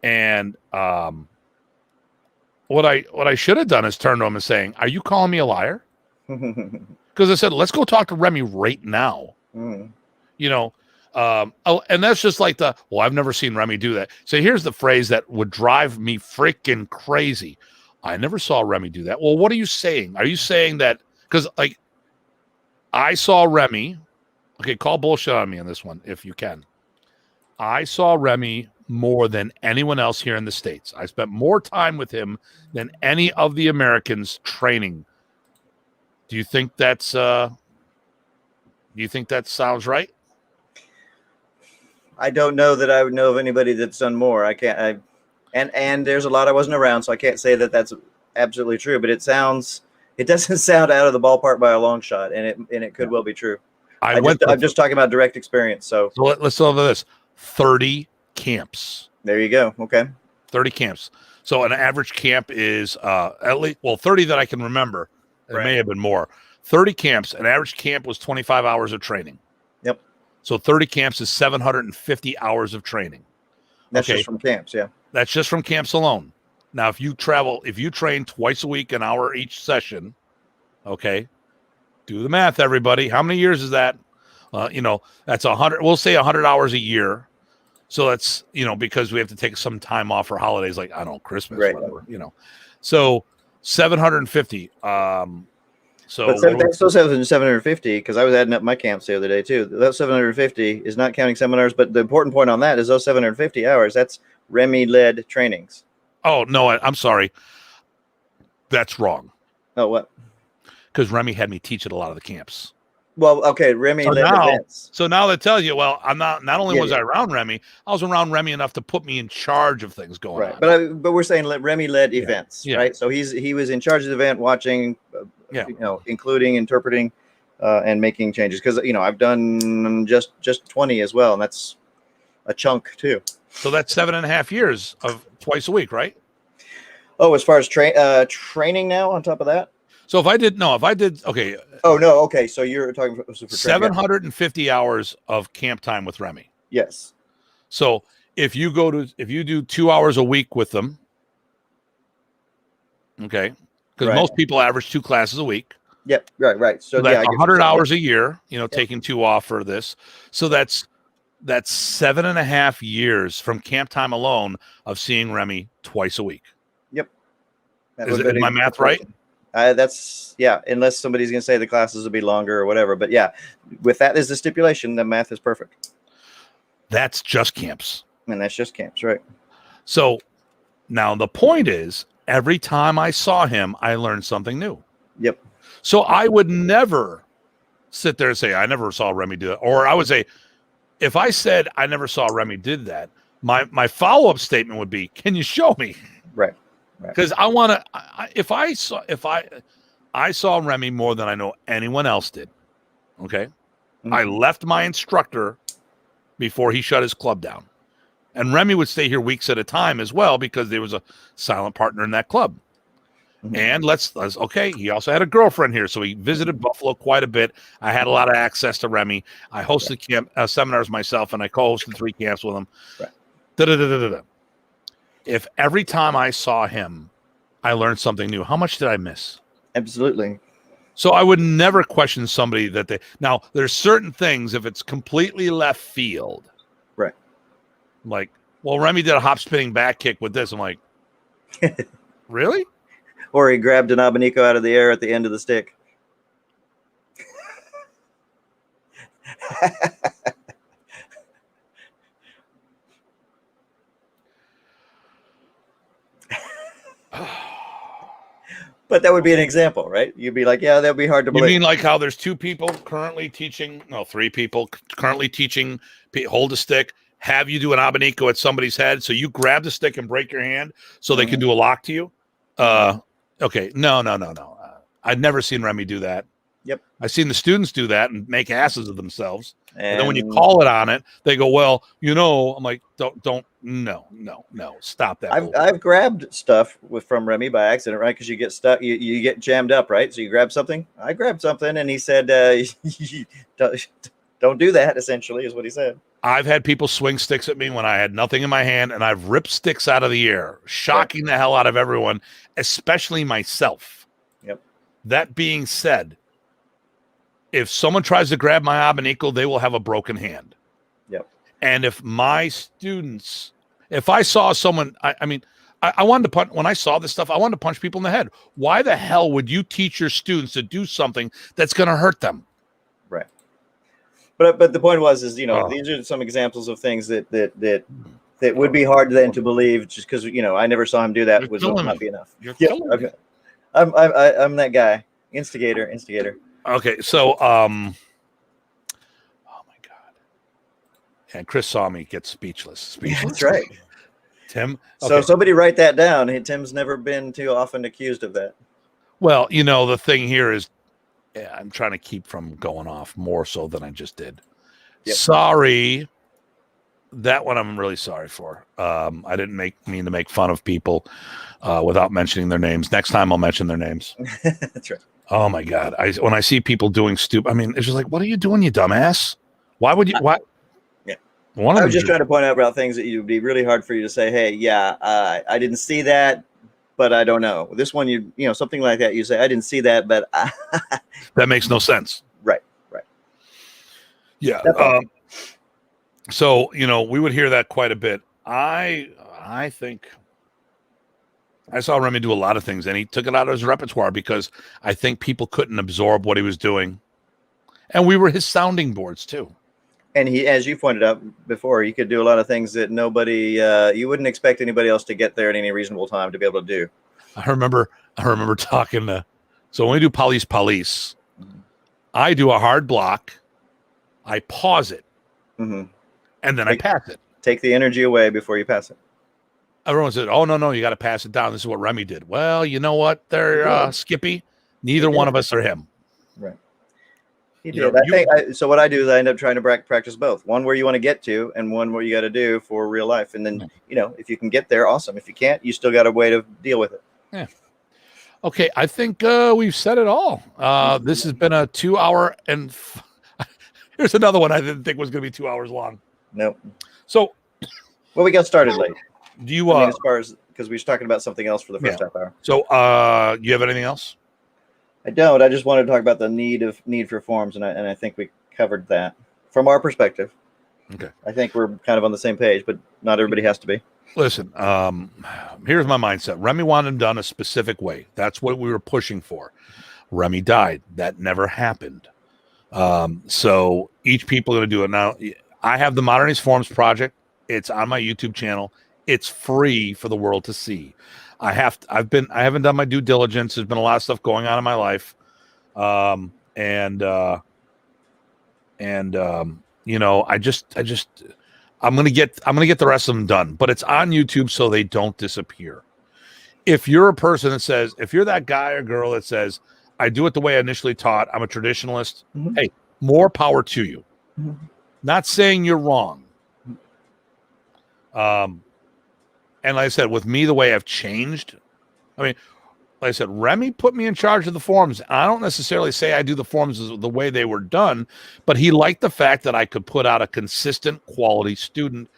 And what I should have done is turn to him and saying, are you calling me a liar? Because I said, let's go talk to Remy right now. And that's just like I've never seen Remy do that. So here's the phrase that would drive me freaking crazy. I never saw Remy do that. Well, what are you saying? Are you saying that? Because I saw Remy. Okay, call bullshit on me on this one if you can. I saw Remy more than anyone else here in the States. I spent more time with him than any of the Americans training. Do you think that sounds right? I don't know that I would know of anybody that's done more. And there's a lot I wasn't around, so I can't say that that's absolutely true. But it doesn't sound out of the ballpark by a long shot, and it could well be true. I'm just talking about direct experience. So let's go over this: 30 camps. There you go. Okay, 30 camps. So an average camp is at least 30 that I can remember. There may have been more. 30 camps. An average camp was 25 hours of training. Yep. So 30 camps is 750 hours of training. That's just from camps, yeah. That's just from camps alone. Now, if you train twice a week, an hour each session, okay, do the math, everybody. How many years is that? That's 100. We'll say 100 hours a year. So that's, because we have to take some time off for holidays, like, I don't know, Christmas, Right. whatever, So 750. So But that's still 750 because I was adding up my camps the other day too. That 750 is not counting seminars, but the important point on that is those 750 hours. That's Remy-led trainings. Oh no, I'm sorry. That's wrong. Oh, what? Because Remy had me teach at a lot of the camps. Well, okay, Remy-led events. So now that tells you, well, I'm not only was I around Remy, I was around Remy enough to put me in charge of things going on. But we're saying Remy-led events, right? So he was in charge of the event, watching, including, interpreting, and making changes. Because I've done just 20 as well, and that's a chunk too. So that's 7.5 years of twice a week, right? Oh, as far as training now on top of that. So if I did, okay. Oh no, okay. So you're talking for 750 hours of camp time with Remy. Yes. So if you do 2 hours a week with them, okay, because most people average 2 classes a week. Yep. Right. So that's 100 hours a year. Taking 2 off for this. So that's 7.5 years from camp time alone of seeing Remy twice a week. Yep. Is my math right? Unless somebody's going to say the classes will be longer or whatever. But yeah, with that as the stipulation, the math is perfect. That's just camps. And that's just camps, right? So now the point is, every time I saw him, I learned something new. Yep. So I would never sit there and say, I never saw Remy do that. Or I would say, if I said I never saw Remy did that, my follow-up statement would be, can you show me? Right. Because I want to. If I saw Remy more than I know anyone else did. Okay, I left my instructor before he shut his club down, and Remy would stay here weeks at a time as well because there was a silent partner in that club. And let's okay. He also had a girlfriend here, so he visited Buffalo quite a bit. I had a lot of access to Remy. I hosted camp seminars myself, and I co-hosted 3 camps with him. Right. If every time I saw him, I learned something new, how much did I miss? Absolutely. So I would never question somebody now there's certain things, if it's completely left field, right? Like, well, Remy did a hop spinning back kick with this. I'm like, really? Or he grabbed an abanico out of the air at the end of the stick. But that would be an example, right? You'd be like, yeah, that'd be hard to believe. You mean like how there's 2 people currently teaching, 3 people currently teaching, hold a stick, have you do an abanico at somebody's head, so you grab the stick and break your hand so they can do a lock to you? Okay, no. I'd never seen Remy do that. Yep. I've seen the students do that and make asses of themselves. And then when you call it on it, they go, well, I'm like, no, stop that. I've grabbed stuff from Remy by accident, right? Because you get stuck, you get jammed up, right? So you grab something. I grabbed something, and he said, don't do that, essentially, is what he said. I've had people swing sticks at me when I had nothing in my hand, and I've ripped sticks out of the air, shocking the hell out of everyone, especially myself. Yep. That being said, if someone tries to grab my abanico, they will have a broken hand. Yep. And if my students, if I saw someone, I wanted to punch, when I saw this stuff, I wanted to punch people in the head. Why the hell would you teach your students to do something that's going to hurt them? Right. But the point was, these are some examples of things that would be hard then to believe just because, I never saw him do that would not be enough. Okay. I'm that guy. Instigator. Okay, so oh my God. And Chris saw me get speechless. That's right. Tim. Okay. So somebody write that down. Tim's never been too often accused of that. Well, the thing here is I'm trying to keep from going off more so than I just did. Yep. Sorry. That one I'm really sorry for. I didn't mean to make fun of people without mentioning their names. Next time I'll mention their names. That's right. Oh my God. When I see people doing stupid, it's just like, what are you doing, you dumbass? Why would you? Why? Yeah. I was just trying to point out about things that it would be really hard for you to say, hey, yeah, I didn't see that, but I don't know. This one, you know, something like that. You say, I didn't see that, but that makes no sense. Right. Yeah. So, you know, we would hear that quite a bit. I think I saw Remy do a lot of things, and he took it out of his repertoire because I think people couldn't absorb what he was doing. And we were his sounding boards too. And he, as you pointed out before, he could do a lot of things that nobody, you wouldn't expect anybody else to get there at any reasonable time to be able to do. I remember talking to, so when we do police, I do a hard block, I pause it, and then I pass it. Take the energy away before you pass it. Everyone said, "Oh no, you got to pass it down." This is what Remy did. Well, you know what? They're Skippy. Neither one of us are him. Right. He did. So what I do is I end up trying to practice both. One where you want to get to, and one where you got to do for real life. And then, you know, if you can get there, awesome. If you can't, you still got a way to deal with it. Yeah. Okay, I think we've said it all. This has been a 2 hour and here's another one I didn't think was going to be 2 hours long. Nope. So, well, we got started late. Do you? As far as because we were talking about something else for the first half hour. So, you have anything else? I don't. I just wanted to talk about the need for forms, and I think we covered that from our perspective. Okay. I think we're kind of on the same page, but not everybody has to be. Listen, here's my mindset. Remy wanted them done a specific way. That's what we were pushing for. Remy died. That never happened. So each people are going to do it. Now, I have the Modernist Forms project. It's on my YouTube channel. It's free for the world to see. I haven't done my due diligence. There's been a lot of stuff going on in my life. You know, I'm going to get the rest of them done, but it's on YouTube so they don't disappear. If you're a person that says, if you're that guy or girl that says, I do it the way I initially taught, I'm a traditionalist. Hey, more power to you. Not saying you're wrong. And like I said, with me, the way I've changed, I mean, like I said, Remy put me in charge of the forms. I don't necessarily say I do the forms the way they were done, but he liked the fact that I could put out a consistent quality student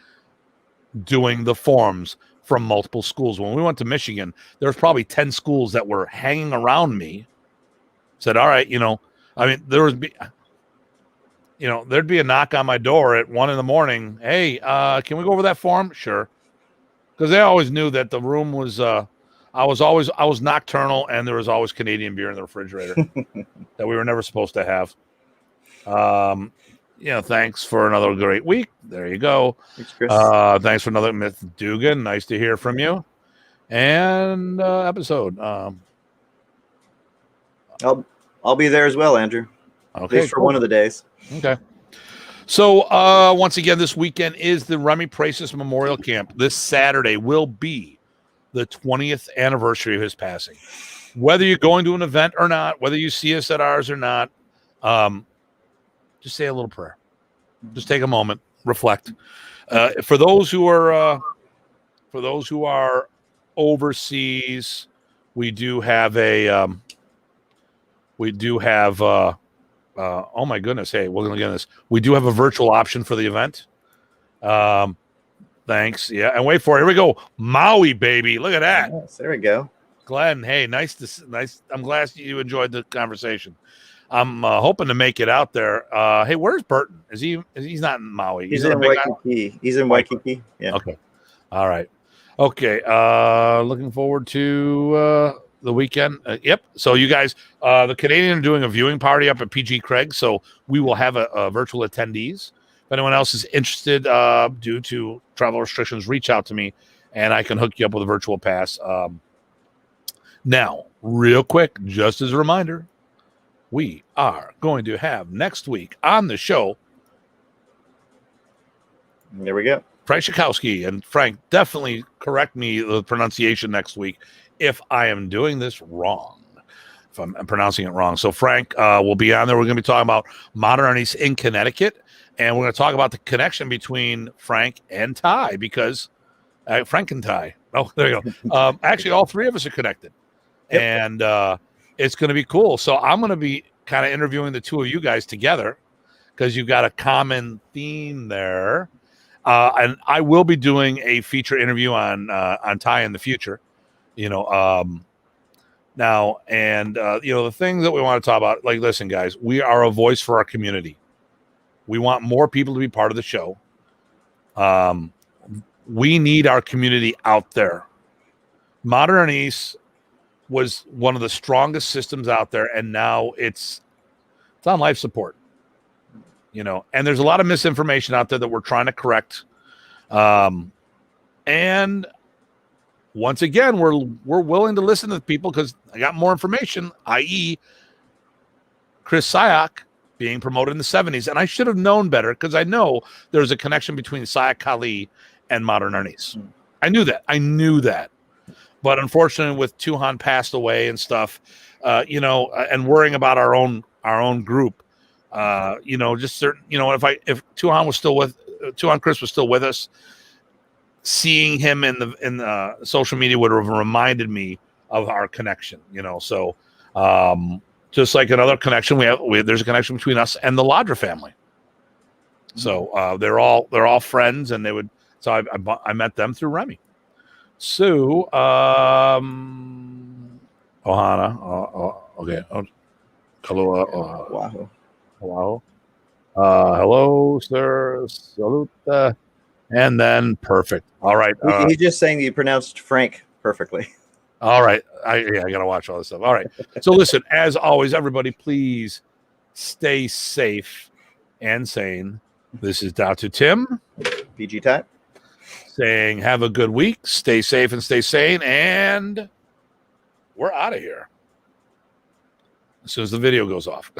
doing the forms from multiple schools. When we went to Michigan, there was probably 10 schools that were hanging around me. Said, all right, you know, I mean, there'd be a knock on my door at 1 a.m. Hey, can we go over that form? Sure. Because they always knew that the room was, I was nocturnal, and there was always Canadian beer in the refrigerator that we were never supposed to have. You know, thanks for another great week. There you go. Thanks, Chris. Thanks for another Myth Dugan. Nice to hear from you. And episode. I'll be there as well, Andrew. Okay, at least for one of the days. Okay. So once again, this weekend is the Remy Pracis Memorial Camp. This Saturday will be the 20th anniversary of his passing. Whether you're going to an event or not, whether you see us at ours or not, just say a little prayer. Just take a moment, reflect. For those who are overseas, we do have oh my goodness. Hey, we're going to get this. We do have a virtual option for the event. Thanks. Yeah. And wait for it. Here we go. Maui, baby. Look at that. Yes, there we go. Glenn. Hey, nice. I'm glad you enjoyed the conversation. I'm hoping to make it out there. Hey, where's Burton? He's not in Maui. He's in Waikiki. He's in Waikiki. Yeah. Okay. All right. Okay. Looking forward to, the weekend. Yep. So you guys, the Canadian are doing a viewing party up at PG Craig. So we will have a virtual attendees. If anyone else is interested, due to travel restrictions, reach out to me and I can hook you up with a virtual pass. Now, real quick, just as a reminder, we are going to have next week on the show. There we go. Frank Schakowsky. And Frank, definitely correct me the pronunciation next week if I am doing this wrong, if I'm pronouncing it wrong. So Frank will be on there. We're going to be talking about Modernities in Connecticut, and we're going to talk about the connection between Frank and Ty, because Frank and Ty. Oh, there you go. Actually, all three of us are connected, and it's going to be cool. So I'm going to be kind of interviewing the two of you guys together because you've got a common theme there. And I will be doing a feature interview on Ty in the future. Now, and the things that we want to talk about, like, listen, guys, we are a voice for our community. We want more people to be part of the show. We need our community out there. Modern Arnis was one of the strongest systems out there, and now it's on life support. And there's a lot of misinformation out there that we're trying to correct. And once again, we're willing to listen to people because I got more information, i.e. Chris Sayak being promoted in the 70s. And I should have known better because I know there's a connection between Sayak Kali and Modern Arnis. I knew that. But unfortunately, with Tuhan passed away and stuff, and worrying about our own group, just certain, if Tuhan Chris was still with us, seeing him in the social media would have reminded me of our connection, So just like another connection, there's a connection between us and the Ladra family. So they're all friends, and they would. So I met them through Remy. So Ohana, okay. Wow. Hello, sir. Salute. And then perfect. All right. He's just saying that you pronounced Frank perfectly. All right. I got to watch all this stuff. All right. So listen, as always, everybody, please stay safe and sane. This is Datu Tim. PG Type. Saying have a good week. Stay safe and stay sane. And we're out of here as soon as the video goes off.